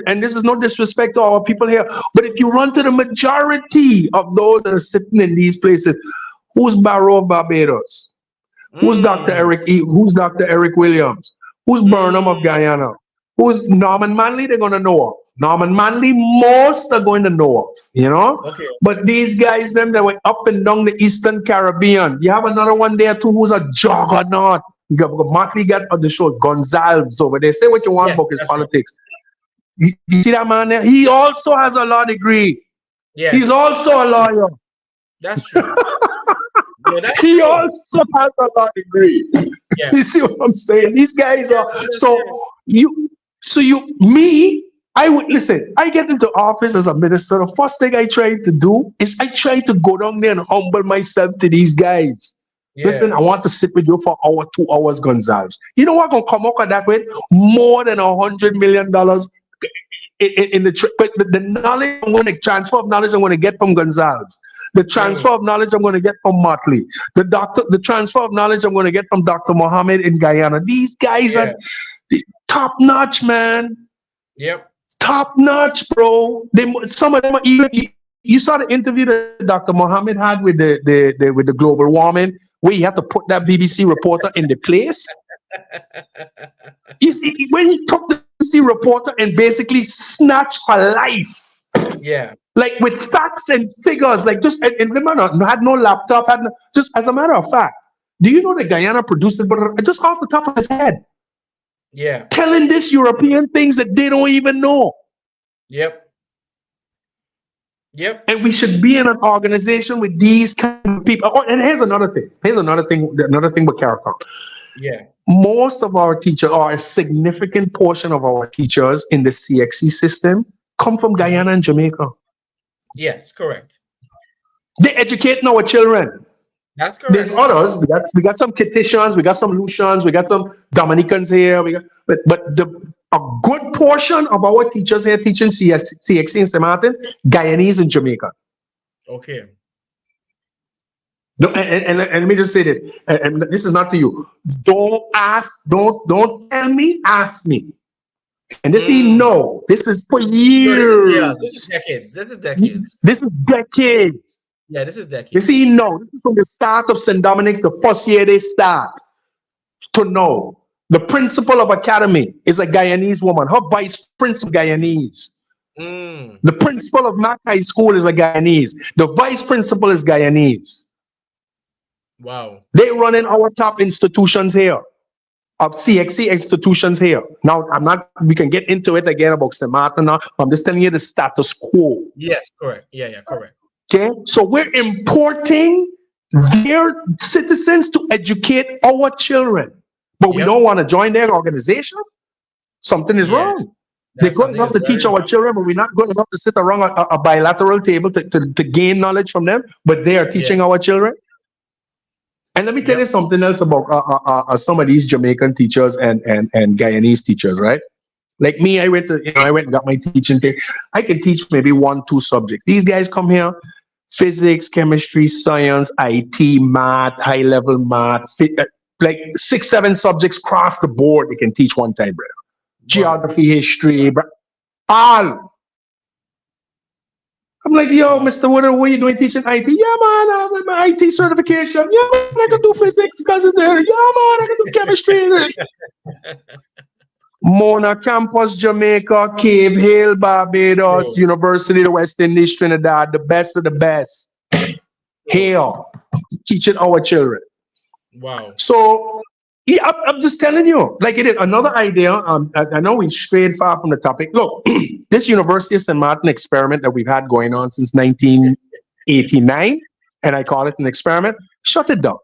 and this is no disrespect to our people here, but if you run to the majority of those that are sitting in these places, who's Barrow of Barbados? Who's Dr. Eric Williams? Who's Burnham of Guyana? Who's Norman Manley? They're going to know of. Norman Manley, most are going to know of, you know? Okay. But these guys, them that went up and down the Eastern Caribbean, you have another one there too who's a juggernaut. Motley got on the show, Gonzalez over there. Say what you want about his politics. Right. You see that man there? He also has a law degree. Yes. He's also a lawyer. That's true. He also has a law degree. Yeah. You see what I'm saying? These guys are I would listen. I get into office as a minister. The first thing I try to do is I try to go down there and humble myself to these guys. Yeah. Listen, I want to sit with you for an hour, 2 hours, Gonzalez. You know what gonna come up with that with? More than $100 million in the knowledge I'm going to transfer of knowledge I'm going to get from Gonzalez. The transfer of knowledge I'm going to get from Motley. The transfer of knowledge I'm going to get from Dr. Mohammed in Guyana. These guys are top notch, man. Yep. Top notch, bro. Some of them are even. You saw the interview that Dr. Mohammed had with the global warming, where he had to put that BBC reporter in the place. You see, when he took the BBC reporter and basically snatched her life. Yeah. Like with facts and figures, like just and remember, had no laptop, just as a matter of fact. Do you know that Guyana produces butter just off the top of his head? Yeah. Telling this European things that they don't even know. Yep. And we should be in an organization with these kind of people. Oh, and here's another thing. Another thing with CARICOM. Yeah. Most of our teachers, or a significant portion of our teachers in the CXC system, come from Guyana and Jamaica. Yes, correct. They educate our children. That's correct. There's others. We got some Kititians, we got some Lucians, we got some Dominicans here. But a good portion of our teachers here teaching CXC in St. Martin, Guyanese and Jamaica. Okay. No, and let me just say this, and this is not to you. Don't tell me, ask me. And this this is for years. No, this is decades. This is decades. This is decades. Yeah, this is decades. You see, this is from the start of St. Dominic's, the first year they start to know. The principal of academy is a Guyanese woman. Her vice principal Guyanese. The principal of Mac High School is a Guyanese. The vice principal is Guyanese. Wow. They run in our top institutions here, of CXC institutions here. Now, we can get into it again about St. Martin now. I'm just telling you the status quo. Yes, correct. Yeah, correct. Okay, so we're importing their citizens to educate our children, but we don't want to join their organization. Something is wrong. They're good enough to teach our children, but we're not good enough to sit around a bilateral table to gain knowledge from them, but they are teaching our children. And let me tell you something else about some of these Jamaican teachers and Guyanese teachers, right? Like me, I went and got my teaching thing. I can teach maybe 1-2 subjects. These guys come here, physics, chemistry, science, IT, math, high-level math, like 6-7 subjects across the board they can teach one time, brother. Geography, history, all. I'm like, yo, Mr. Woodard, what are you doing teaching IT? Yeah, man, I have my IT certification. Yeah, man, I can do physics because it's there. Yeah, man, I can do chemistry. Mona Campus, Jamaica, Cave Hill, Barbados, University of the West Indies, Trinidad, the best of the best. Here, teaching our children. Wow. So, yeah, I'm just telling you, like it is another idea. I know we strayed far from the topic. Look, this University of St. Martin experiment that we've had going on since 1989, and I call it an experiment, shut it down.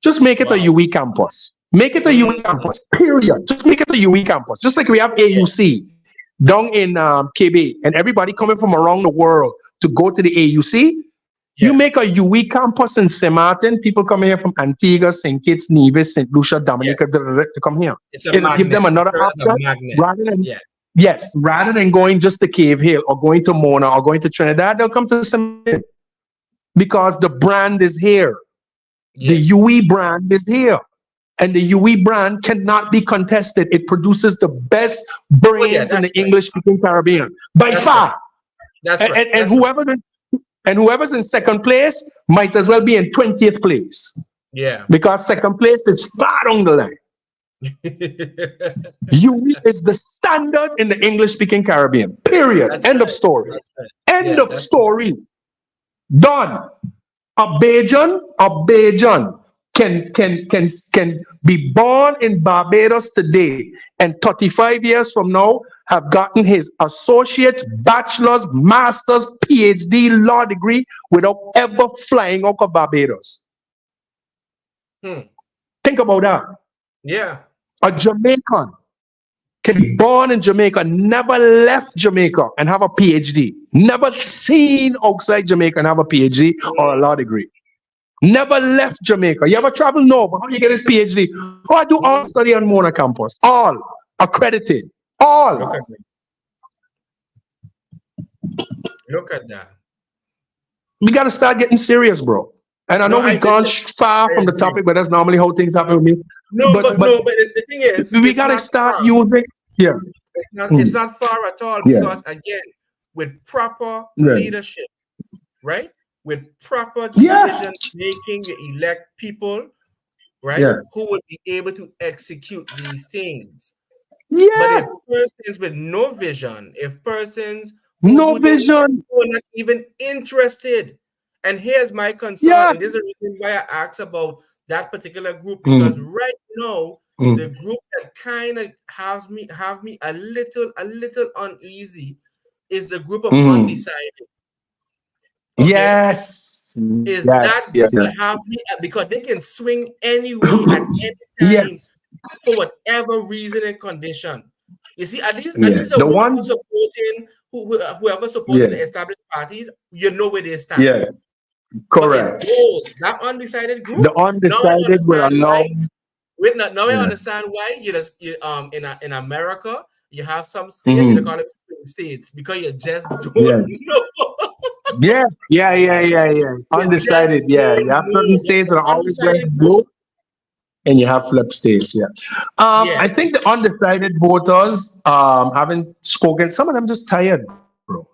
Just make it a Wow. UE campus. Make it a UE campus, period. Just make it a UE campus. Just like we have AUC down in KB, and everybody coming from around the world to go to the AUC. You make a UE campus in St. Martin, people coming here from Antigua, St. Kitts, Nevis, St. Lucia, Dominica, to come here. It's a It'll magnet. give them another It serves as a option magnet. rather than rather than going just to Cave Hill or going to Mona or going to Trinidad, they'll come to St. Martin because the brand is here. The UE brand is here. And the UE brand cannot be contested. It produces the best brains in the English-speaking Caribbean by far. That's and, right. And whoever's in second place might as well be in 20th place. Yeah. Because second place is far down the line. UE is the standard in the English-speaking Caribbean. Period. End of story. End of story. Done. A Bajan can be born in Barbados today and 35 years from now have gotten his associate, bachelor's, master's, PhD, law degree without ever flying out of Barbados. Think about that. Yeah. A Jamaican can be born in Jamaica, never left Jamaica and have a PhD. Never seen outside Jamaica and have a PhD or a law degree. Never left Jamaica. You ever travel? No, but how do you get his PhD? Oh, I do all study on Mona campus. All accredited. All. Look at that. We got to start getting serious, bro. And I know we've gone far from the topic, but that's normally how things happen with me. But the thing is, we got to start using. Yeah. It's not far at all because again, with proper leadership, right? With proper decision making, you elect people, right? Who will be able to execute these things. Yeah. But if persons with no vision, if persons who are not even interested, and here's my concern, and this is the reason why I asked about that particular group, because right now the group that kind of have me a little uneasy is the group of undecided. Okay? Yes. Have me because they can swing anyway at any time for whatever reason and condition. You see, at least the ones supporting whoever supporting the established parties, you know where they stand. Yeah, correct. But it's those, that undecided group. The undecided will allow. Now I understand why in America you have some states they call it states because you just don't know. Yeah. Undecided, you have certain states that are always going to blue, and you have flip states, I think the undecided voters, haven't spoken, some of them just tired, bro.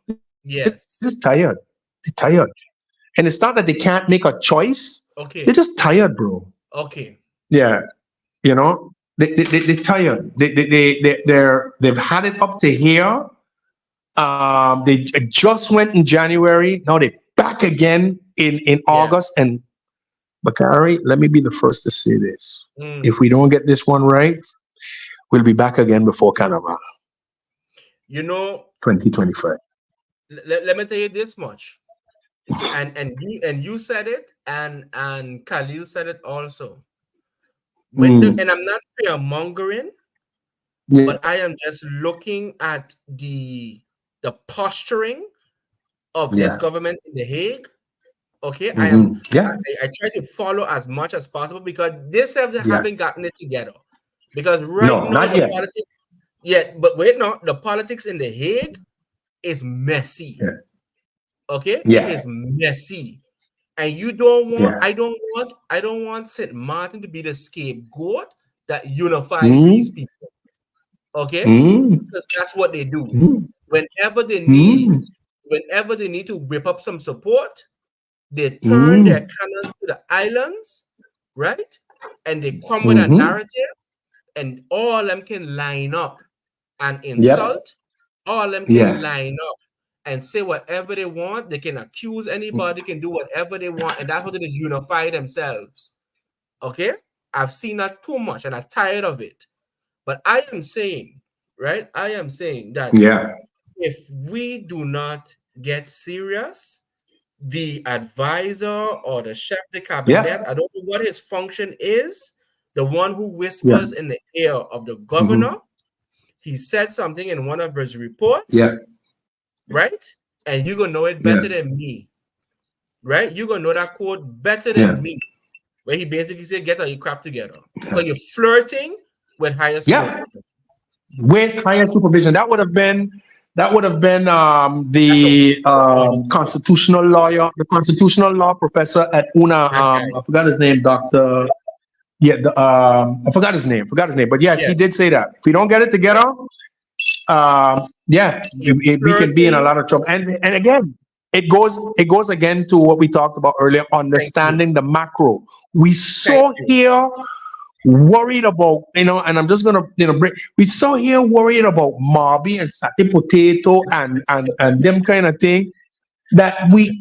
Yes. They're just tired. They're tired. And it's not that they can't make a choice. Okay. They're just tired, bro. Okay. Yeah. You know, they're tired. They've had it up to here. They just went in January. Now they're back again in August. And Bakari, let me be the first to say this. If we don't get this one right, we'll be back again before Carnival. 2025. Let me tell you this much. and you said it, and Khalil said it also. And I'm not fear mongering, but I am just looking at the posturing of this government in The Hague. Okay, I try to follow as much as possible because this haven't gotten it together. Because now the politics, but wait, no, the politics in The Hague is messy. Okay, it is messy, and you don't want. I don't want St. Martin to be the scapegoat that unifies these people. Okay, because that's what they do. Whenever they need to whip up some support, they turn their cannons to the islands, right? And they come with a narrative, and all of them can line up and insult. All of them can line up and say whatever they want. They can accuse anybody, can do whatever they want, and that's how they unify themselves. Okay? I've seen that too much, and I'm tired of it. But I am saying, right? I am saying that if we do not get serious, the advisor or the chef de cabinet, Yeah. I don't know what his function is, the one who Yeah. whispers in the ear of the Mm-hmm. governor. He said something in one of his reports, Yeah. right? And you're gonna know it better than me, right? You're gonna know that quote better than me, where he basically said, "Get all your crap together," because you're flirting with higher supervision. With higher supervision. That would have been That's a the constitutional lawyer, the constitutional law professor at UNA. I forgot his name, Dr. Yeah, I forgot his name. But yes, he did say that. If we don't get it together, we can be in a lot of trouble. And again, it goes again to what we talked about earlier, understanding the macro. We saw here worried about, and I'm just gonna break. We saw here worried about Marby and Sati Potato and them kind of thing, that we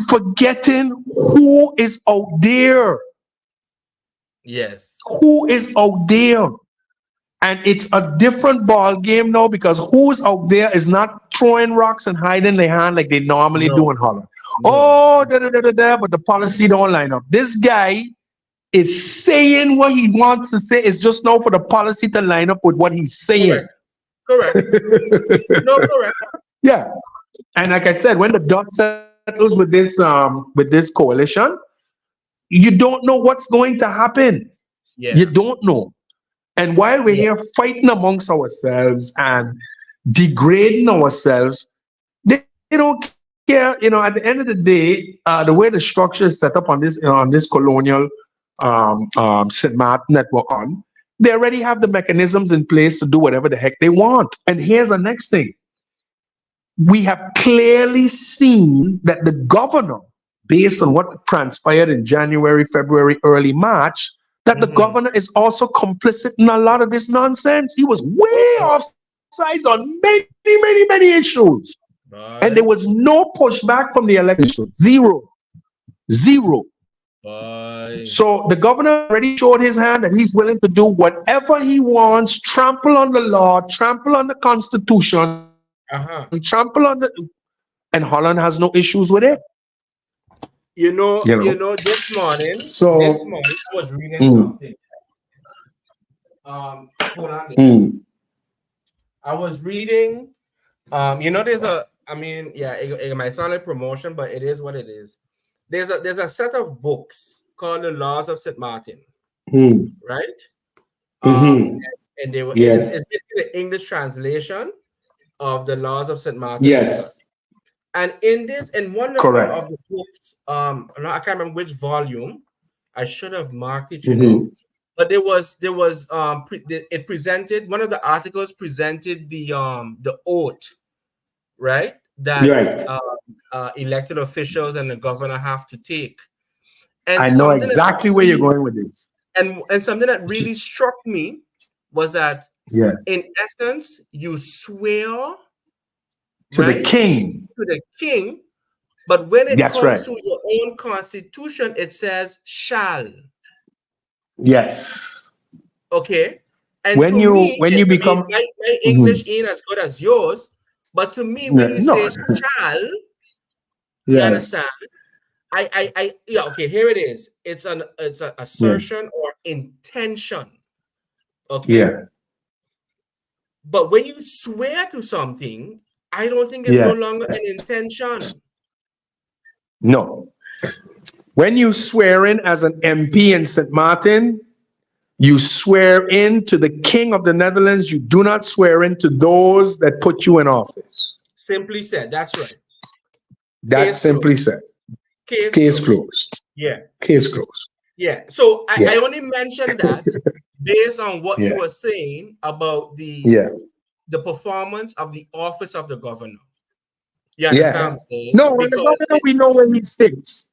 forgetting who is out there. Yes. Who is out there? And it's a different ball game now, because who's out there is not throwing rocks and hiding their hand like they normally do in Holland. But the policy don't line up. This guy is saying what he wants to say. It's just now for the policy to line up with what he's saying. Correct. Correct. Yeah. And like I said, when the dust settles with this coalition, you don't know what's going to happen. Yeah. You don't know. And while we're here fighting amongst ourselves and degrading ourselves, they don't care. At the end of the day, the way the structure is set up on this colonial St. Martin network they already have the mechanisms in place to do whatever the heck they want. And here's the next thing. We have clearly seen that the governor, based on what transpired in January, February, early March, that the governor is also complicit in a lot of this nonsense. He was way off sides on many issues. And there was no pushback from the election. Zero. So the governor already showed his hand that he's willing to do whatever he wants, trample on the law, trample on the Constitution, trample on and Holland has no issues with it. This morning, I was reading something. Hold on. I was reading, it might sound like promotion, but it is what it is. There's a set of books called The Laws of St. Martin, right? And they were it's basically the English translation of The Laws of St. Martin. Yes. And in one of the books, I can't remember which volume. I should have marked it, but it presented, one of the articles presented the oath, right? That elected officials and the governor have to take. And I know exactly where you're going with this. And something that really struck me was that, in essence, you swear to the king. But when it comes to your own constitution, it says shall. Yes. Okay. And when you become my English ain't as good as yours, but to me, when you say shall, you understand? Okay, here it is. It's an assertion or intention. Okay. Yeah. But when you swear to something, I don't think it's no longer an intention. No. When you swear in as an MP in St. Martin, you swear in to the King of the Netherlands. You do not swear in to those that put you in office. Simply said. That's right. That's simply said. Case closed. Yeah. Case closed. Yeah. So I only mentioned that based on what you were saying about the performance of the office of the governor. You understand what I'm saying? No, the governor, we know where he sits.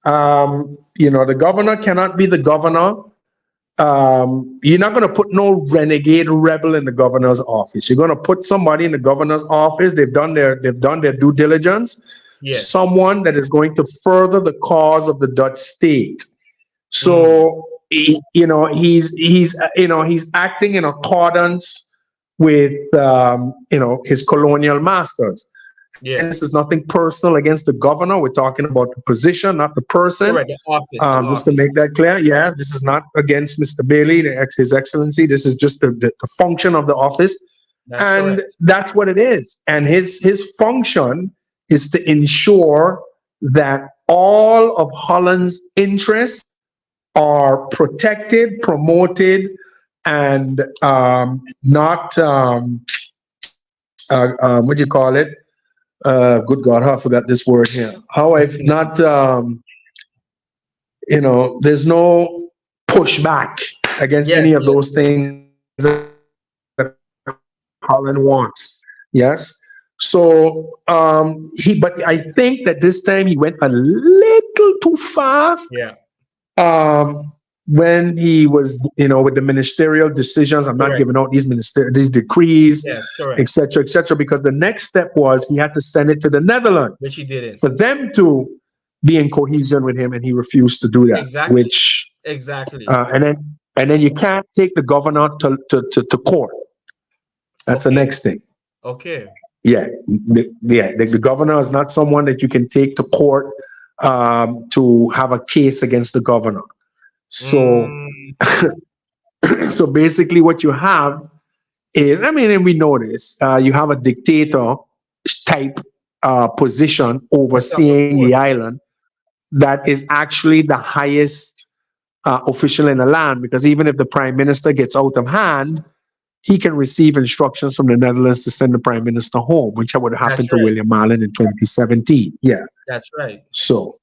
The governor cannot be the governor. You're not going to put no renegade rebel in the governor's office. You're going to put somebody in the governor's office. They've done their due diligence. Yes. Someone that is going to further the cause of the Dutch state. So he's acting in accordance with his colonial masters. Yes. this is nothing personal against the governor. We're talking about the position, not the person. Correct. The office. Just to make that clear, yeah, this is not against Mr. Bailey, His Excellency. This is just the function of the office, That's and correct. that's what it is. And his function is to ensure that all of Holland's interests are protected, promoted, and not what do you call it? Good God, I forgot this word here. How I've not, there's no pushback against any of those things that Holland wants. Yes. So but I think that this time he went a little too far. Yeah. When he was, with the ministerial decisions, I'm not giving out these decrees, etc., because the next step was he had to send it to the Netherlands, which he didn't, for them to be in cohesion with him, and he refused to do that. Exactly. Which exactly. And then you can't take the governor to court. That's the next thing. Okay. Yeah, the governor is not someone that you can take to court to have a case against the governor. So, so basically, what you have is, and we know this, you have a dictator type position overseeing the island that is actually the highest official in the land, because even if the prime minister gets out of hand, he can receive instructions from the Netherlands to send the prime minister home, which would have happened to William Allen in 2017. Yeah. That's right. So,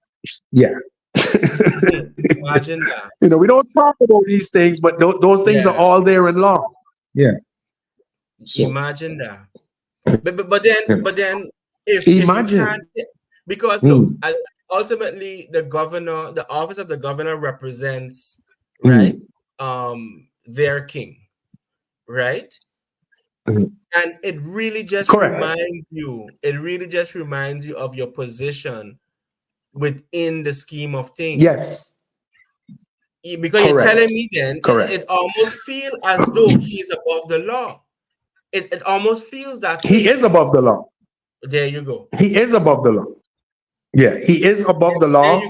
yeah. Imagine that. We don't talk about these things, but those things are all there in law. Yeah. So. Imagine that. But then if you can't, because look, ultimately the office of the governor represents their king, right? And it really just reminds you of your position within the scheme of things. Yes. Because you're telling me then it almost feels as though he's above the law. It almost feels that he is above the law. There you go. He is above the law. Yeah, he is above the law.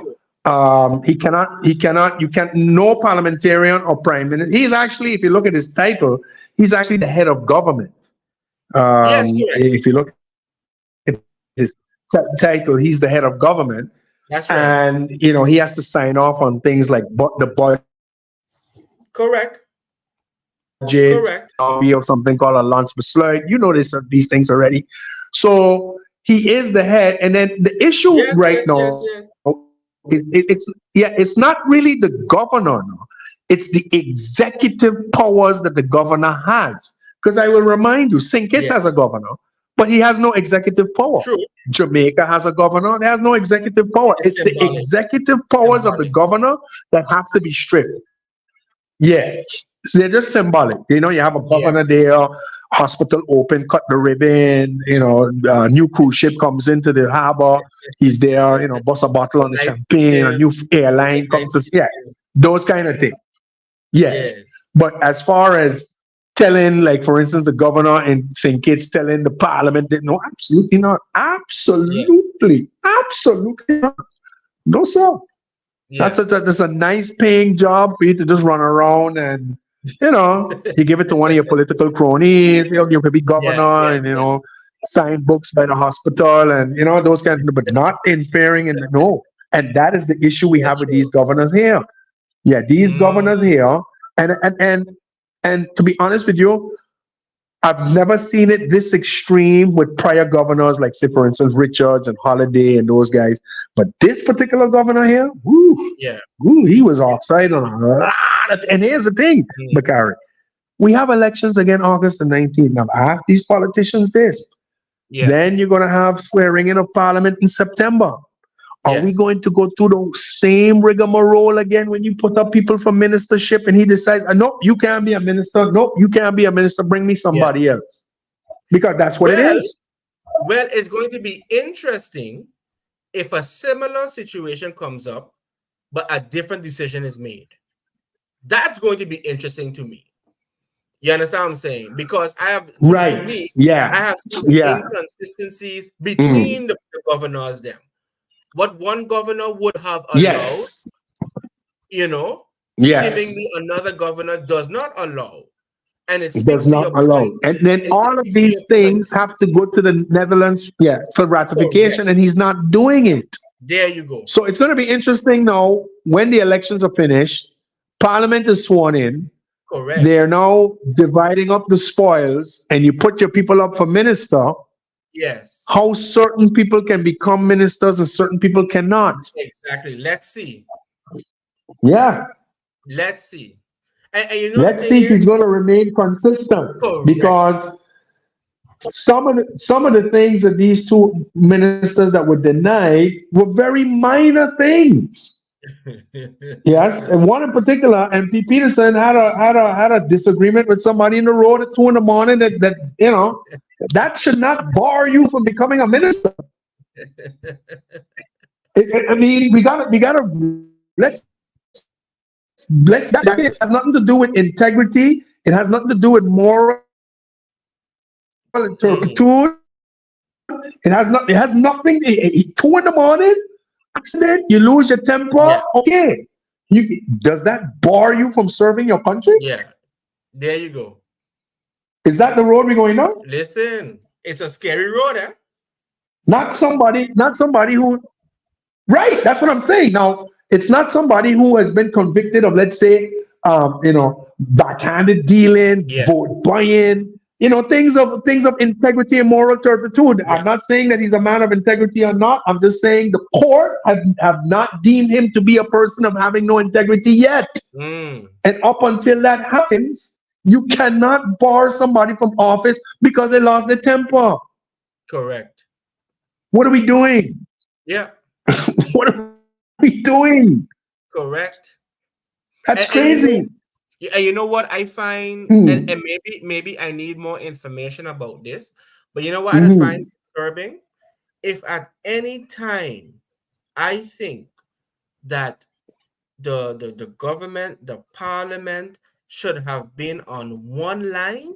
No parliamentarian or prime minister. He's actually, if you look at his title, he's actually the head of government. If you look at his title, he's the head of government. That's right. And, he has to sign off on things like the budget. Correct. We have something called a Landsbesluit. These things already. So he is the head. And then the issue now, it's not really the governor. No. It's the executive powers that the governor has. Because I will remind you, St. Kitts has a governor, but he has no executive power. True. Jamaica has a governor, they has no executive power. It's the executive powers of the governor that have to be stripped. Yeah, so they're just symbolic. You have a governor there, hospital open, cut the ribbon, new cruise ship comes into the harbor, he's there, bust a bottle on the champagne, a new airline comes to, those kind of things. Yes. But as far as telling, like, for instance, the governor in St. Kitts telling the parliament that, no, absolutely not. Absolutely not. No, sir. Yeah. That's a nice paying job for you to just run around and, you give it to one of your political cronies, you could be governor and, sign books by the hospital and, those kinds of things, but not interfering in no. And that is the issue we have with these governors here. Yeah, these governors here, and to be honest with you, I've never seen it this extreme with prior governors, like, say, for instance, Richards and Holiday and those guys. But this particular governor here, he was offside on a lot. And here's the thing, Bakari. We have elections again August the 19th. Now, ask these politicians this. Then you're going to have swearing in of parliament in September. Are we going to go through the same rigmarole again when you put up people for ministership and he decides, no, you can't be a minister. No, you can't be a minister. Bring me somebody else. Because that's what it is. Well, it's going to be interesting if a similar situation comes up, but a different decision is made. That's going to be interesting to me. You understand what I'm saying? Because I have, to Right. me, Yeah. I have seen Yeah. inconsistencies Mm. between the governors them. What one governor would have allowed, Yes. Yes. seemingly another governor does not allow. And it It does speaks to not your allow. point. And then It all of speaks to your these point. things have to go to the Netherlands, for Correct. ratification, and he's not doing it. There you go. So it's going to be interesting now when the elections are finished, Parliament is sworn in, they're Correct. now dividing up the spoils, and you put your people up for minister, Yes. how certain people can become ministers and certain people cannot. Exactly. Let's see. Yeah. Let's see. And you know the Let's thing see if is, he's going to remain consistent, correct. because some of the things that these two ministers that were denied were very minor things. Yes, and one in particular, MP Peterson had a disagreement with somebody in the road at 2 in the morning. That should not bar you from becoming a minister. I mean, we gotta let's that it has nothing to do with integrity. It has nothing to do with moral Mm, turpitude. It has nothing. 2 in the morning, accident, you lose your temper. yeah. Okay, does that bar you from serving your country? Yeah. There you go. Is that the road we're going down? Listen, it's a scary road, eh? Not somebody who, right? That's what I'm saying. Now, it's not somebody who has been convicted of, let's say, backhanded dealing, Yeah. vote buying, things of integrity and moral turpitude. Yeah. I'm not saying that he's a man of integrity or not. I'm just saying the court have not deemed him to be a person of having no integrity yet. Mm, And up until that happens, you cannot bar somebody from office because they lost their temper. correct. What are we doing? Yeah. What are we doing? Correct. That's And crazy. you know what I find, and, Mm, and maybe I need more information about this, but you know what I just find mhm. disturbing? If at any time I think that the government, the parliament should have been on one line,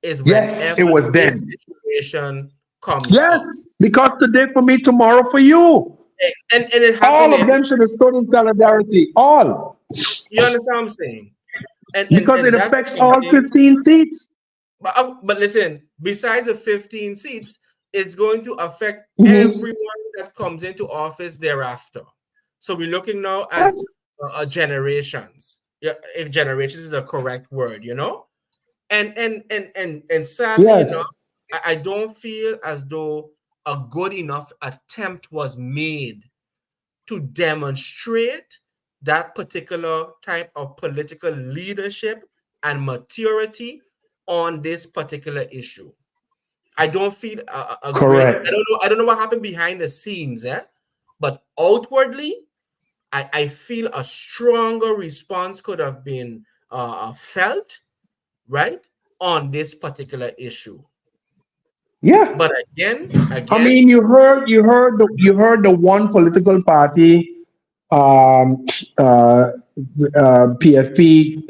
is Yes, whenever it was this then. situation comes up. Yes, because today for me, tomorrow for you. And it All happened of in, them should have stood in solidarity. All. you understand what I'm saying? And Because and it that's affects all something. 15 seats. But listen, besides the 15 seats, it's going to affect Mhm. everyone that comes into office thereafter. So we're looking now at generations. Yeah, if generations is the correct word, and sadly enough, Yes, I don't feel as though a good enough attempt was made to demonstrate that particular type of political leadership and maturity on this particular issue. I don't feel a great. I correct. don't know. I don't know what happened behind the scenes, but outwardly, I feel a stronger response could have been felt, right, on this particular issue. Yeah. But I again, mean, you heard the one political party, um, uh, PFP,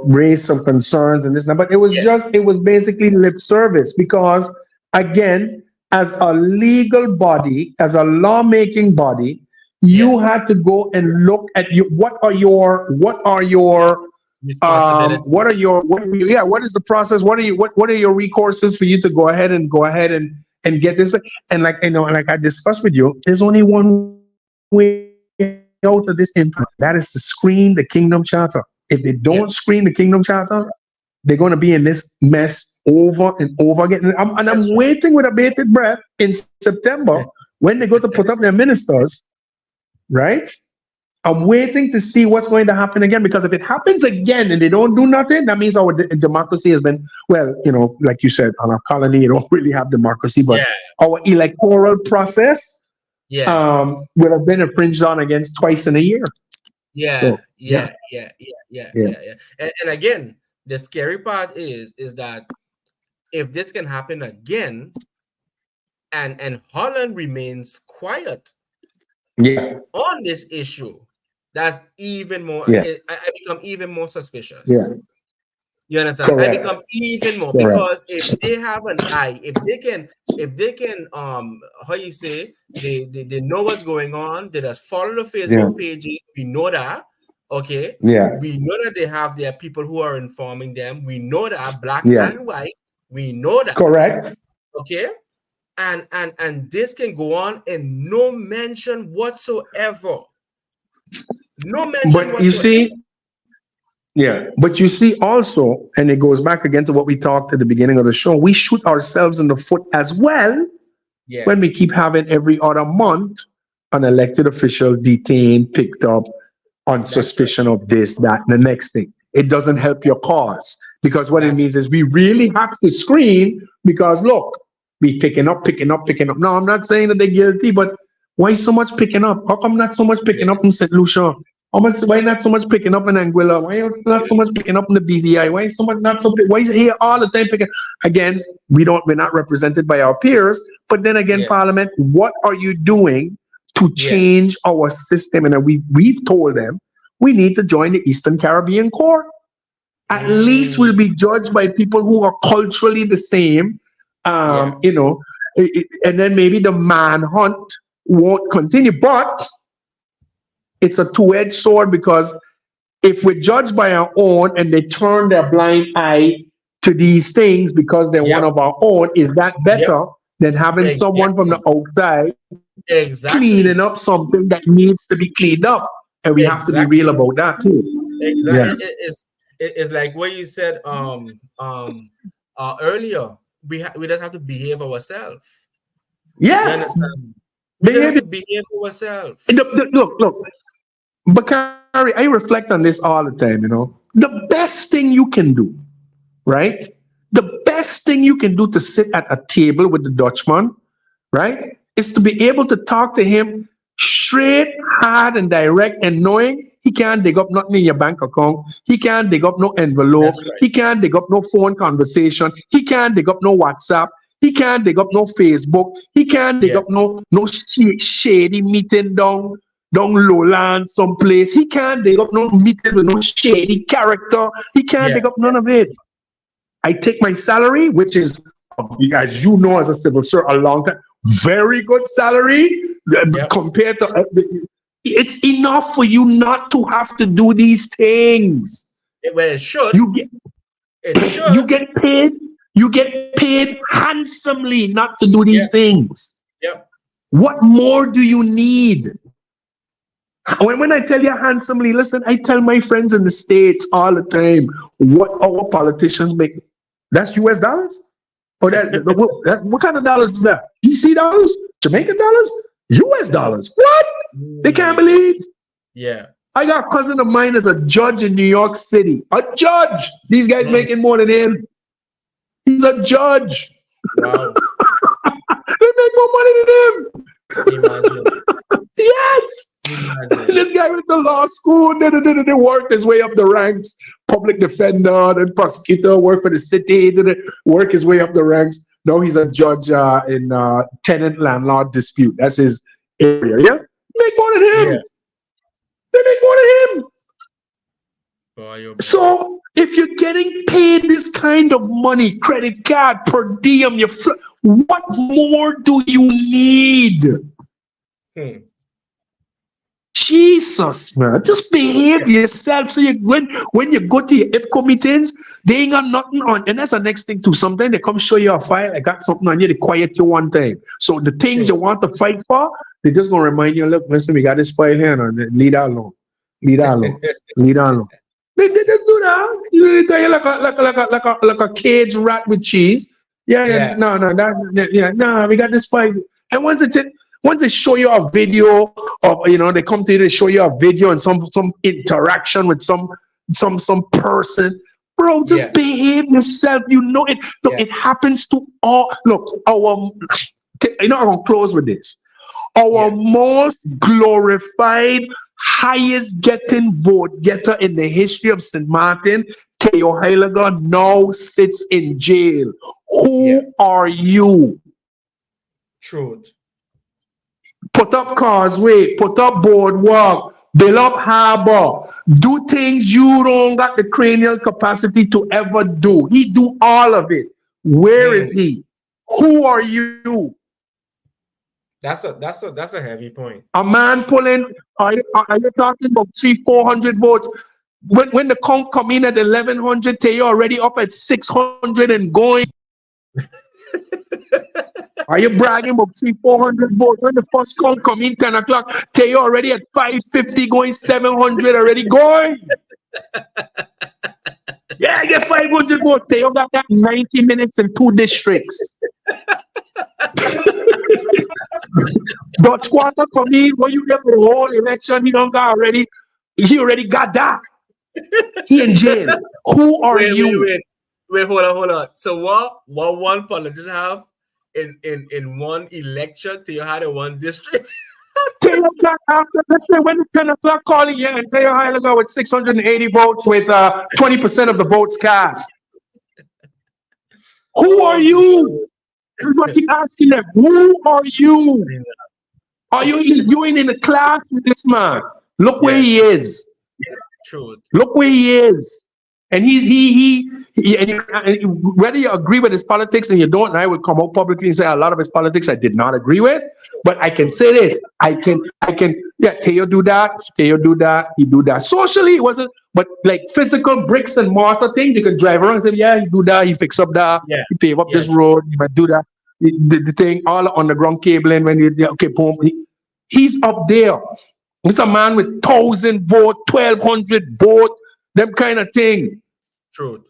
raised some concerns and this, and that, but yeah, it was basically lip service because, again, as a legal body, as a lawmaking body, you yes, had to go and look at responsibility. what is the process? What are your recourses for you to go ahead and get this? And like I discussed with you, there's only one way out of this impasse. That is to screen the Kingdom Charter. If they don't screen the Yeah, Kingdom Charter, they're going to be in this mess over and over again. And I'm that's waiting with a bated breath in September when they go to put up their ministers, right? I'm waiting to see what's going to happen again, because if it happens again and they don't do nothing, that means our democracy has been, well, like you said, on our colony, you don't really have democracy, but yeah, our electoral process yes. would have been infringed on against twice in a year. Yeah, So, yeah, yeah, yeah, yeah, yeah, yeah, yeah, yeah. And again, the scary part is that if this can happen again, and Holland remains quiet yeah, on this issue, that's even more. yeah, I become even more yeah. suspicious. You understand? I Correct. become even more Correct. because if they have an eye, if they can how you say they know what's going on, they just follow the Yeah. Facebook pages. We know that. Okay. Yeah. We know that they have their people who are informing them. We know that black Yeah. and white. We know that. Correct. Okay. And this can go on and no mention whatsoever. No mention But you whatsoever. see, yeah, but you see also, and it goes back again to what we talked at the beginning of the show, we shoot ourselves in the foot as well when we Yes. keep having every other month an elected official detained, picked up on That's right. suspicion of this, that, and the next thing. It doesn't help your cause because what it That's means is we really have to screen because look, we picking up. No, I'm not saying that they're guilty, but why so much picking up? How come not so much picking up in St. Lucia? Why not so much picking up in Anguilla? Why not so much picking up in the BVI? Why so much not so? Why is it here all the time picking? Again, we're not represented by our peers. But then again, yeah. Parliament, what are you doing to change our system? And we've told them we need to join the Eastern Caribbean Court. At least we'll be judged by people who are culturally the same. You know, and then maybe the manhunt won't continue. But it's a two-edged sword because if we're judged by our own and they turn their blind eye to these things because they're one of our own, is that better than having someone from the outside cleaning up something that needs to be cleaned up? And we have to be real about that too. Exactly. It's like what you said earlier. We don't have to behave ourselves. Yeah. You understand? We don't have to behave ourselves. Look. Bakari, I reflect on this all the time, you know. The best thing you can do, right? The best thing you can do to sit at a table with the Dutchman, right, is to be able to talk to him straight, hard, and direct, and knowing he can't dig up nothing in your bank account. He can't dig up no envelope. Right. He can't dig up no phone conversation. He can't dig up no WhatsApp. He can't dig up no Facebook. He can't dig up no shady meeting down lowland someplace. He can't dig up no meeting with no shady character. He can't dig up none of it. I take my salary, which is, as you know, as a civil servant, a long time, very good salary compared to. It's enough for you not to have to do these things. Well, it should. You get paid. You get paid handsomely not to do these things. What more do you need? When I tell you handsomely, listen, I tell my friends in the States all the time what our politicians make. That's US dollars? Or what kind of dollars is that? DC dollars? Jamaican dollars? US dollars? What? They can't believe. Yeah. I got a cousin of mine as a judge in New York City. A judge. These guys making more than him. He's a judge. Wow. They make more money than him. Imagine. Yes. Imagine. This guy went to law school. They worked his way up the ranks. Public defender, then prosecutor, worked for the city, work his way up the ranks. Now he's a judge in tenant landlord dispute. That's his area. Yeah, make more than him. Yeah. They make more than him. Boy. So if you're getting paid this kind of money, credit card, per diem, what more do you need? Jesus, man, just behave yourself. So when you go to your IPCO meetings, they ain't got nothing on. And that's the next thing too. Sometimes they come show you a file. I got something on you. They quiet you one time. So the things you want to fight for, they just gonna remind you. Look, listen, we got this file here. And leave that alone. Leave that alone. Leave that alone. They just do that. You like a caged rat with cheese. Yeah. No. We got this file. And once they show you a video of, they come to you, they show you a video and some interaction with some person, bro, just behave yourself. You know it. Look, it happens to all. Look, I'm gonna close with this. Our most glorified, highest getting vote getter in the history of St. Martin, Theo Heiliger, now sits in jail. Who are you? Truth. Put up causeway, put up boardwalk, build up harbor, do things you don't got the cranial capacity to ever do. He do all of it. Where is he? Who are you? That's a heavy point. A man pulling, are you talking about 300-400 votes? When the count come in at 1100, they already up at 600 and going. Are you bragging about 300-400 votes? When the first count come in 10 o'clock, they already at 550 going, 700 already going. Yeah, get 500 votes. They got that 90 minutes in 2 districts. Dutch quarter come in, when you get for the whole election, he don't got already. He already got that. He in jail. Who are you? Wait, hold on. So what one politician have in one election till you had in one district? 10 o'clock after, let's say when the 10 o'clock calling, yeah, and Taylor Heiliger with 680 votes with 20% of the votes cast. Who are you? That's what I keep asking them. Who are you? Are you in a class with this man? Look where he is. True. Look where he is. And and whether you agree with his politics and you don't, and I would come out publicly and say a lot of his politics I did not agree with. But I can say this. I can, yeah, Teo do that, he do that. Socially, it wasn't, but like physical bricks and mortar things, you can drive around and say, yeah, he do that, he fix up that, he pave up this road, he might do that. The thing, all underground cabling, when you, okay, boom, he's up there. He's a man with 1,000 vote, 1,200 vote, them kind of thing. True.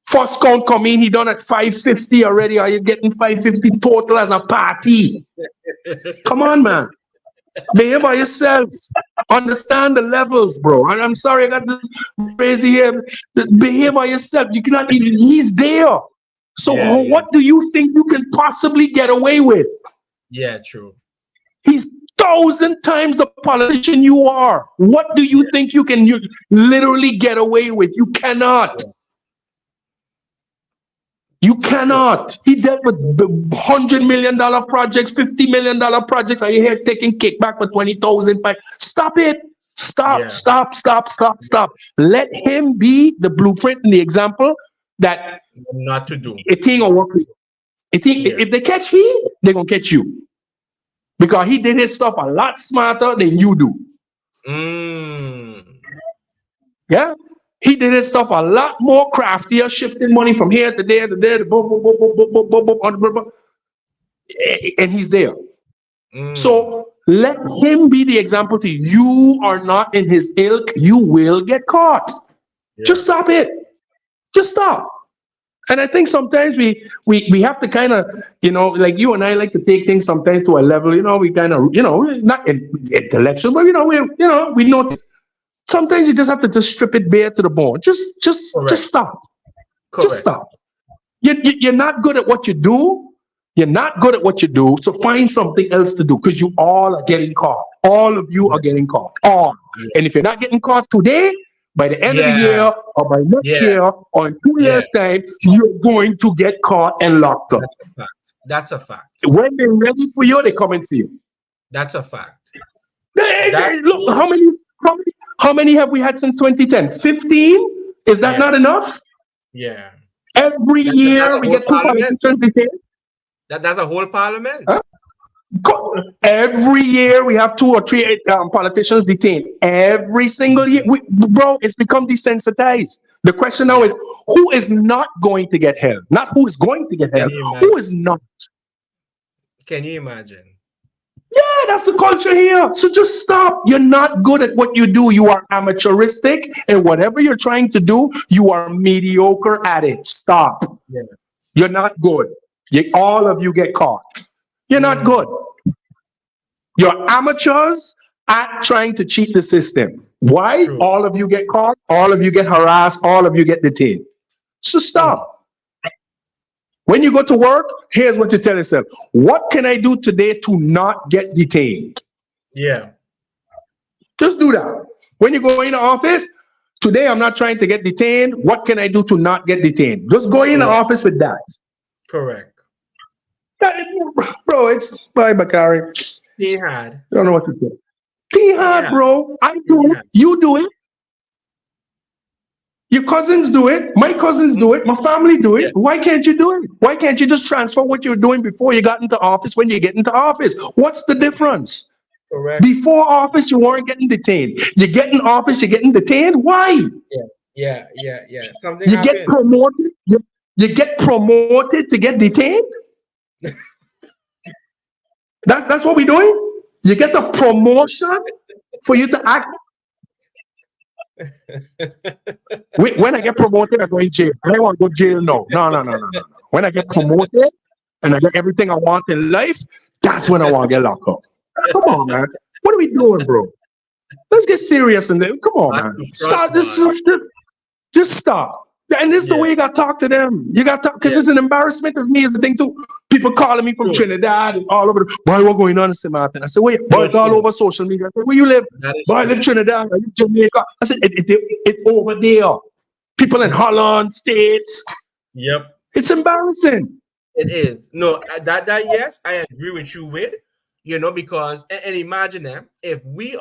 First count come in, he done at 550 already. Are you getting 550 total as a party? Come on, man. Behave by yourself. Understand the levels, bro. And I'm sorry I got this crazy here. Behave by yourself. You cannot even, he's there. So what do you think you can possibly get away with? Yeah, true. He's 1,000 times the politician you are. What do you think you can literally get away with? You cannot. You cannot. He dealt with $100 million projects, $50 million projects. Are you here taking kickback for 20,000? Stop it. Stop. Let him be the blueprint and the example that not to do. A thing will work for you. If they catch he, they're going to catch you. Because he did his stuff a lot smarter than you do. Yeah? He did his stuff a lot more craftier, shifting money from here to there to there, boom, and he's there. So let him be the example to you. You are not in his ilk. You will get caught. Just stop it. Just stop. And I think sometimes we have to kind of, like you and I like to take things sometimes to a level, we kind of, not intellectual, but we notice. Sometimes you just have to just strip it bare to the bone. Just stop. Correct. Just stop. You're not good at what you do. You're not good at what you do. So find something else to do because you all are getting caught. All of you are getting caught. All. And if you're not getting caught today, by the end of the year or by next year or in 2 years' time, you're going to get caught and locked up. That's a fact. When they're ready for you, they come and see you. That's a fact. Look, how many have we had since 2010? 15? Is that not enough? Yeah. Every year we get 2 politicians detained. That's a whole parliament. Huh? Every year we have 2 or 3 politicians detained. Every single year. Bro, it's become desensitized. The question now is, who is not going to get held? Not who is going to get held. Who is not? Can you imagine? Yeah, that's the culture here. So just stop. You're not good at what you do. You are amateuristic. And whatever you're trying to do, you are mediocre at it. Stop. Yeah. You're not good. All of you get caught. You're not good. You're amateurs at trying to cheat the system. Why? True. All of you get caught. All of you get harassed. All of you get detained. So stop. When you go to work, here's what you tell yourself. What can I do today to not get detained? Yeah. Just do that. When you go in the office, today I'm not trying to get detained. What can I do to not get detained? Just go in the office with that. Correct. Bro, it's bye, Bakari. He had. I don't know what to do. T-hard, bro. I do it. You do it. Your cousins do it. My cousins do it. My family do it. Yeah. Why can't you do it? Why can't you just transfer what you're doing before you got into office when you get into office? What's the difference? Correct. Before office, you weren't getting detained. You get in office, you're getting detained. Why? Yeah. Something You happened. get promoted. You get promoted to get detained. That's what we're doing. You get a promotion for you to act. When I get promoted, I go in jail. I don't want to go to jail. No. When I get promoted and I get everything I want in life, that's when I want to get locked up. Come on, man. What are we doing, bro? Let's get serious and then come on, man. Stop. Just stop. And this is the way you got to talk to them. You got to, because it's an embarrassment of me as a thing too. People calling me from Trinidad and all over. Boy, what's going on in St. Martin? I said, wait, boy, it's all over social media. I said, where you live? Boy, I live in Trinidad. I live in Jamaica. I said, it over there. People in Holland, States. Yep. It's embarrassing. It is. No, that yes, I agree with you with, because and imagine them if we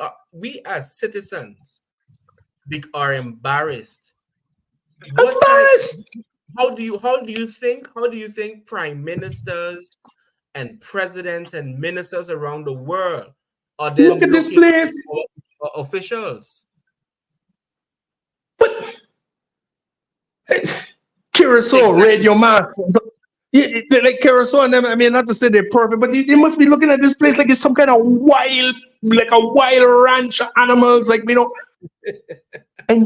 as citizens are embarrassed. How do you think prime ministers and presidents and ministers around the world are then look at this place officials? But Curacao, Radio Man. Like Curacao and them, I mean, not to say they're perfect, but they must be looking at this place like it's some kind of wild ranch of animals, and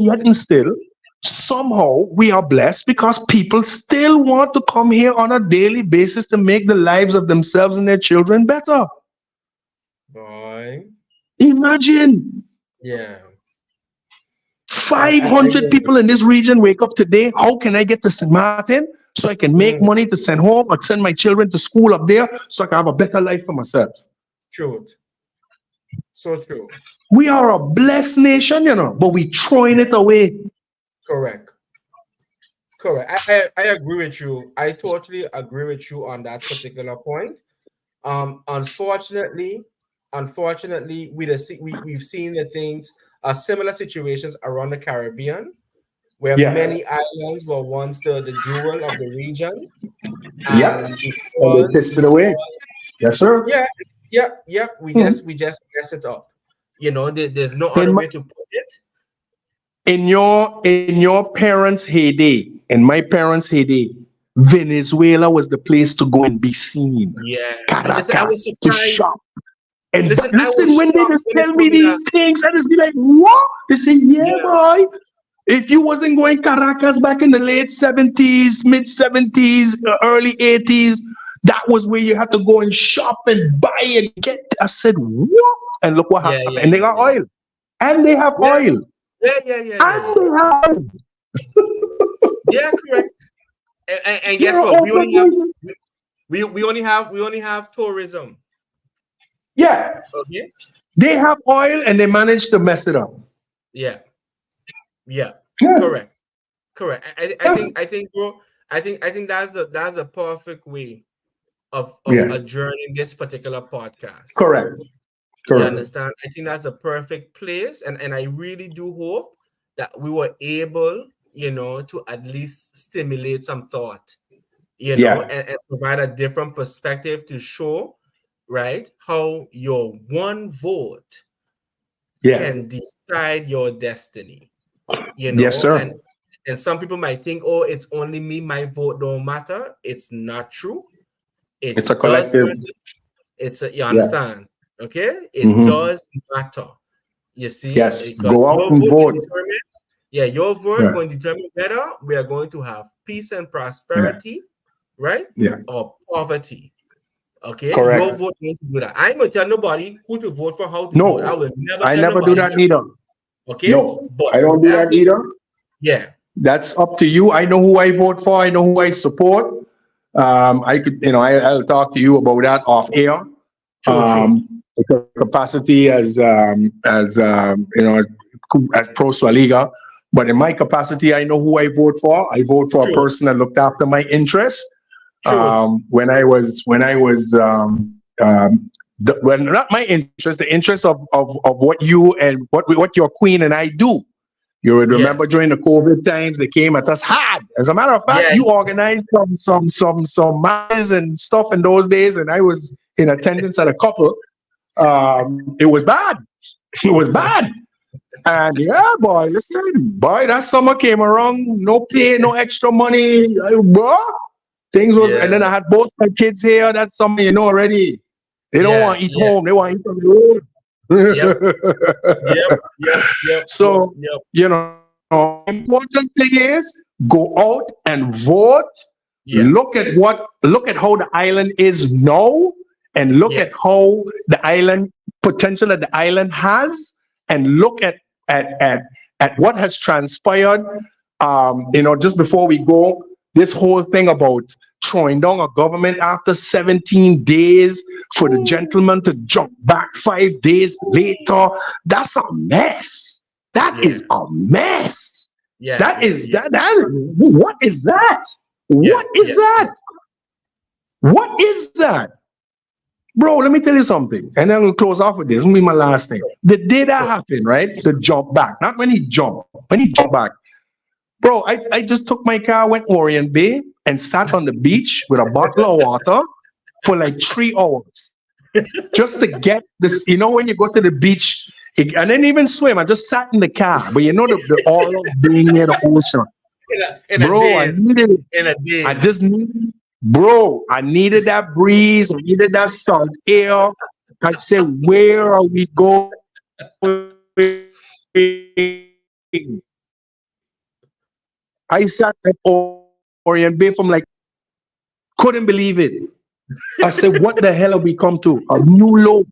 yet and still, somehow we are blessed because people still want to come here on a daily basis to make the lives of themselves and their children better. Boy. Imagine. Yeah. 500 people in this region wake up today. How can I get to St. Martin so I can make money to send home or send my children to school up there so I can have a better life for myself? Truth. So true. We are a blessed nation, but we throwing it away. Correct. I agree with you. I totally agree with you on that particular point. Unfortunately, we've seen the things, similar situations around the Caribbean, where many islands were once the jewel of the region. And they pissed it away. Yes, sir. Yeah. We just mess it up. There's no other way to put it. In your parents' heyday, in my parents' heyday, Venezuela was the place to go and be seen. Yeah. Caracas, to shop. And listen, when they just tell me these things, I just be like, what? They say, boy. If you wasn't going Caracas back in the late 70s, mid 70s, early 80s, that was where you had to go and shop and buy and get. I said, what? And look what happened. And they got oil. And they have oil. Yeah. And they have oil. Yeah, correct. And guess what? We only have tourism. Yeah. Okay. They have oil and they manage to mess it up. Yeah. Correct. I think, bro. I think that's a perfect way of adjourning this particular podcast. Correct. You understand? I think that's a perfect place, and I really do hope that we were able, to at least stimulate some thought, and provide a different perspective to show, right, how your one vote can decide your destiny. Yes, sir. And some people might think, oh, it's only me, my vote don't matter. It's not true. It's a collective. You understand? Okay, it does matter. You see, yes, go out and vote. Your vote going to determine whether we are going to have peace and prosperity, right? Or poverty. Okay, correct. Your vote going to do that. I'm going to tell nobody who to vote for, how to vote. I never do that neither. Okay, no, but I don't do that either. Yeah, that's up to you. I know who I vote for. I know who I support. I could, I'll talk to you about that off air. True. Capacity as Pro Swaliga, but in my capacity, I know who I vote for. I vote for a person that looked after my interests. When I was well, not my interest, the interest of what you and what your queen and I do. You would remember Yes. during the COVID times, they came at us hard. As a matter of fact, Yeah. you organized some matches and stuff in those days, and I was in attendance at a couple. It was bad. It was bad. And yeah, boy, listen, boy, that summer came around, no pay, no extra money, bro. Things was, and then I had both my kids here that summer, you know already. They don't want to eat home, they want to eat on the road. Yep. So, you know, important thing is go out and vote. Look at how the island is now, and look at how the island potential that the island has, and look at what has transpired. You know, just before we go, this whole thing about throwing down a government after 17 days for the gentleman to jump back 5 days later, that's a mess. That is a mess. What is that? What is that? What is that? Bro, let me tell you something. And then we'll close off with this. This will be my last thing. The day that happened, right? The jump back. Not when he jumped. When he jumped back. Bro, I just took my car, went Orient Bay, and sat on the beach with a bottle of water for like 3 hours. Just to get this, you know, when you go to the beach, I didn't even swim. I just sat in the car. But you know the aura of being near the ocean. I needed it. In a day. I just needed, I needed that breeze. I needed that salt air. I said, where are we going? I sat at Orient Bay from like, couldn't believe it. I said, what the hell have we come to? A new low.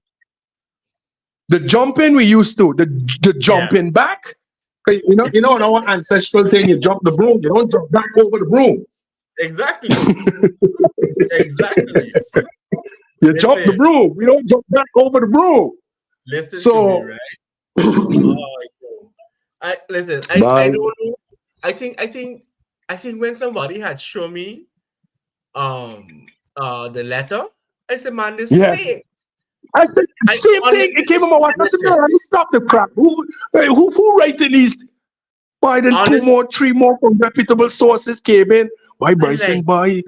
The jumping we used to, the jumping back. You know, in our ancestral thing, you jump the broom, you don't jump back over the broom. Exactly. Exactly. You jump the broom, we don't jump back over the broom. Listen to me, right? I don't know. I think when somebody had shown me the letter, I said, man, this fake. I said, same thing. It came in my watch. I said, no, let me stop the crap. Who writing these? Why then 3 more from reputable sources came in? Why Bryson like, buy?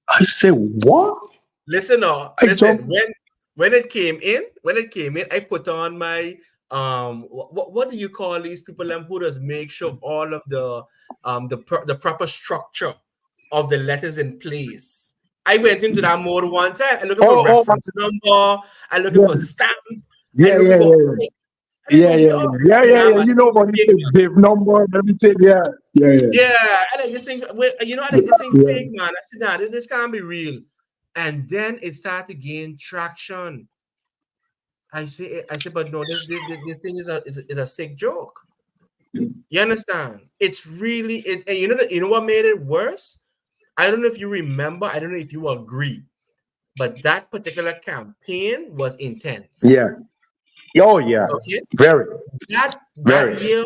I said, what? Listen, when it came in, I put on my what do you call these people who does make sure all of the proper structure of the letters in place. I went into that mode one time. I looked for reference number. I looked for stamp. Yeah. You know what it is, number and everything. Yeah. And I just think, fake, man. I said, nah, this can't be real. And then it started to gain traction. I said, but no, this thing is a sick joke. You understand? It's really and you know what made it worse? I don't know if you remember. I don't know if you agree, but that particular campaign was intense. Yeah. Oh yeah. Okay. Very. That year,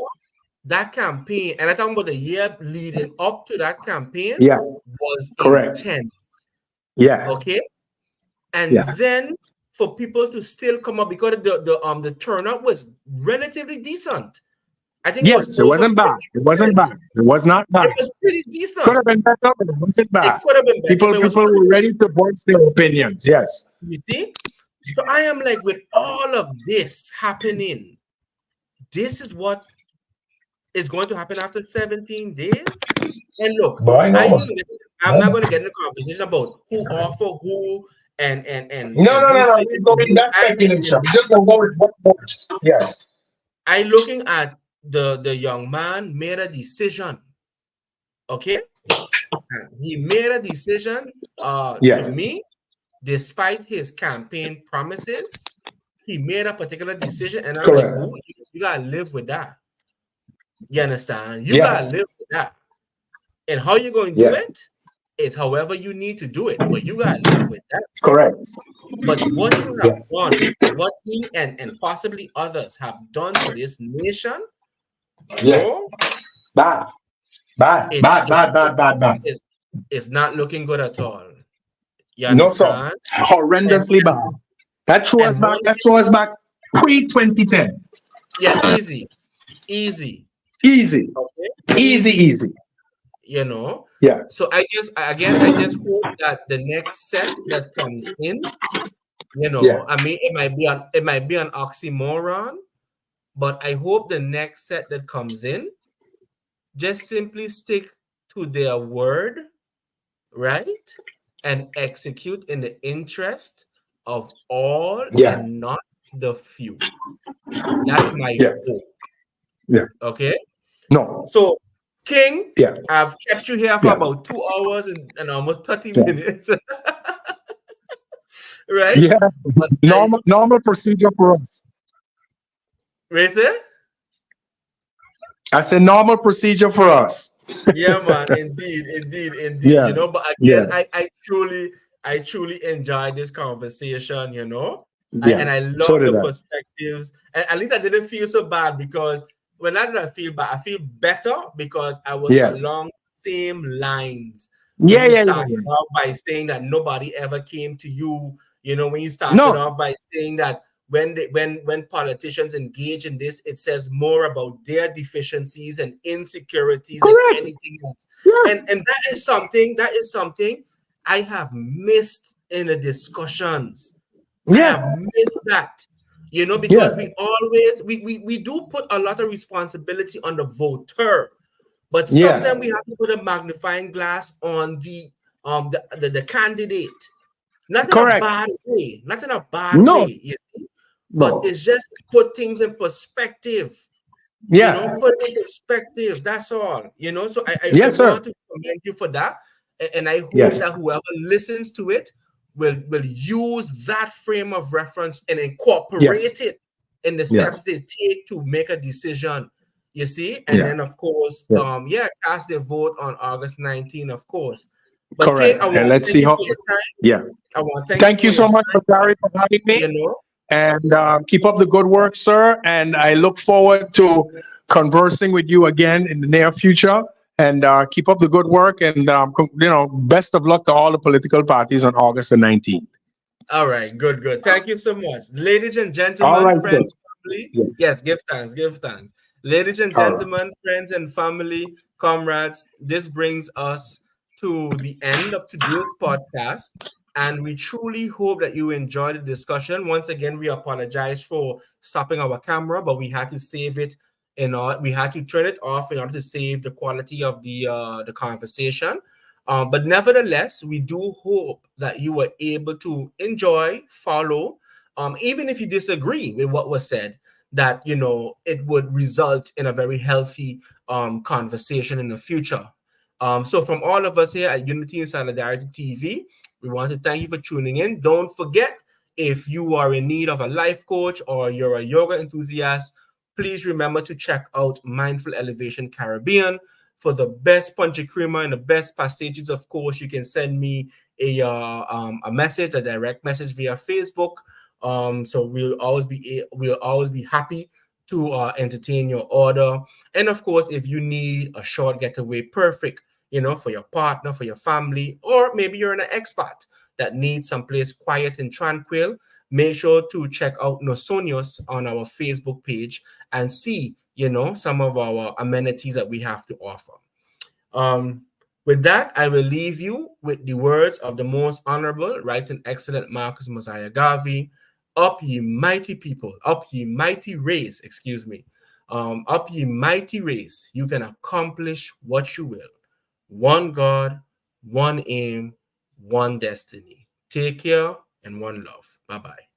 that campaign, and I'm talking about the year leading up to that campaign. Was intense. Yeah. Okay. And then for people to still come up because the turnout was relatively decent. I think it wasn't bad. It wasn't bad. It was not bad. It was pretty decent. Could have been better, but it wasn't bad. It could have been better. People were ready to voice their opinions. Yes. You see? So I am like, with all of this happening, this is what is going to happen after 17 days. And look, I'm not going to get in a conversation about who offer who and no. We're going that speculation. We just gonna go with what works. Yes. I looking at the young man made a decision. Okay, he made a decision. To me, despite his campaign promises, he made a particular decision, and I'm like, ooh, you gotta live with that. You understand? You gotta live with that. And how you going to do it is however you need to do it, but you gotta live with that. Correct. But what you have done, what he and possibly others have done to this nation, bro, bad. It's not looking good at all. You understand? No, sir. Horrendously bad. That throws us back pre-2010. Yeah, easy. Easy. Okay? Easy. You know? Yeah. So I just hope that the next set that comes in, Yeah. I mean, it might be an oxymoron, but I hope the next set that comes in just simply stick to their word, right? And execute in the interest of all Yeah. and not the few. That's my Yeah. hope. Yeah. Okay. No. So, King, Yeah. I've kept you here for Yeah. about 2 hours and almost 30 Yeah. minutes. Right? Yeah. But Normal procedure for us. Raise it? I said normal procedure for us. Yeah, man. Indeed. Yeah. But Yeah. again, I truly enjoyed this conversation, Yeah. and I So love did the I. perspectives. And at least I didn't feel so bad because when I did feel bad, I feel better because I was Yeah. along same lines. When Yeah. you Yeah. Yeah. started Yeah. off by saying that nobody ever came to you, when you started No. off by saying that when politicians engage in this, it says more about their deficiencies and insecurities than Correct. anything else. Yeah. And that is something I have missed in the discussions. I have Yeah. missed that, because Yeah. we always we do put a lot of responsibility on the voter, but Yeah. sometimes we have to put a magnifying glass on the candidate. Not in a Correct. bad way, not in a bad No. way, you see, but No. it's just put things in perspective. Yeah. Put it in perspective. That's all. So I Yes, sir. want to commend you for that. And I hope Yes. that whoever listens to it will use that frame of reference and Yes. incorporate it in the Yes. steps they take to make a decision. You see? And Yeah. then of course, Yeah. cast their vote on August 19th, of course. But King, Correct. I And want to let's thank see you how. for your time. Yeah. I want to thank you Thank for you your so much, time. Gary, for having me. And keep up the good work, sir. And I look forward to conversing with you again in the near future. And keep up the good work. And best of luck to all the political parties on August the 19th. All right, good. Thank you so much. Ladies and All gentlemen, right, sir. friends, family. Yeah. Yes, give thanks. Ladies and All right. gentlemen, friends and family, comrades, this brings us to the end of today's podcast. And we truly hope that you enjoyed the discussion. Once again, we apologize for stopping our camera, but we had to save it we had to turn it off in order to save the quality of the conversation. But nevertheless, we do hope that you were able to enjoy, follow, even if you disagree with what was said, that, it would result in a very healthy conversation in the future. So from all of us here at Unity and Solidarity TV, we want to thank you for tuning in. Don't forget, if you are in need of a life coach or you're a yoga enthusiast, please remember to check out Mindful Elevation Caribbean. For the best punch creamer and the best pastages, of course, you can send me a message, a direct message via Facebook. So we'll always be happy to entertain your order. And of course, if you need a short getaway, perfect, for your partner, for your family, or maybe you're an expat that needs someplace quiet and tranquil, make sure to check out Nosonios on our Facebook page and see, some of our amenities that we have to offer. With that, I will leave you with the words of the most honorable, right and excellent Marcus Mosiah Garvey. Up ye mighty people, up ye mighty race, excuse me. Up ye mighty race, you can accomplish what you will. One God, one aim, one destiny. Take care and one love. Bye-bye.